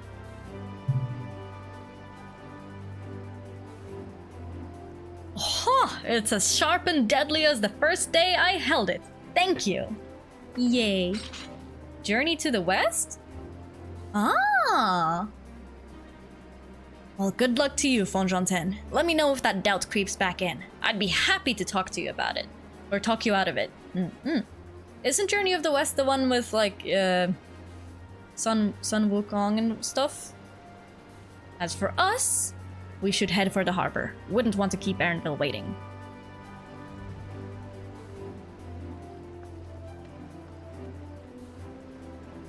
Oh, it's as sharp and deadly as the first day I held it. Thank you. Yay. Journey to the west? Ah! Well, good luck to you, Fonjonten. Let me know if that doubt creeps back in. I'd be happy to talk to you about it. Or talk you out of it. Isn't Journey of the West the one with, like, Sun Wukong and stuff? As for us, we should head for the harbor. Wouldn't want to keep Erendil waiting.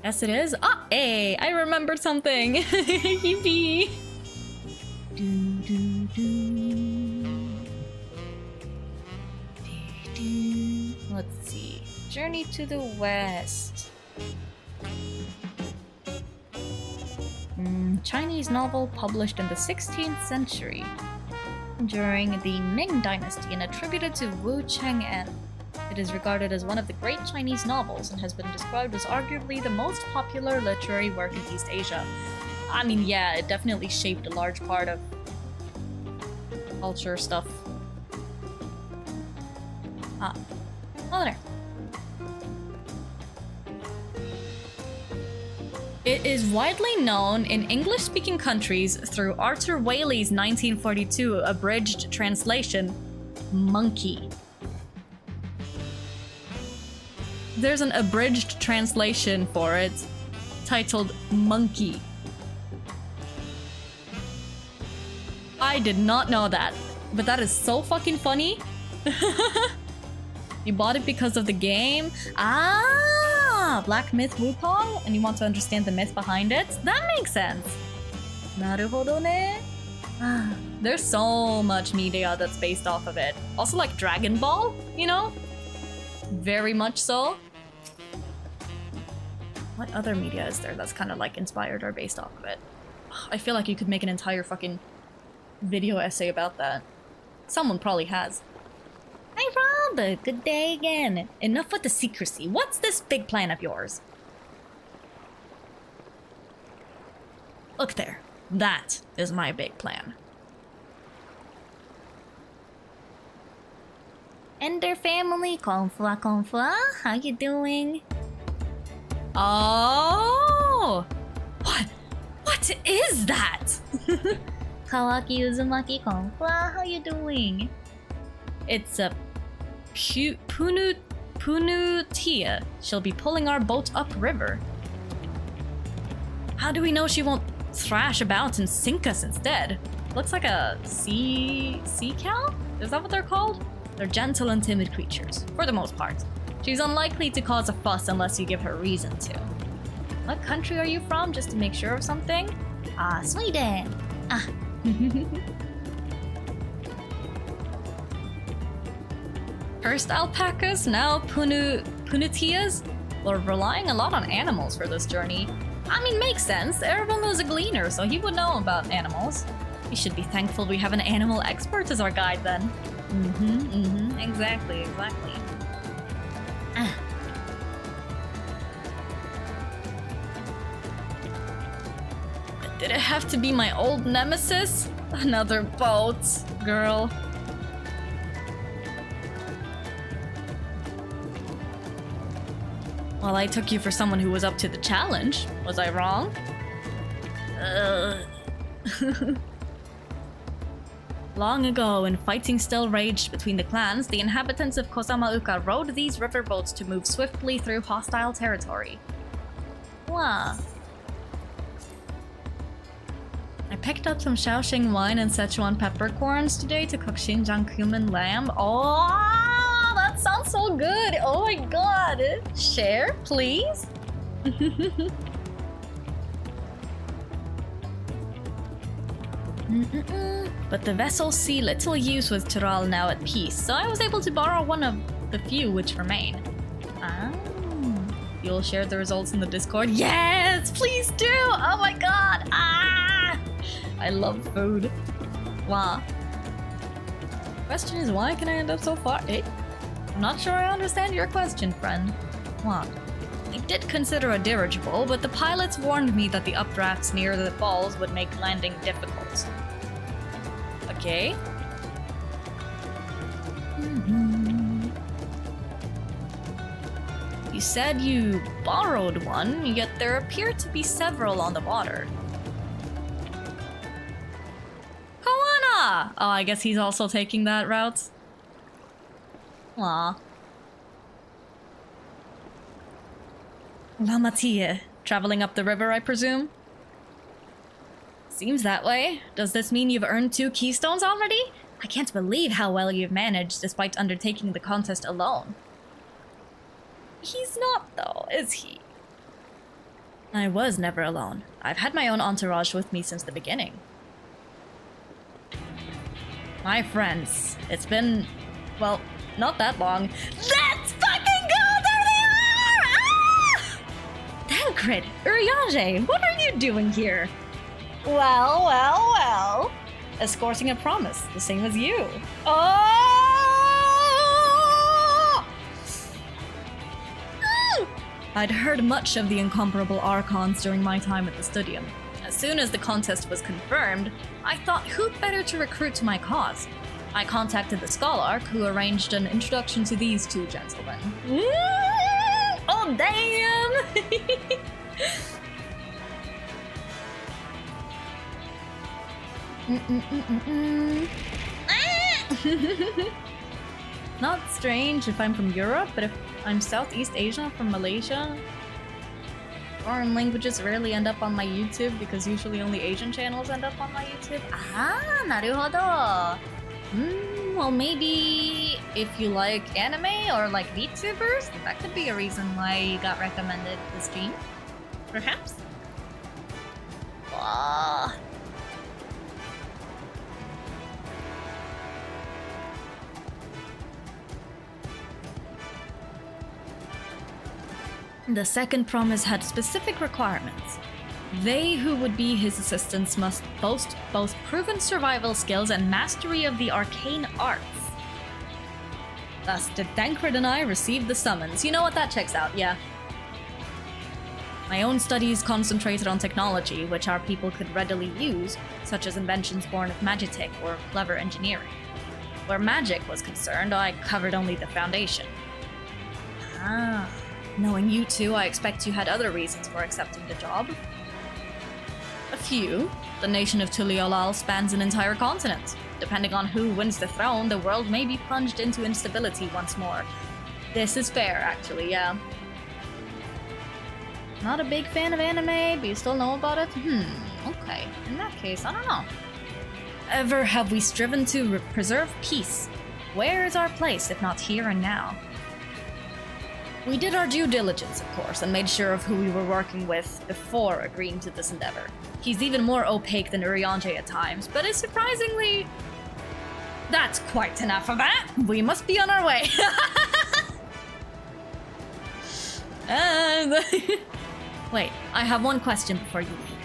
Yes, it is. Ah, hey, I remembered something. Yippee. Let's see. Journey to the West. Chinese novel published in the 16th century during the Ming Dynasty and attributed to Wu Cheng'an. It is regarded as one of the great Chinese novels and has been described as arguably the most popular literary work in East Asia. I mean, yeah, it definitely shaped a large part of culture stuff. Oh there. It is widely known in English-speaking countries through Arthur Waley's 1942 abridged translation, Monkey. There's an abridged translation for it, titled Monkey. I did not know that, but that is so fucking funny. You bought it because of the game? Ah, Black Myth Wukong? And you want to understand the myth behind it? That makes sense. Naruhodo ne. There's so much media that's based off of it. Also like Dragon Ball, you know? Very much so. What other media is there that's kind of like inspired or based off of it? I feel like you could make an entire fucking video essay about that. Someone probably has. Hi Rob, good day again. Enough with the secrecy. What's this big plan of yours? Look there. That is my big plan. Ender family, Konfuwa, how you doing? Oh! What is that? Kawaki Uzumaki Konfuwa, how you doing? It's a Punutia. She'll be pulling our boat upriver. How do we know she won't thrash about and sink us instead? Looks like a sea cow? Is that what they're called? They're gentle and timid creatures, for the most part. She's unlikely to cause a fuss unless you give her reason to. What country are you from, just to make sure of something? Ah, Sweden! Ah. First alpacas, now punutias? We're relying a lot on animals for this journey. I mean, makes sense. Erebon was a gleaner, so he would know about animals. We should be thankful we have an animal expert as our guide then. Exactly. Did it have to be my old nemesis? Another boat, girl. Well, I took you for someone who was up to the challenge. Was I wrong? Long ago, when fighting still raged between the clans, the inhabitants of Kosamauka rowed these river boats to move swiftly through hostile territory. Wow. I picked up some Shaoxing wine and Szechuan peppercorns today to cook Xinjiang cumin lamb. Oh, that sounds so good! Oh my god! Share, please? But the vessels see little use with Tural now at peace, so I was able to borrow one of the few which remain. Ah. You'll share the results in the Discord? Yes! Please do! Oh my god! Ah! I love food. Wow. Question is, why can I end up so far? I'm not sure I understand your question, friend. What? I did consider a dirigible, but the pilots warned me that the updrafts near the falls would make landing difficult. Okay. You said you borrowed one, yet there appear to be several on the water. Koana! Oh, I guess he's also taking that route. Aw. Lamatie, traveling up the river, I presume? Seems that way. Does this mean you've earned 2 keystones already? I can't believe how well you've managed despite undertaking the contest alone. He's not, though, is he? I was never alone. I've had my own entourage with me since the beginning. My friends, it's been, well, not that long. Let's fucking go! There they are! Ah! Tancred, Urianger, what are you doing here? Well. Escorting a promise, the same as you. Oh! I'd heard much of the incomparable Archons during my time at the Studium. As soon as the contest was confirmed, I thought who better to recruit to my cause. I contacted the Scholarch, who arranged an introduction to these 2 gentlemen. Oh, damn! Not strange if I'm from Europe, but if I'm Southeast Asia from Malaysia. Foreign languages rarely end up on my YouTube because usually only Asian channels end up on my YouTube. Ah, naruhodo. Well, maybe if you like anime or like VTubers, that could be a reason why you got recommended the stream. Perhaps? The second promise had specific requirements. They who would be his assistants must boast both proven survival skills and mastery of the arcane arts. Thus did Tancred and I receive the summons. You know what, that checks out, yeah. My own studies concentrated on technology, which our people could readily use, such as inventions born of magitech or clever engineering. Where magic was concerned, I covered only the foundation. Ah. Knowing you two, I expect you had other reasons for accepting the job. A few. The nation of Tuliolal spans an entire continent. Depending on who wins the throne, the world may be plunged into instability once more. This is fair, actually, yeah. Not a big fan of anime, but you still know about it? Okay. In that case, I don't know. Ever have we striven to preserve peace? Where is our place, if not here and now? We did our due diligence, of course, and made sure of who we were working with before agreeing to this endeavor. He's even more opaque than Urianger at times, but is surprisingly... That's quite enough of that! We must be on our way! And... Wait, I have one question before you leave.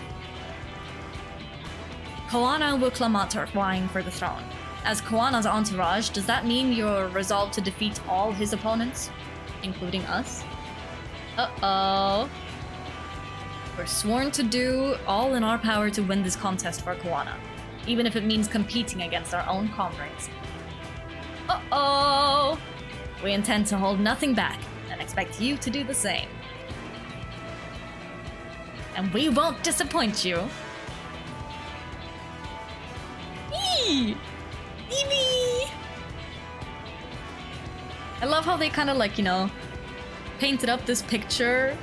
Koana and Wuklamat are vying for the throne. As Koana's entourage, does that mean you're resolved to defeat all his opponents? Including us? Uh-oh. We're sworn to do all in our power to win this contest for Koana, even if it means competing against our own comrades. Uh-oh! We intend to hold nothing back, and expect you to do the same. And we won't disappoint you. Eee! Eevee! I love how they kind of like, you know, painted up this picture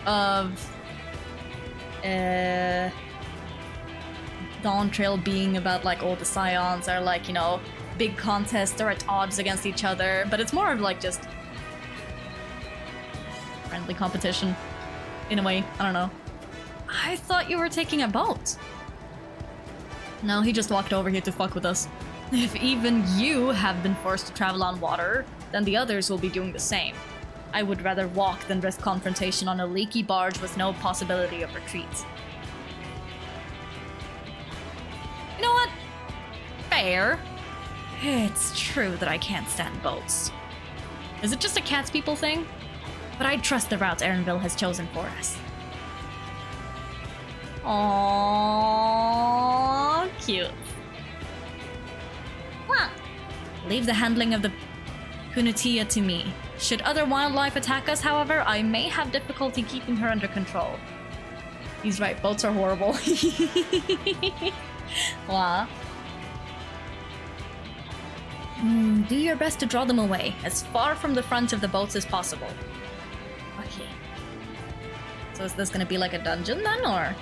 of DAWNTRAIL being about like all the scions are like, you know, big contests, they're at odds against each other, but it's more of like just friendly competition in a way. I don't know. I thought you were taking a boat. No, he just walked over here to fuck with us. If even you have been forced to travel on water, then the others will be doing the same. I would rather walk than risk confrontation on a leaky barge with no possibility of retreat. You know what? Fair. It's true that I can't stand boats. Is it just a cats people thing? But I trust the route Erenville has chosen for us. Aww, cute. Well, leave the handling of the Punatia to me. Should other wildlife attack us, however, I may have difficulty keeping her under control. He's right, boats are horrible. Wow. Do your best to draw them away, as far from the front of the boats as possible. Okay. So is this gonna be like a dungeon then, or?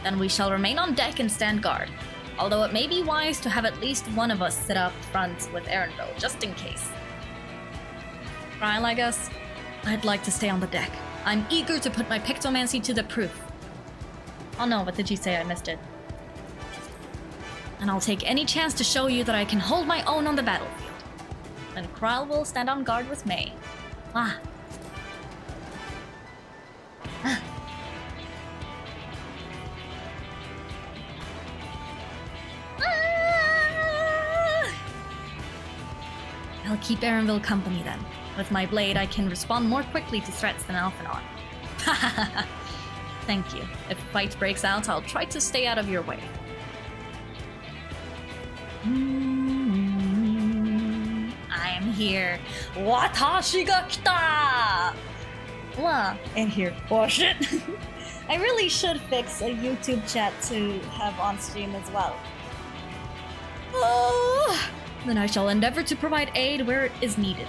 Then we shall remain on deck and stand guard. Although it may be wise to have at least one of us sit up front with Erenville, just in case. Trial, I guess? I'd like to stay on the deck. I'm eager to put my pictomancy to the proof. Oh no, what did you say? I missed it. And I'll take any chance to show you that I can hold my own on the battlefield. Then Kral will stand on guard with May. Ah. Ah. I'll keep Erenville company then. With my blade, I can respond more quickly to threats than Alphanon. Thank you. If a fight breaks out, I'll try to stay out of your way. I am here. Watashi ga kita! Wow, and here. Oh shit! I really should fix a YouTube chat to have on stream as well. Oh, then I shall endeavor to provide aid where it is needed.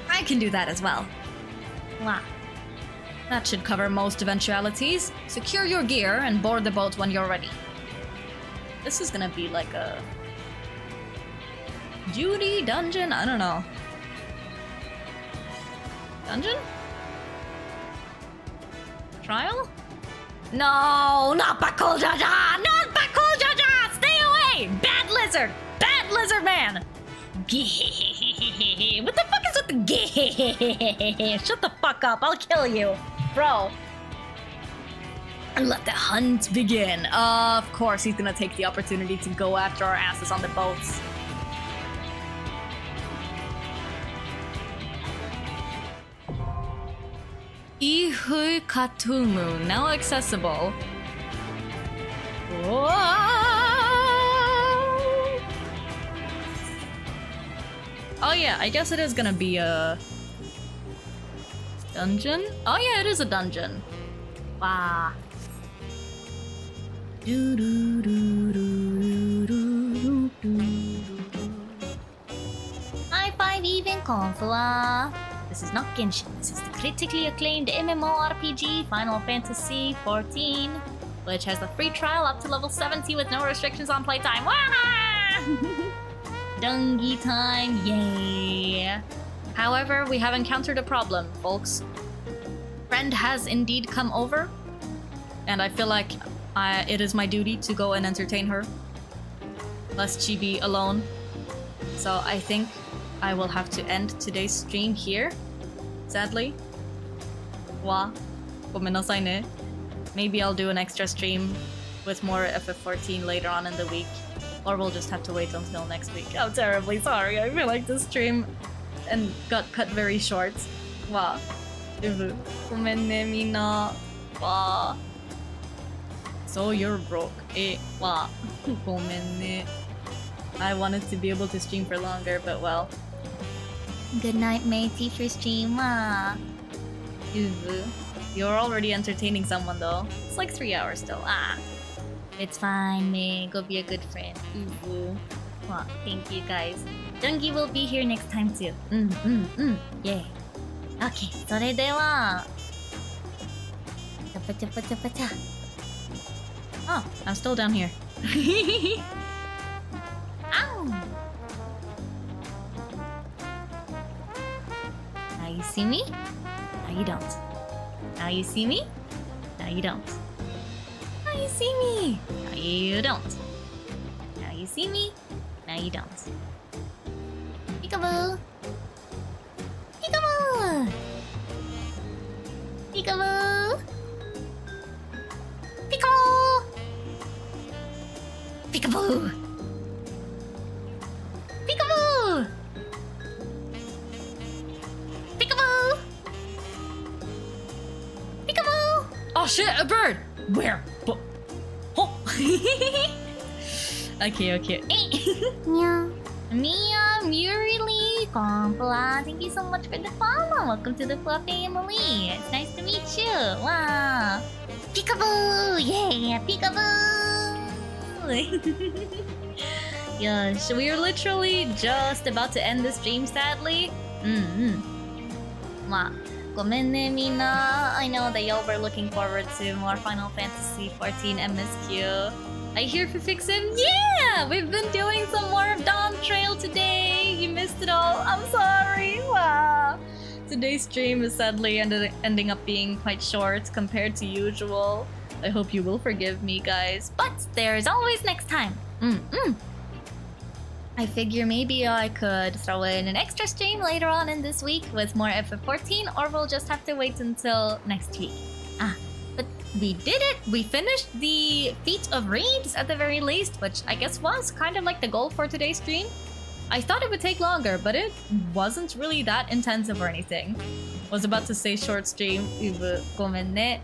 I can do that as well. Wow. That should cover most eventualities. Secure your gear and board the boat when you're ready. This is gonna be like a duty dungeon? I don't know. Dungeon? Trial? No, not Bakul Jaja! Not Bakul Jaja! Stay away! Bad lizard! Bad lizard man! What the fuck is with the gay? Shut the fuck up, I'll kill you. Bro. And let the hunt begin. Of course, he's gonna take the opportunity to go after our asses on the boats. Ihu Katumu, now accessible. Whoa! Oh yeah, I guess it is gonna be a dungeon? Oh yeah, it is a dungeon. Wow. High five even Konfuwa. This is not Genshin, this is the critically acclaimed MMORPG Final Fantasy XIV, which has the free trial up to level 70 with no restrictions on playtime. Wah! Dungy time, yay! However, we have encountered a problem, folks. Friend has indeed come over, and I feel like it is my duty to go and entertain her, lest she be alone. So I think I will have to end today's stream here, sadly. Wa, gomenasai ne. Maybe I'll do an extra stream with more FF14 later on in the week. Or we'll just have to wait until next week. I'm terribly sorry. I feel like this stream got cut very short. Wa. Gomen ne minna. Wa. So you're broke. Wa. Gomen ne. I wanted to be able to stream for longer, but well. Good night, matey, for stream. Wa. You're already entertaining someone though. It's like 3 hours still. Ah. It's fine, May. Go be a good friend. Well, thank you guys. Jungi will be here next time too. Yeah. Okay, それでは。Oh, I'm still down here. Ow! Now you see me? Now you don't. Now you see me? Now you don't. Now you see me. Now you don't. Now you see me. Now you don't. Peekaboo. Peekaboo. Peekaboo. Peekaboo. Peekaboo. Peekaboo. Peekaboo. Peekaboo. Oh shit, a bird. Where? Oh. Okay. Meow. Meow. welcome, Yuri Konfuwa. Thank you so much for the follow. Welcome to the Fuwa family. It's nice to meet you. Wow. Peekaboo! Yeah, peekaboo! Yes, we are literally just about to end the stream, sadly. Wow. ごめんね、みんな. I know that y'all were looking forward to more Final Fantasy XIV MSQ. I hear FFXIV. Yeah! We've been doing some more of DAWNTRAIL today. You missed it all. I'm sorry. Wow. Today's stream is sadly ending up being quite short compared to usual. I hope you will forgive me, guys. But there's always next time. I figure maybe I could throw in an extra stream later on in this week with more FF14, or we'll just have to wait until next week. But we did it! We finished the feat of reads at the very least, which I guess was kind of like the goal for today's stream. I thought it would take longer, but it wasn't really that intensive or anything. Was about to say short stream. ごめんね.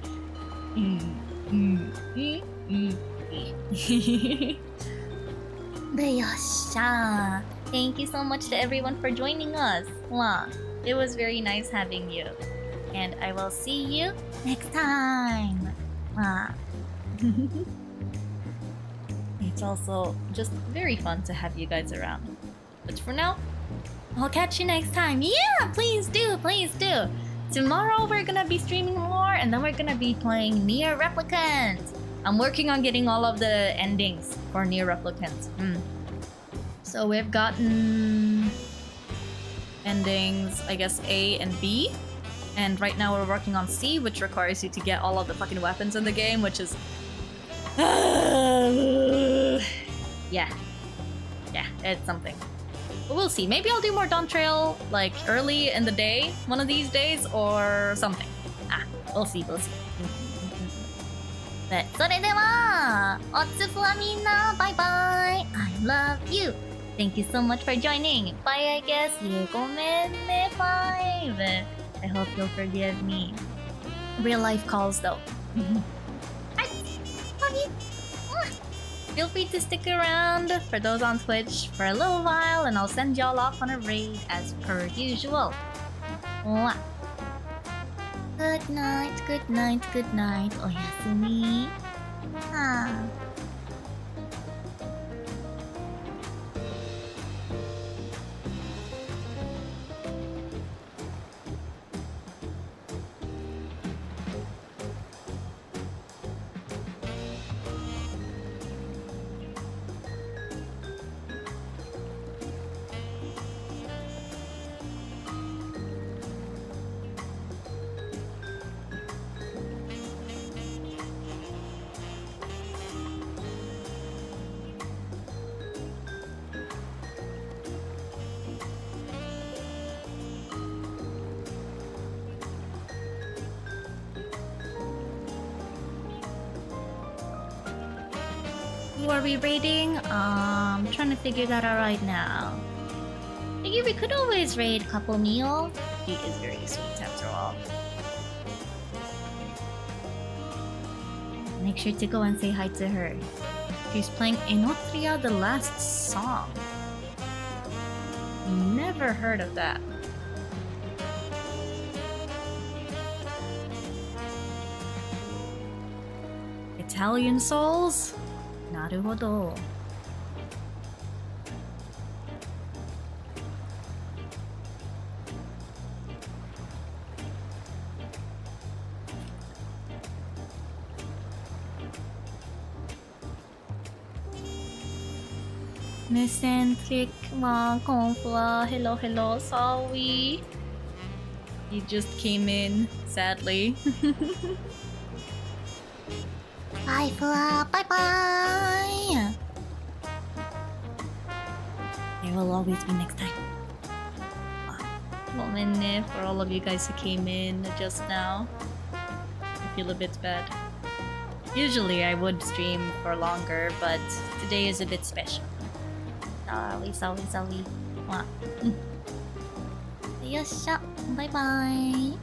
Yosha. Thank you so much to everyone for joining us. Wow, it was very nice having you. And I will see you next time. Wow. It's also just very fun to have you guys around. But for now, I'll catch you next time. Yeah, please do, please do. Tomorrow we're gonna be streaming more, and then we're gonna be playing Nier Replicant. I'm working on getting all of the endings for Nier Replicant. So we've gotten endings, I guess, A and B. And right now we're working on C, which requires you to get all of the fucking weapons in the game, which is... yeah, it's something. But we'll see. Maybe I'll do more DAWNTRAIL, like, early in the day, one of these days, or something. We'll see, we'll see. But, それでは、おつふわみんな、バイバイ I love you! Thank you so much for joining! Bye, I guess! ごめんね、5! I hope you'll forgive me. Real life calls, though. Hi! Love you! Feel free to stick around for those on Twitch for a little while, and I'll send y'all off on a raid as per usual. Mwah. Good night, good night, good night. Oyasumi. Who are we raiding? I'm trying to figure that out right now. Figure we could always raid Couple Meal. She is very sweet after all. Make sure to go and say hi to her. She's playing Enotria the Last Song. Never heard of that. Italian Souls? Naruhodo. Miscentric Konfuwa. Hello, hello, sorry. You just came in, sadly. Bye, Fuwa. Bye bye. There will always be next time. Moment for all of you guys who came in just now. I feel a bit bad. Usually I would stream for longer, but today is a bit special. Sorry. Yosha. Bye bye.